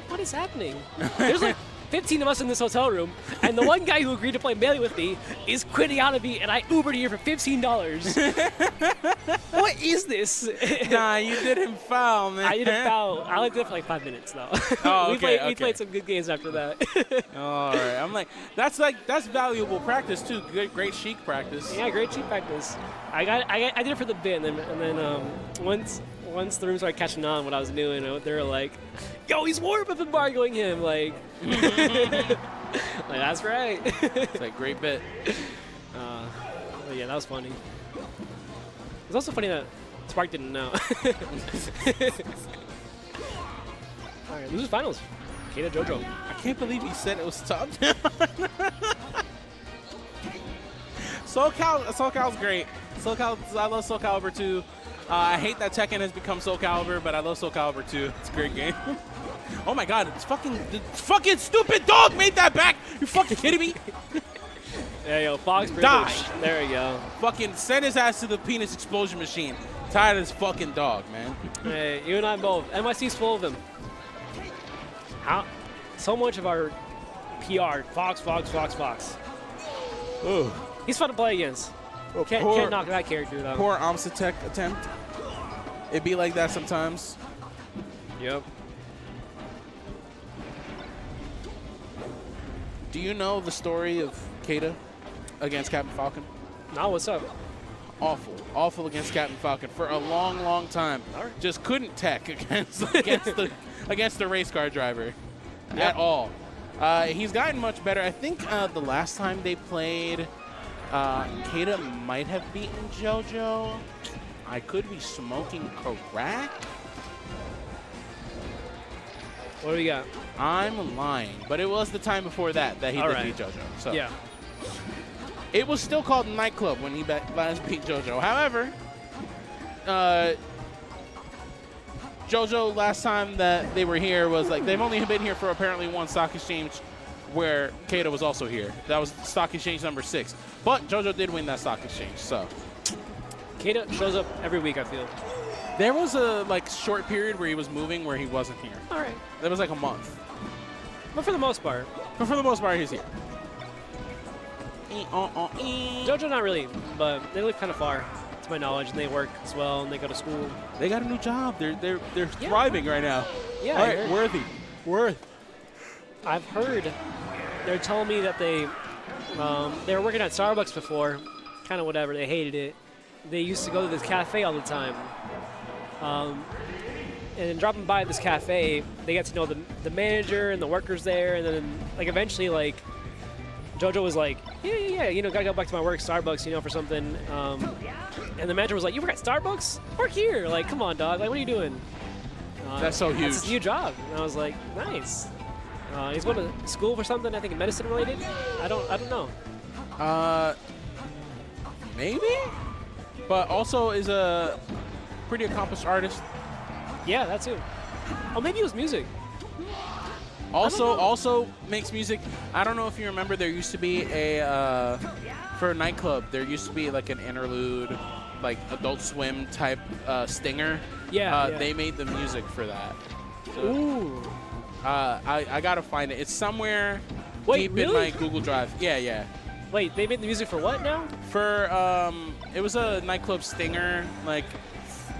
what is happening? There's like 15 of us in this hotel room, and the one guy who agreed to play Melee with me is quitting out of me, and I Ubered here for $15. What is this? Nah, you did him foul, man. I didn't foul. I liked it for like 5 minutes, though. Oh, we okay. played some good games after that. All right. I'm like, that's valuable practice, too. Great Sheik practice. Yeah, great cheat practice. I did it for the bit, and then once the room started catching on what I was doing, they were like, "Yo, he's warm up embargoing him!" Like, like that's right. It's like great bit. But yeah, that was funny. It's also funny that Spark didn't know. All right, losers finals. K8A JoJo. I can't believe he said it was top down. SoCal's great. I love Soul Calibur 2. I hate that Tekken has become Soul Calibur, but I love Soul Calibur 2. It's a great game. Oh my god, the fucking stupid dog made that back. You fucking kidding me? There you go, Fox privilege. Die. There you go. Fucking send his ass to the penis explosion machine. Tired of this fucking dog, man. Hey, you and I both. NYC's full of them. How? So much of our PR, Fox. Ooh. He's fun to play against. Can't knock that character though. Poor Amsatek attempt. It be like that sometimes. Yep. Do you know the story of K8A against Captain Falcon? Now what's up? Awful against Captain Falcon for a long time. Alright. Just couldn't tech against the race car driver at all. He's gotten much better. I think the last time they played, K8A might have beaten JoJo. I could be smoking crack. What do we got? I'm lying, but it was the time before that he did beat JoJo. So Yeah. it was still called Nightclub when he last beat JoJo. However, JoJo last time that they were here was like they've only been here for apparently one stock exchange where K8A was also here. That was stock exchange number 6. But JoJo did win that stock exchange, so. K8A shows up every week, I feel. There was a short period where he was moving where he wasn't here. All right. There was like a month. But for the most part. But for the most part, he's here. JoJo not really, but they live kind of far, to my knowledge, and they work as well, and they go to school. They got a new job. They're thriving right now. Yeah. All right, Worth. I've heard they're telling me that they were working at Starbucks before, kind of whatever. They hated it. They used to go to this cafe all the time. And dropping by this cafe, they get to know the manager and the workers there, and then eventually JoJo was like, yeah, gotta go back to my work, Starbucks, for something. And the manager was like, you work at Starbucks? Work here. Like, come on, dog. Like, what are you doing? That's so huge. That's his new job. And I was like, nice. He's going to school for something, I think medicine related. I don't know. Maybe? But also is a pretty accomplished artist. Yeah, that too. Oh, maybe it was music. Also makes music. I don't know if you remember, there used to be for a nightclub, there used to be like an interlude, like Adult Swim type stinger. Yeah, They made the music for that. So, ooh. I gotta find it. It's somewhere deep really? in my Google Drive. Yeah. Wait, they made the music for what now? For it was a nightclub stinger. Like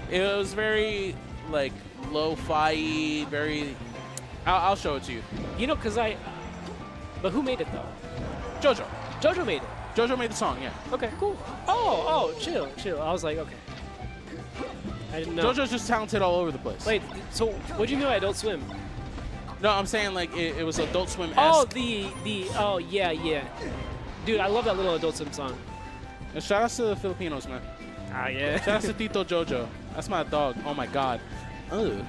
it was very lo-fi, very. I'll show it to you. But who made it though? JoJo. JoJo made it. JoJo made the song. Yeah. Okay, cool. Oh, chill. I was like, okay. I didn't know. JoJo's just talented all over the place. Wait, so what'd you mean by Adult Swim? No, I'm saying it was Adult Swim-esque. Oh, yeah. Dude, I love that little Adult Swim song. And shout outs to the Filipinos, man. Ah, yeah. Shout outs to Tito JoJo. That's my dog. Oh my God. Ugh.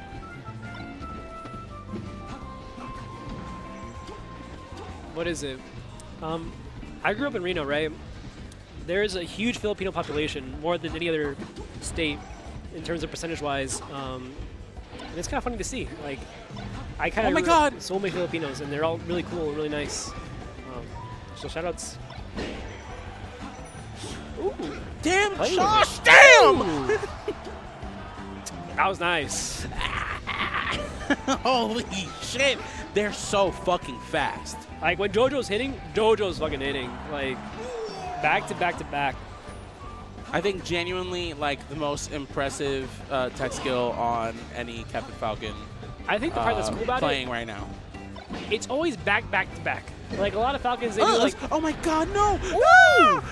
What is it? I grew up in Reno, right? There's a huge Filipino population, more than any other state in terms of percentage-wise. And it's kind of funny to see. I kind of oh my God, so many Filipinos, and they're all really cool and really nice. So shout-outs. Ooh, damn, Play Josh! Damn! that was nice. Holy shit! They're so fucking fast. When JoJo's hitting, JoJo's fucking hitting. Back to back to back. I think genuinely the most impressive tech skill on any Captain Falcon. I think the part that's cool about playing right now. It's always back to back. A lot of Falcons, they do oh my God, no! Woo!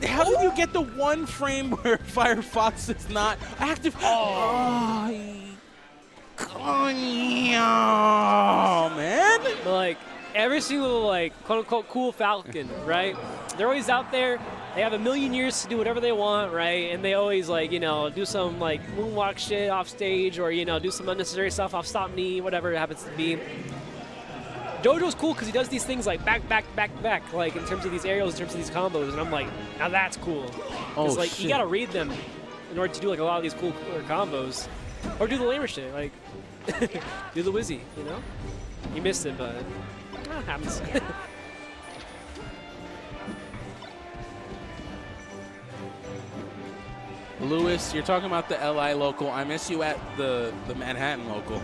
How did you get the one frame where Firefox is not active? Oh man! But every single quote unquote cool Falcon, right? They're always out there. They have a million years to do whatever they want, right? And they always do some moonwalk shit off stage, or do some unnecessary stuff off stop knee, whatever it happens to be. JoJo's cool because he does these things like back, like in terms of these aerials, in terms of these combos, and I'm like, now that's cool. Oh, like shit. you gotta read them in order to do like a lot of these cool combos, or do the lamer shit, like do the Wizzy, you know? You missed it, but it happens. Lewis, you're talking about the LI local. I miss you at the Manhattan local.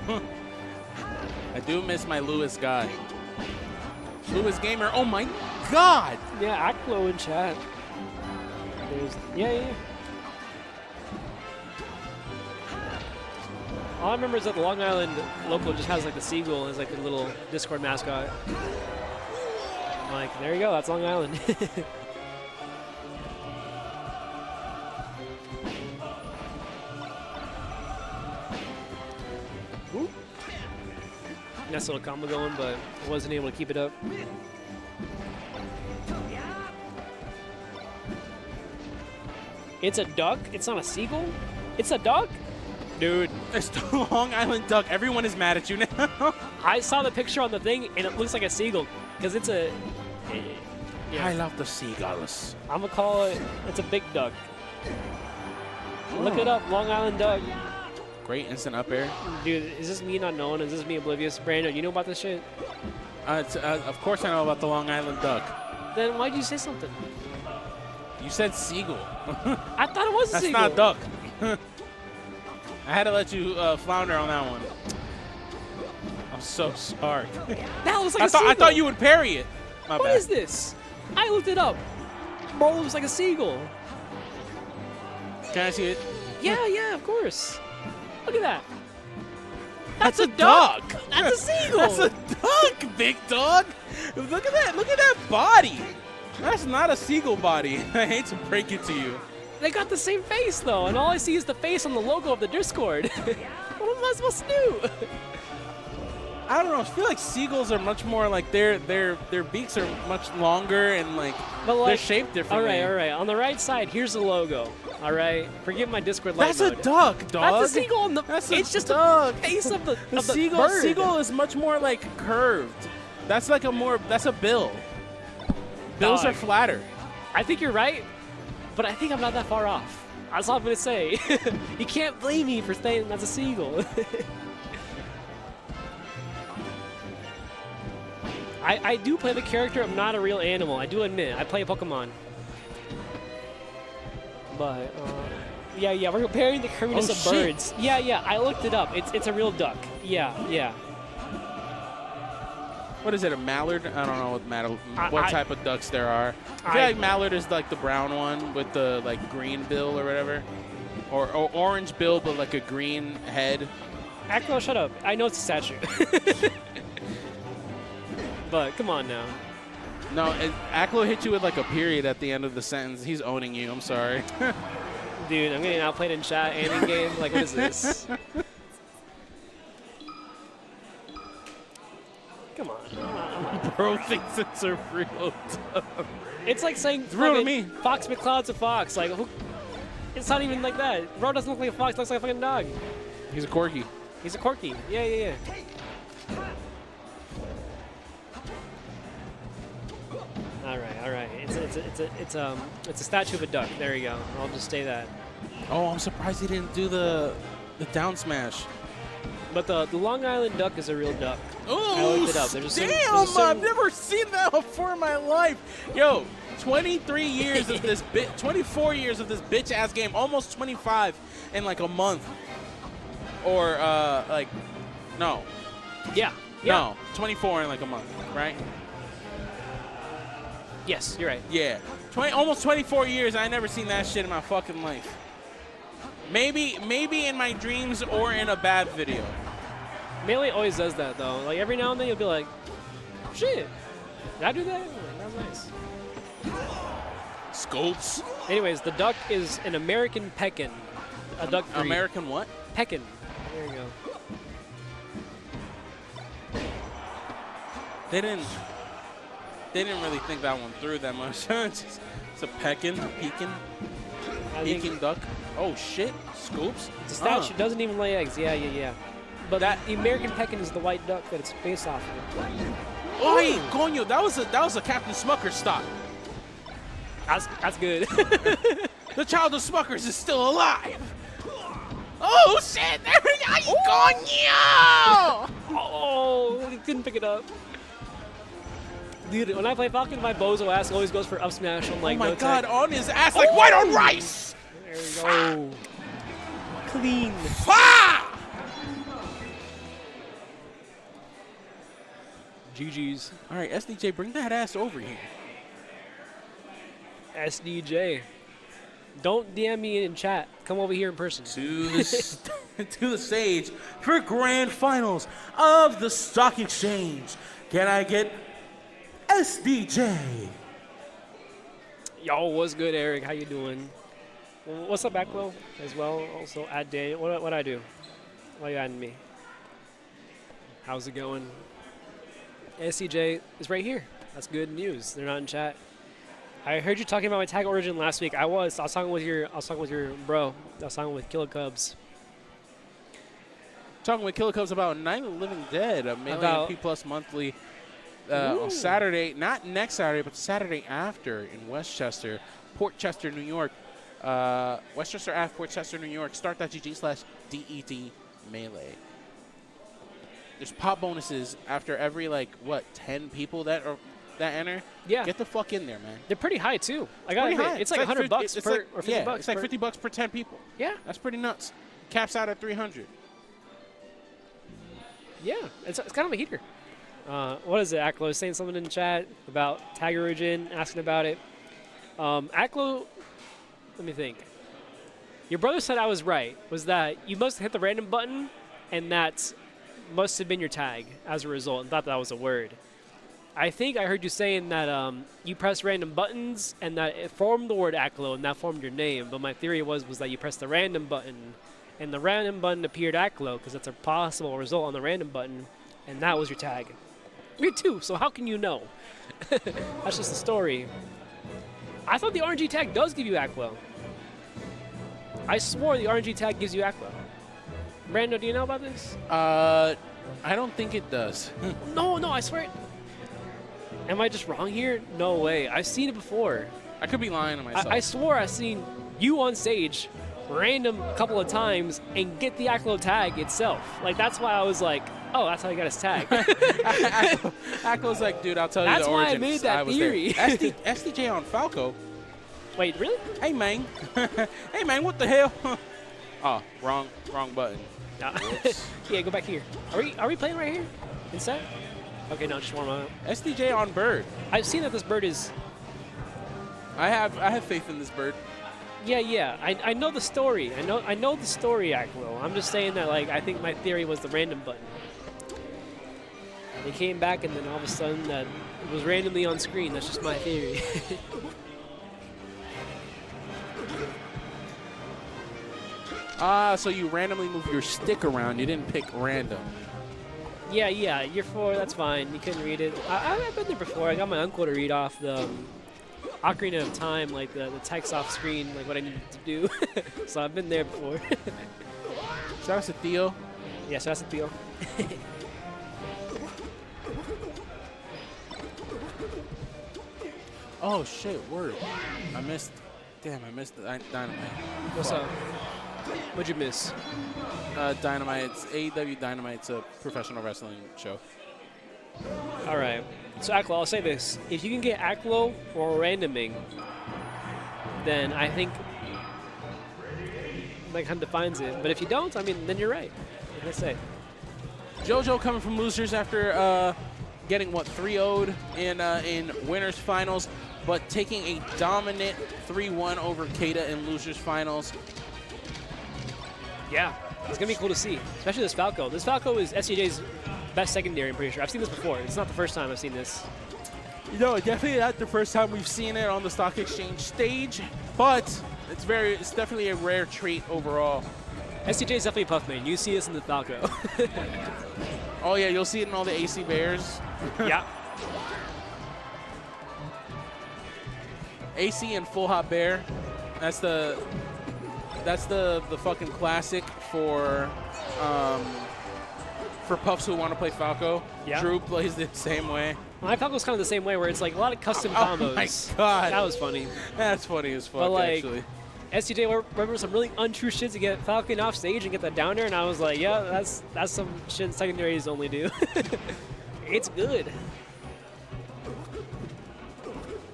I do miss my Lewis guy. Lewis Gamer, oh my God! Yeah, Aklo in chat. Yeah. All I remember is that the Long Island local just has like the seagull as like a little Discord mascot. I'm like, there you go, that's Long Island. Ooh. Nice little combo going, but I wasn't able to keep it up. It's a duck? It's not a seagull? It's a duck? Dude. It's the Long Island duck. Everyone is mad at you now. I saw the picture on the thing, and it looks like a seagull, because it's a... I love the seagulls. I'm going to call it, it's a big duck. Look it up, Long Island duck. Great instant up air. Dude, is this me not knowing? Is this me oblivious? Brandon, you know about this shit? Of course I know about the Long Island duck. Then why'd you say something? You said seagull. I thought it was a That's seagull. not duck. I had to let you flounder on that one. I'm so sorry. That looks like a seagull. I thought you would parry it. My What bad. is this? I looked it up. Bro, it looks like a seagull. Can I see it? Yeah, of course. Look at that. That's a duck. That's a seagull. That's a duck, big dog. Look at that. Look at that body. That's not a seagull body. I hate to break it to you. They got the same face though, and all I see is the face on the logo of the Discord. What am I supposed to do? I don't know. I feel like seagulls are much more like their beaks are much longer and like they're shaped differently. All right. On the right side, here's the logo. All right. Forgive my Discord light That's mode. a duck, dog. That's a seagull. On the, it's just duck. a face of the seagull. bird. Seagull is much more like curved. That's like that's a bill. Bills Dog. are flatter. I think you're right, but I think I'm not that far off. That's all I'm gonna say. You can't blame me for saying that's a seagull. I do play the character. I'm not a real animal. I do admit. I play Pokemon. But, yeah, we're comparing the curviness of birds. Yeah, I looked it up. It's a real duck. Yeah. What is it, a mallard? I don't know what type of ducks there are. I feel like mallard is like the brown one with the like green bill or whatever. Or orange bill but like a green head. Akro, shut up. I know it's a statue. But come on now. No, Aklo hit you with like a period at the end of the sentence. He's owning you. I'm sorry. Dude, I'm getting outplayed in chat and in game. Like, what is this? Come on. Bro thinks it's a real duck. It's like saying It's real to me. Fox McCloud's a fox. Like, it's not even like that. Bro doesn't look like a fox. Looks like a fucking dog. He's a corgi. He's a corky. Yeah. All right. It's a statue of a duck. There you go. I'll just say that. Oh, I'm surprised he didn't do the down smash. But the Long Island duck is a real duck. Oh, I looked it up. There's a I've never seen that before in my life. Yo, 23 years of this 24 years of this bitch ass game, almost 25 in like a month. Or like, no. Yeah. No, 24 in like a month, right? Yes, you're right. Yeah, almost 24 years. I never seen that shit in my fucking life. Maybe in my dreams or in a bad video. Melee always does that though. Like every now and then you'll be like, shit, did I do that? That was nice. Scopes. Anyways, the duck is an American pekin. A duck breed. American what? Pekin. There you go. They didn't really think that one through that much. It's a pekin duck. Oh shit, scoops. It's a statue. Doesn't even lay eggs. Yeah. But the American pekin is the white duck that it's based off of. Oi, coño, that was a Captain Smucker stop. That's good. The child of Smuckers is still alive. Oh shit! There we go, coño! Oh, he couldn't pick it up. Dude, when I play Falcon, my bozo ass always goes for up smash on like Oh my no god, tech. on his ass like white on rice! There we go. Clean. Ah! GG's. All right, SDJ, bring that ass over here. SDJ. Don't DM me in chat. Come over here in person. To the stage for grand finals of the stock exchange. Can I get SDJ? Yo, what's good, Eric? How you doing? What's up, Backlow, as well? Also, add Daniel. What I do? Why you adding me? How's it going? SCJ is right here. That's good news. They're not in chat. I heard you talking about my tag origin last week. I was talking with your bro. I was talking with Killer Cubs. Talking with Killer Cubs about Night of the Living Dead, a Melee and P Plus monthly on Saturday, not next Saturday, but Saturday after in Westchester, Port Chester, New York. Westchester Ave, Port Chester, New York. Start.gg/DET Melee. There's pop bonuses after every 10 people that enter. Yeah. Get the fuck in there, man. They're pretty high too. I gotta admit, it's like $100 or 50 bucks. It's like $50 per 10 people. Yeah. That's pretty nuts. Caps out at 300. Yeah, it's kind of a heater. What is it? Aklo is saying something in the chat about tag origin, asking about it. Aklo, let me think. Your brother said I was right. Was that you must have hit the random button, and that must have been your tag as a result, and thought that was a word. I think I heard you saying that you pressed random buttons, and that it formed the word Aklo, and that formed your name. But my theory was that you pressed the random button, and the random button appeared Aklo, because that's a possible result on the random button, and that was your tag. Me too, so how can you know? That's just a story. I thought the RNG tag does give you Aklo. I swore the RNG tag gives you Aklo. Brando, do you know about this? I don't think it does. No, I swear it. Am I just wrong here? No way. I've seen it before. I could be lying to myself. I swore I've seen you on stage random a couple of times and get the Aklo tag itself. Like, that's why I was like, oh, that's how he got his tag. Aklo's like, dude, I'll tell you That's the why I origins. made that was theory. there. SDJ on Falco. Wait, really? Hey, man. Hey, man, what the hell? Oh, wrong button. No. Yeah, go back here. Are we playing right here? Instead? Okay, no, just warm up. SDJ on bird. I've seen that this bird is... I have faith in this bird. Yeah. I know the story. I know the story, Aklo. I'm just saying that, I think my theory was the random button. They came back, and then all of a sudden, that it was randomly on screen. That's just my theory. So you randomly move your stick around. You didn't pick random. Yeah, you're 4. That's fine. You couldn't read it. I've been there before. I got my uncle to read off the Ocarina of Time, the text off screen, what I needed to do. So I've been there before. Shout out to Theo. Yeah, shout out to Theo. Oh, shit, word. I missed the Dynamite. What's up? What'd you miss? Dynamite. It's AEW Dynamite. It's a professional wrestling show. All right. So, Aklo, I'll say this. If you can get Aklo or randoming, then I think that kind of defines it. But if you don't, then you're right. Like I say. JoJo coming from losers after getting, 3-0'd in winners finals, but taking a dominant 3-1 over K8A in losers finals. Yeah, it's going to be cool to see, especially this Falco. This Falco is SDJ's best secondary, I'm pretty sure. I've seen this before. It's not the first time I've seen this. Definitely not the first time we've seen it on the stock exchange stage, but it's definitely a rare treat overall. SDJ is definitely a puff main. You see this in the Falco. Oh, yeah, you'll see it in all the AC Bears. Yeah. AC and Full Hot Bear. That's the fucking classic for for puffs who want to play Falco, Yeah. Drew plays the same way. My Falco's kind of the same way, where it's like a lot of custom Oh combos. my God. That was funny. That's funny as fuck, But like, actually. SDJ remember some really untrue shit to get Falcon off stage and get that down there, and I was like, yeah, that's some shit secondaries only do. It's good.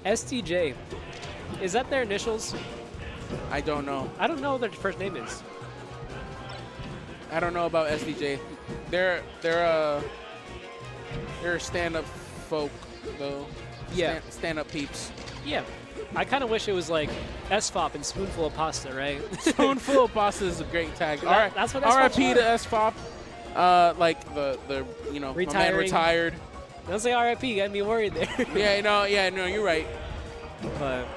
SDJ, is that their initials? I don't know. I don't know what their first name is. I don't know about SDJ. They're stand-up folk though. Yeah. Stand-up peeps. Yeah. I kind of wish it was like SFOP and Spoonful of Pasta, right? Spoonful of Pasta is a great tag. That's what SFOP's R.I.P. for. to SFOP. Like the my man Retiring. retired. Don't say RIP, you got me worried there. Yeah, no, you're right. But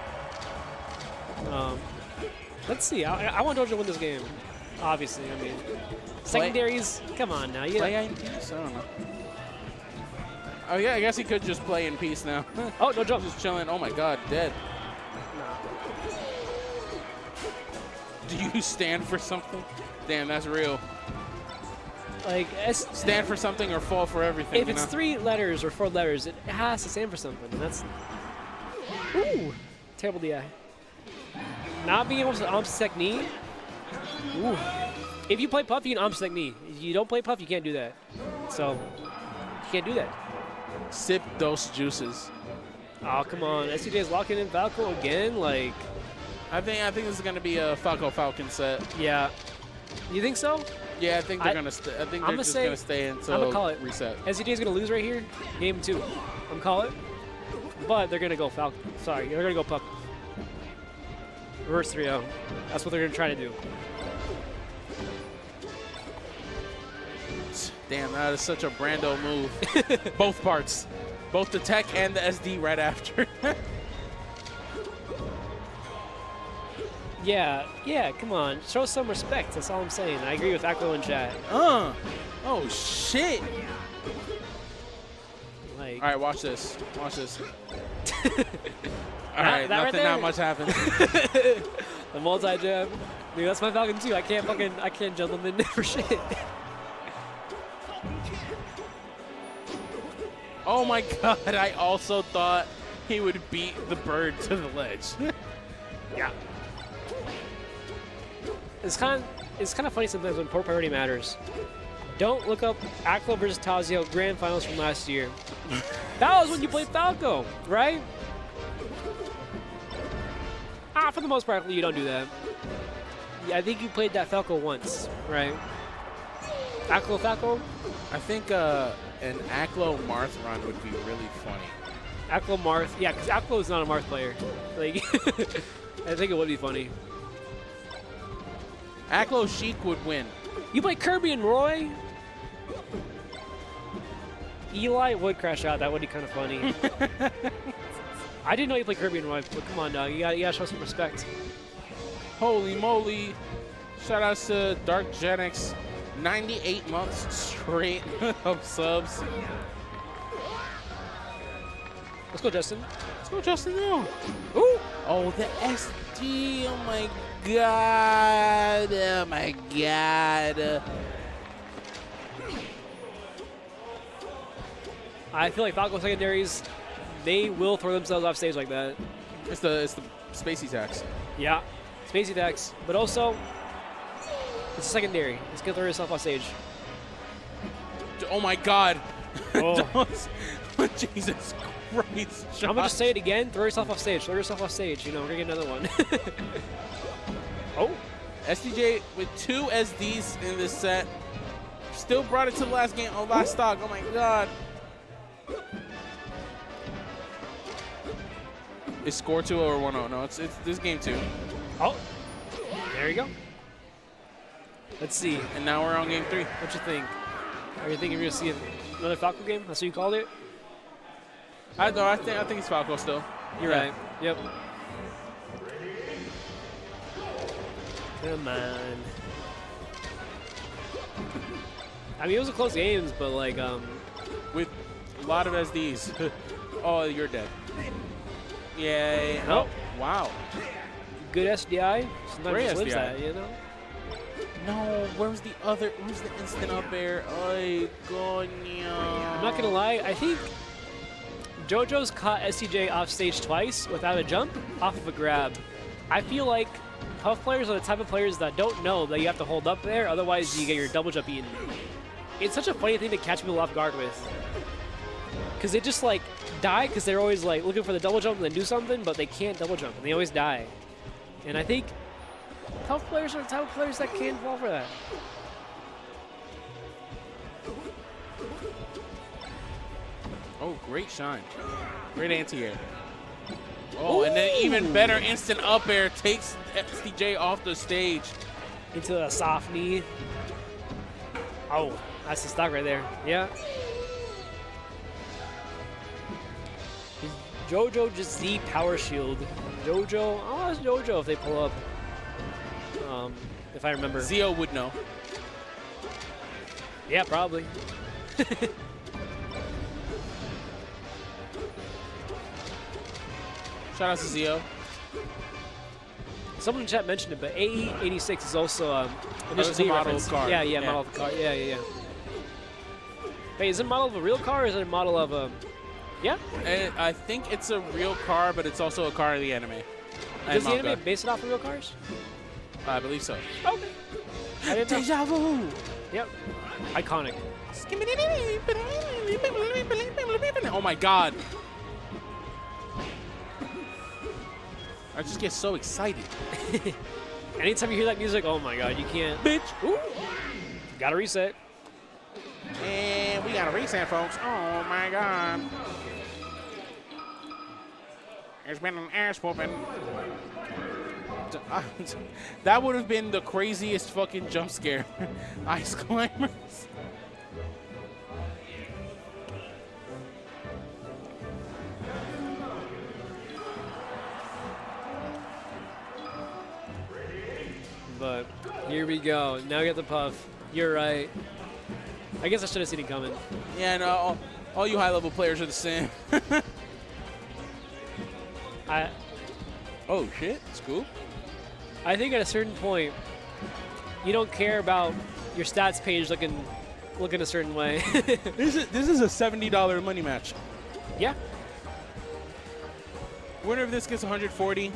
let's see. I want JoJo to win this game. Obviously, I mean, secondaries. Come on now. Play in peace? I don't know. Oh yeah, I guess he could just play in peace now. Oh, no jump. Just chilling. Oh my God, dead. Do you stand for something? Damn, that's real. Like Stand for something or fall for everything. if it's 3 letters or 4 letters, it has to stand for something. And that's ooh, terrible DI. Not being able to omsec knee. Ooh. If you play Puff, you can omsec knee. If you don't play Puff, you can't do that. So you can't do that. Sip those juices. Oh, come on. SDJ is locking in Falco again. Like, I think this is gonna be a Falco Falcon set. yeah. You think so? Yeah, I think they're I gonna. I think I'ma they're just say- gonna stay until I'ma call it. reset. SDJ is going to lose right here. Game 2. I'm calling it. But they're going to go Falco. Sorry, they're going to go Puck. Reverse 3-0. That's what they're going to try to do. Damn, that is such a Brando move. Both parts, both the tech and the SD right after. Yeah, come on. Show some respect. That's all I'm saying. I agree with Aklo in chat. Oh shit! Like, All right, watch this. Watch this. All that right right, nothing. there? Not much happened. the multi-jab. Dude, that's my Falcon too. I can't jump him in for shit. Oh my God! I also thought he would beat the bird to the ledge. Yeah. It's kind of funny sometimes when poor priority matters. Don't look up Aklo versus Tazio Grand Finals from last year. That was when you played Falco, right? For the most part, you don't do that. Yeah, I think you played that Falco once, right? Aklo Falco? I think an Aklo Marth run would be really funny. Aklo Marth. Yeah, because Aklo is not a Marth player. Like, I think it would be funny. Aklo Sheik would win. You play Kirby and Roy? Eli would crash out. That would be kind of funny. I didn't know you played Kirby and Roy, but come on, dog. You gotta show some respect. Holy moly. Shout outs to Dark Genix. 98 months straight of subs. Let's go, Justin. Let's go, Justin. No. Ooh! Oh, the SD. Oh my God. Oh my God. I feel like Falco secondaries, they will throw themselves off stage like that. It's the Spacey tax. Yeah. Spacey attacks. But also, it's a secondary. It's gonna throw yourself off stage. Oh my God. Oh. Jesus Christ. I'm gonna just say it again. Throw yourself off stage. Throw yourself off stage. You know, we're gonna get another one. Oh. SDJ with 2 SDs in this set. Still brought it to the last game. Oh, last stock. Oh my God. Is score 2 or 1-0? No, it's this game 2. Oh. There you go. Let's see. And now we're on game 3. What you think? Are you thinking you're gonna see another Falco game? That's what you called it? I think it's Falco still. You're Yeah. right. Yep. Come on. I mean, it was a close games, but like, With a lot of SDs. Oh, you're dead. Yay. Nope. Oh, wow. good SDI. Sometimes Great just lives SDI. that, you know? No, where's the instant up air? Ay, coño. I'm not gonna lie, I think JoJo's caught SDJ off stage twice without a jump off of a grab. I feel like Puff players are the type of players that don't know that you have to hold up there, otherwise you get your double jump eaten. It's such a funny thing to catch people off guard with. Because they just like die because they're always like looking for the double jump and then do something, but they can't double jump and they always die. And I think Puff players are the type of players that can't fall for that. Oh, great shine. Great anti-air. Oh, and then even better instant up air takes SDJ off the stage. Into the soft knee. Oh, that's the stock right there. Yeah. JoJo just Z power shield. JoJo, I'll ask JoJo if they pull up. If I remember. Zio would know. Yeah, probably. Shout out to Zio. Someone in chat mentioned it, but AE86 is also it's a Z model reference. of car. Yeah, model of the car. Yeah. Wait, is it a model of a real car or is it a model of a... Yeah? And I think it's a real car, but it's also a car in the anime. Does the anime base it off of real cars? I believe so. Okay. I didn't know. Deja vu. Yep. Iconic. Oh my god. I just get so excited. Anytime you hear that music, oh my god, you can't. Bitch. Ooh. Gotta reset. And we got a reset, folks. Oh my god. It's been an ass whooping. That would have been the craziest fucking jump scare. Ice climbers. But here we go. Now we got the Puff. You're right. I guess I should have seen it coming. Yeah, no, all you high-level players are the same. Oh, shit. Scoop. I think at a certain point, you don't care about your stats page looking a certain way. This is a $70 money match. Yeah. Winner of this gets 140.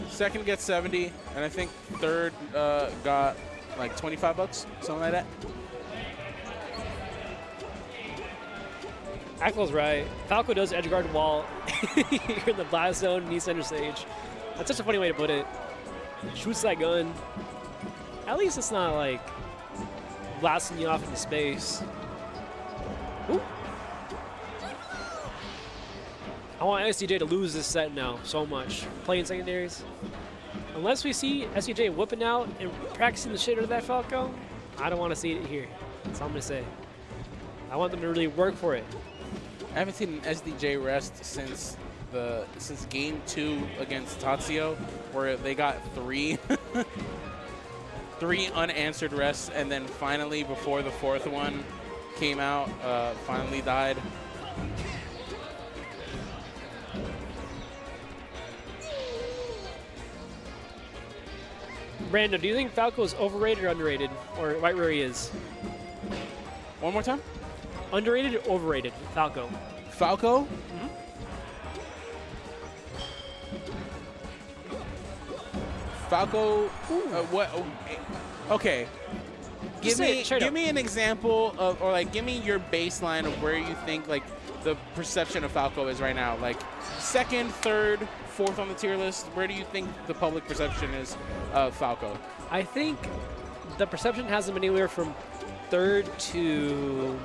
Second gets 70, and I think third got like 25 bucks, something like that. Ackle's right. Falco does edge guard wall. You're in the blast zone, knee center stage. That's such a funny way to put it. Shoots that gun. At least it's not like blasting you off into space. Ooh. I want SDJ to lose this set now so much. Playing secondaries. Unless we see SDJ whipping out and practicing the shit out of that Falco, I don't want to see it here. That's all I'm going to say. I want them to really work for it. I haven't seen an SDJ rest since game 2 against Tatsuo, where they got 3 unanswered rests, and then finally before the 4th one came out, finally died. Brando, do you think Falco is overrated or underrated, or right where he is? One more time. Underrated or overrated, Falco? Falco? Falco, what? Okay, give me an example of, or like, give me your baseline of where you think like the perception of Falco is right now. Like, second, third, fourth on the tier list. Where do you think the public perception is of Falco? I think the perception hasn't been anywhere from third to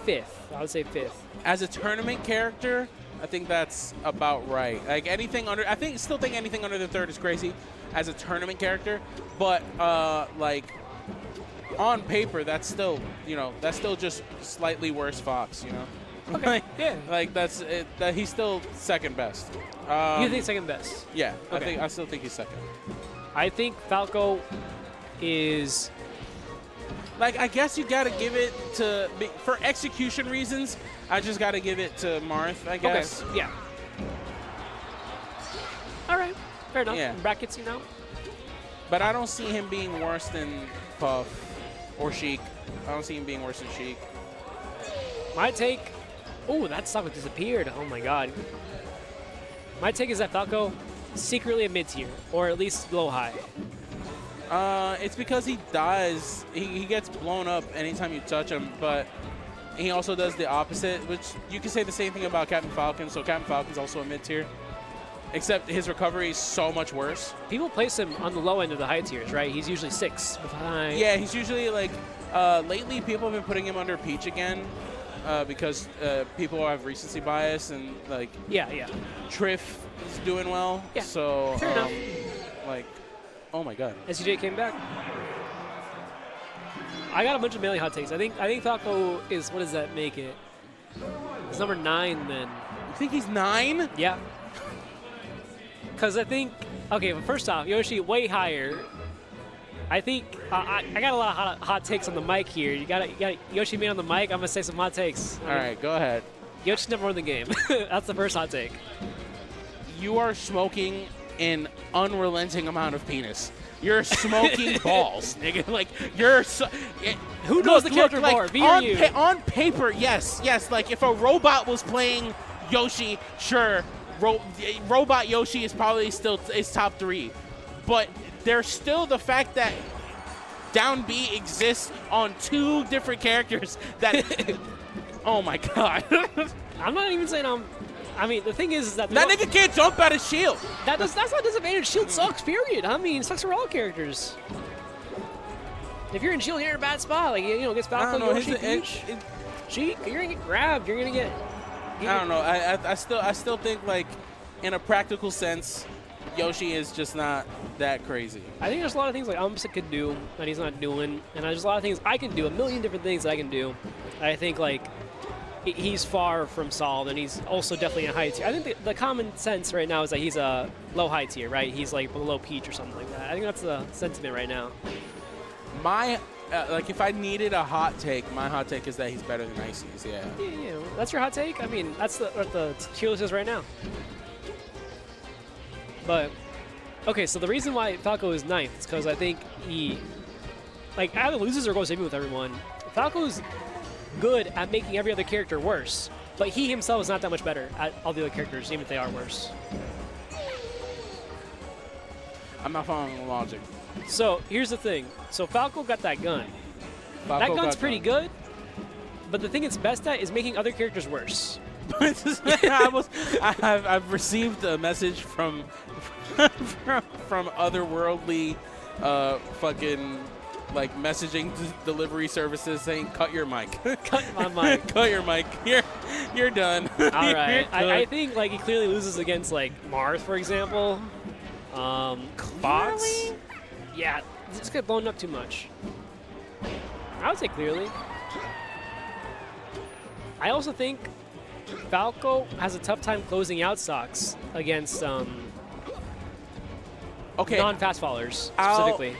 fifth. I would say fifth. As a tournament character, I think that's about right. Like anything under, still think anything under the third is crazy as a tournament character, but like on paper, that's still, that's still just slightly worse Fox, Okay. Like, yeah. Like that's it. That he's still second best. You think second best? Yeah. Okay. I still think he's second. I think Falco is. Like, I guess you got to give it to, for execution reasons, I just got to give it to Marth, I guess. Okay. Yeah. All right. Fair enough. Yeah. Brackets, But I don't see him being worse than Puff or Sheik. I don't see him being worse than Sheik. My take, oh, that stock disappeared. Oh my God. My take is that Falco secretly a mid-tier, or at least low-high. It's because he dies. He gets blown up anytime you touch him, but he also does the opposite, which you can say the same thing about Captain Falcon. So Captain Falcon's also a mid-tier, except his recovery is so much worse. People place him on the low end of the high tiers, right? He's usually 6 with high. Yeah, he's usually like, lately people have been putting him under Peach again because people have recency bias and like Yeah. Triff is doing well. Yeah, So, fair enough. like, oh my God. SDJ came back. I got a bunch of melee hot takes. I think Falco is, what does that make it? It's number 9 then. You think he's 9? Yeah. Because I think, okay, well, first off, Yoshi way higher. I think I got a lot of hot takes on the mic here. You got Yoshi me on the mic. I'm gonna say some hot takes. All right, go ahead. Yoshi's never won the game. That's the first hot take. You are smoking an unrelenting amount of penis. You're smoking balls, nigga. Like you're. Who knows the character like, more, me or you? On paper, yes. Like if a robot was playing Yoshi, sure, robot Yoshi is probably still top 3, but there's still the fact that down B exists on 2 different characters. That. Oh my God. I'm not even saying I mean, the thing is that nigga can't jump out of shield. That's not a disadvantage. Shield sucks, period. I mean, it sucks for all characters. If you're in Shield, you're in a bad spot. Like, you know, against Falco, Yoshi, Peach, Sheik, you're going to get grabbed. You're going to get... I don't know. I still think, like, in a practical sense, Yoshi is just not that crazy. I think there's a lot of things, like, Umsa could do that he's not doing. And there's a lot of things I can do, a million different things I can do. I think, like... He's far from solved, and he's also definitely in a high tier. I think the common sense right now is that he's a low-high tier, right? He's like below Peach or something like that. I think that's the sentiment right now. My, like, if I needed a hot take, my hot take is that he's better than Ices, yeah. Yeah, that's your hot take? I mean, that's what the tier list is right now. But, okay, so the reason why Falco is 9th is because I think he, like, either loses or goes even with everyone. Falco's good at making every other character worse, but he himself is not that much better at all the other characters, even if they are worse. I'm not following the logic. So here's the thing. So Falco got that gun. That gun's pretty good, but the thing it's best at is making other characters worse. I've received a message from otherworldly fucking like messaging delivery services saying cut your mic. Cut my mic. Cut your mic. You're done. All right. I think like he clearly loses against like Marth, for example. Bots. Yeah, just get blown up too much. I would say clearly. I also think Falco has a tough time closing out stocks against non-fast followers specifically.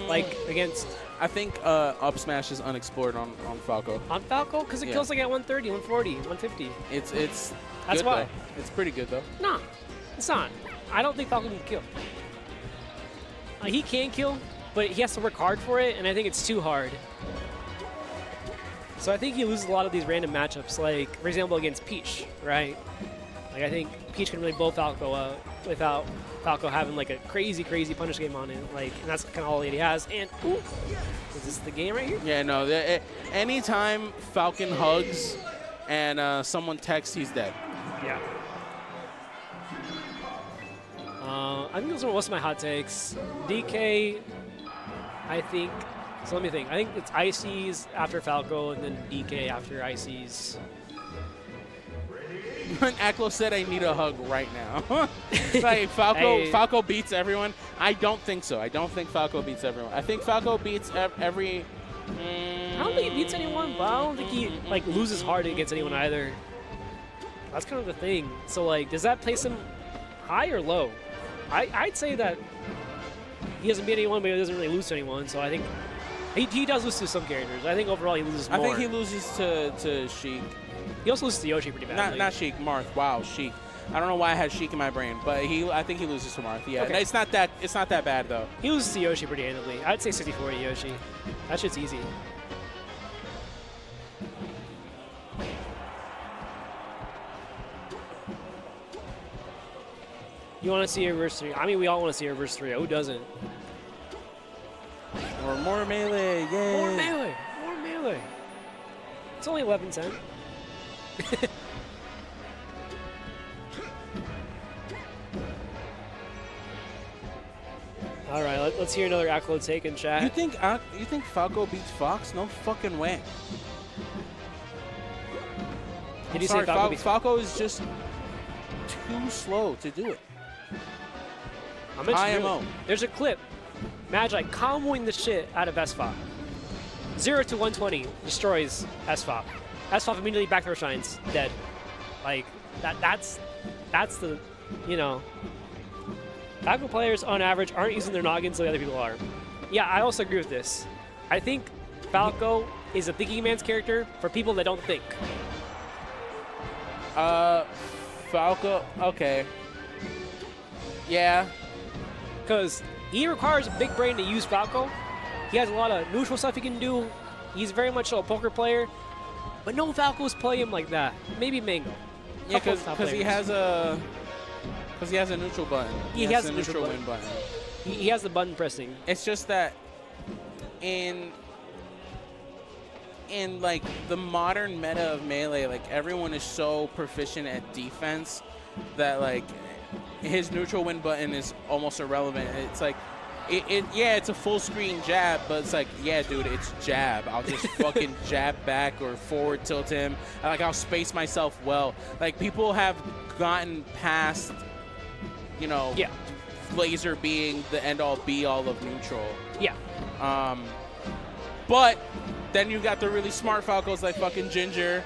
Like against... I think up smash is unexplored on Falco. On Falco? Because it kills like at 130, 140, 150. It's That's good, why. though. It's pretty good, though. No, it's not. I don't think Falco can kill. He can kill, but he has to work hard for it, and I think it's too hard. So I think he loses a lot of these random matchups, like, for example, against Peach, right? Like, I think Peach can really blow Falco out without Falco having, like, a crazy, crazy punish game on it. Like, and that's kind of all that he has. And, ooh, is this the game right here? Yeah, no. Anytime Falcon hugs and someone texts, he's dead. Yeah. I think those are most of my hot takes. DK, I think... So let me think. I think it's Ices after Falco and then DK after Ices. When Aklo said I need a hug right now. Like Falco beats everyone. I don't think so. I don't think Falco beats everyone. I think Falco beats every... I don't think he beats anyone, but I don't think he like loses hard against anyone either. That's kind of the thing. So like, does that place him high or low? I'd say that he doesn't beat anyone, but he doesn't really lose to anyone. So I think he does lose to some characters. I think overall he loses more. I think he loses to Sheik. He also loses to Yoshi pretty badly. Not Sheik, Marth. Wow, Sheik. I don't know why I had Sheik in my brain, but I think he loses to Marth. Yeah, Okay. it's not that bad though. He loses to Yoshi pretty handily. I'd say 64 to Yoshi. That shit's easy. You want to see a reverse 3? I mean, we all want to see a reverse 3. Who doesn't? Or more melee, yay! More melee! More melee! It's only 11-10. All right, let's hear another accolade take in chat. You think Falco beats Fox? No fucking way. Did you Sorry, say Falco beats Falco is just too slow to do it. IMO. There's a clip. Magi comboing the shit out of SFOP. 0 to 120 destroys SFOP. SFOP immediately back throw shines, dead. Like that's the, you know. Falco players on average aren't using their noggins the way other people are. Yeah, I also agree with this. I think Falco is a thinking man's character for people that don't think. Falco, okay. Yeah. Because he requires a big brain to use Falco. He has a lot of neutral stuff he can do. He's very much a poker player. But no Falcos play him like that. Maybe Mango. Yeah, because he has a neutral button. He has a a neutral win button. He has the button pressing. It's just that in like the modern meta of Melee, like everyone is so proficient at defense that like his neutral win button is almost irrelevant. It's like yeah, it's a full screen jab, but it's like, yeah, dude, it's jab. I'll just fucking jab back or forward tilt him. I'll space myself well. Like people have gotten past, you know, yeah, laser being the end-all be-all of neutral. Yeah. But then you got the really smart Falcos like fucking Ginger,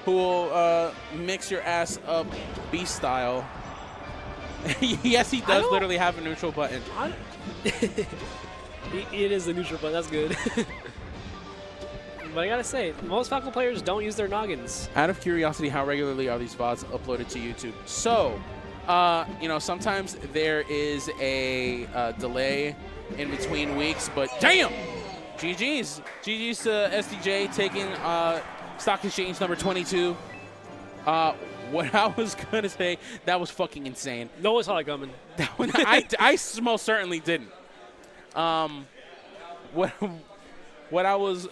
who will mix your ass up beast style. Yes, he does literally have a neutral button. It is the neutral button. That's good. But I gotta say, most Falco players don't use their noggins. Out of curiosity, how regularly are these VODs uploaded to YouTube? So, you know, sometimes there is a delay in between weeks, but damn! GG's. GG's to SDJ taking stock exchange number 22. What I was going to say, that was fucking insane. No one saw that coming. I most certainly didn't. What I was,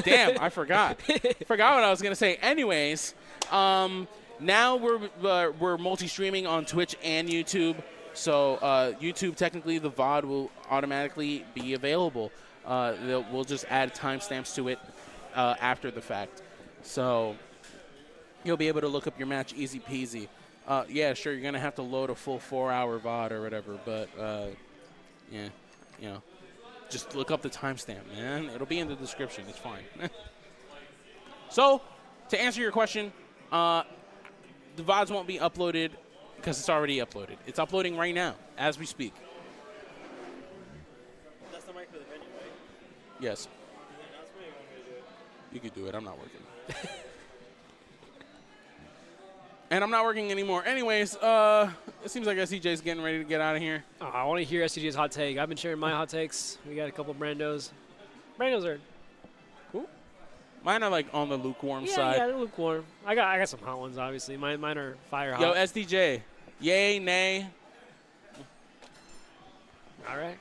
damn, I forgot. Forgot what I was going to say. Anyways, now we're multi-streaming on Twitch and YouTube. So YouTube, technically, the VOD will automatically be available. We'll just add timestamps to it after the fact. So you'll be able to look up your match easy peasy. Yeah, sure, you're going to have to load a full 4-hour VOD or whatever, but yeah, you know, just look up the timestamp, man. It'll be in the description. It's fine. So, to answer your question, the VODs won't be uploaded because it's already uploaded. It's uploading right now as we speak. That's the mic for the venue, right? Yes. That's where you want me to do it. You could do it. I'm not working. And I'm not working anymore. Anyways, it seems like SDJ's getting ready to get out of here. Oh, I want to hear SDJ's hot take. I've been sharing my hot takes. We got a couple Brandos. Brandos are cool. Mine are like on the lukewarm Yeah, side. yeah, they're lukewarm. I got some hot ones, obviously. Mine are fire hot. Yo, SDJ, yay, nay? All right.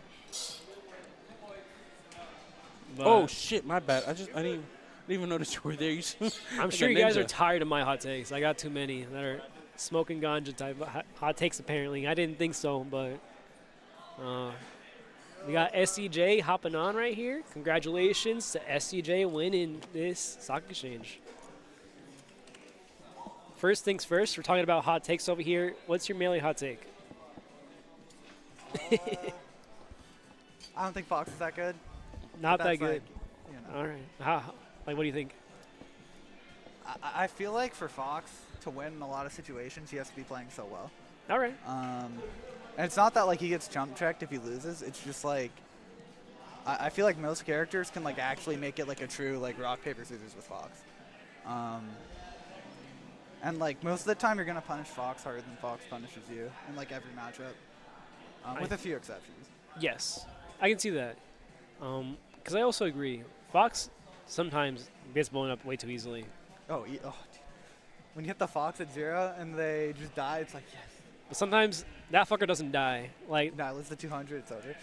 Oh shit, my bad. I didn't even notice you were there. I'm sure you guys are tired of my hot takes. I got too many that are smoking ganja type hot takes, apparently. I didn't think so, but we got SDJ hopping on right here. Congratulations to SDJ winning this stock exchange. First things first, we're talking about hot takes over here. What's your Melee hot take? I don't think Fox is that good. Not But that that's good. like, you know. All right. Like, what do you think? I feel like for Fox to win in a lot of situations, he has to be playing so well. All right. And it's not that like he gets jump checked if he loses. It's just like I feel like most characters can like actually make it like a true like rock paper scissors with Fox. And like most of the time, you're gonna punish Fox harder than Fox punishes you in like every matchup, with a few exceptions. Yes, I can see that. Because I also agree, Fox sometimes gets blown up way too easily. Oh, dude. When you hit the Fox at 0 and they just die, it's like yes. But sometimes that fucker doesn't die. Like, Nah, let's the 200, it's over.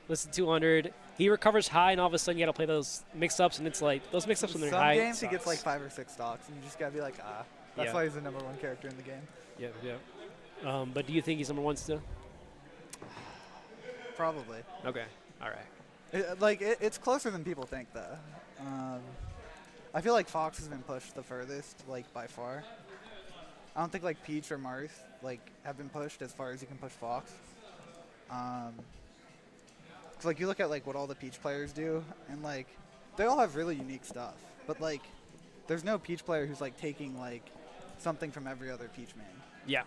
listen, 200, he recovers high, and all of a sudden you got to play those mix-ups, and it's like, those mix-ups when they're Some high. games he sucks. gets like 5 or 6 stocks, and you just gotta be like, That's Yeah. why he's the #1 character in the game. Yeah. But do you think he's #1 still? Probably. Okay. All right. It's closer than people think, though. I feel like Fox has been pushed the furthest, like by far. I don't think like Peach or Marth like have been pushed as far as you can push Fox. 'Cause, like you look at like what all the Peach players do, and like they all have really unique stuff, but like there's no Peach player who's like taking like something from every other Peach main. Yeah.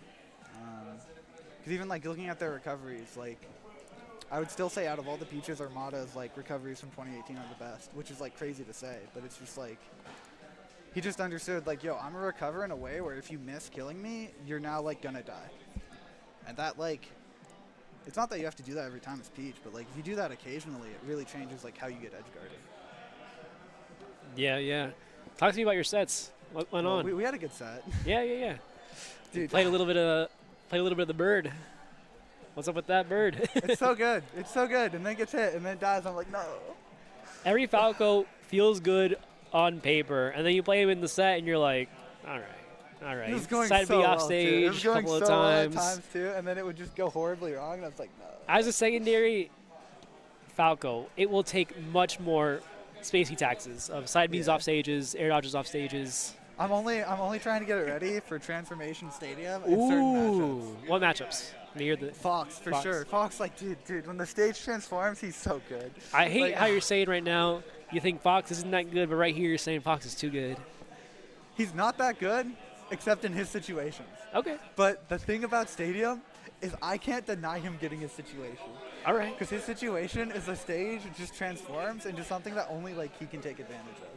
Because even like looking at their recoveries, like I would still say out of all the Peaches, Armada's like recoveries from 2018 are the best, which is like crazy to say, but it's just like he just understood like, yo, I'm gonna recover in a way where if you miss killing me, you're now like gonna die. And that like, it's not that you have to do that every time it's Peach, but like if you do that occasionally, it really changes like how you get edge guarded. Yeah. Talk to me about your sets. What went on? We had a good set. Yeah. Dude, Played a little bit of the bird. What's up with that bird? it's so good. It's so good. And then gets hit and then dies. I'm like, no. Every Falco feels good on paper, and then you play him in the set, and you're like, all right. It was going Side so B well, off too. stage It was going a couple so of well times. at times too, and then it would just go horribly wrong, and I was like, no. As a secondary Falco, it will take much more spacey taxes of side Bs off stages, air dodges off stages. I'm only trying to get it ready for Transformation Stadium in certain matchups. What matchups? When you hear the Fox, for Fox. sure. Fox, like, dude, when the stage transforms, he's so good. I hate Like, how you're saying right now, you think Fox isn't that good, but right here you're saying Fox is too good. He's not that good, except in his situations. Okay. But the thing about Stadium is I can't deny him getting his situation. All right. Because his situation is the stage just transforms into something that only, like, he can take advantage of.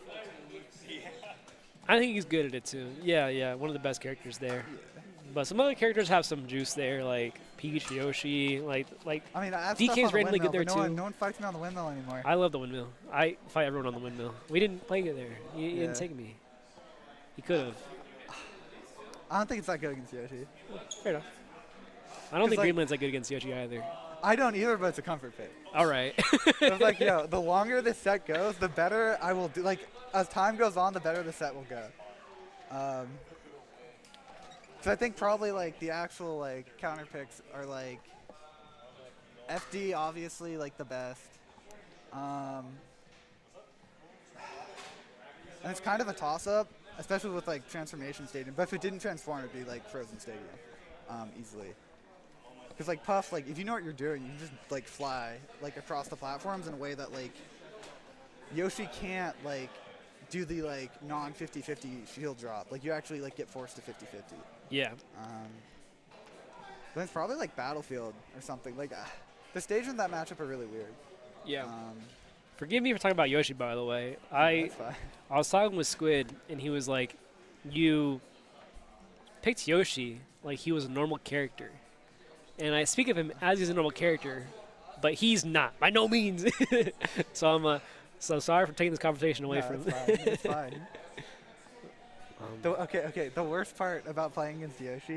I think he's good at it too. Yeah. One of the best characters there. But some other characters have some juice there, like Peach, Yoshi, like. I mean, I have DK stuff is on the randomly good windmill, there but too. no one fights me on the windmill anymore. I love the windmill. I fight everyone on the windmill. We didn't play it there. He Yeah. didn't take me. He could have. I don't think it's that good against Yoshi. Fair enough. I don't think like- Greenland's that good against Yoshi either. I don't either, but it's a comfort pick. All right. I was like, yo, the longer this set goes, the better I will do. Like, as time goes on, the better the set will go. So I think probably like the actual like counter picks are like FD, obviously like the best. And it's kind of a toss-up, especially with like Transformation Stadium. But if it didn't transform, it'd be like Frozen Stadium, easily. Because like Puff, like if you know what you're doing, you can just like fly like across the platforms in a way that like Yoshi can't like do the like non 50-50 shield drop. Like you actually like get forced to 50-50. Yeah. Then it's probably like Battlefield or something. Like the stages in that matchup are really weird. Yeah. Forgive me for talking about Yoshi, by the way. I That's fine. was talking with Squid, and he was like, you picked Yoshi like he was a normal character. And I speak of him as he's a normal character, but he's not, by no means. So I'm so sorry for taking this conversation away No, from it's fine. It's fine. Okay. The worst part about playing against Yoshi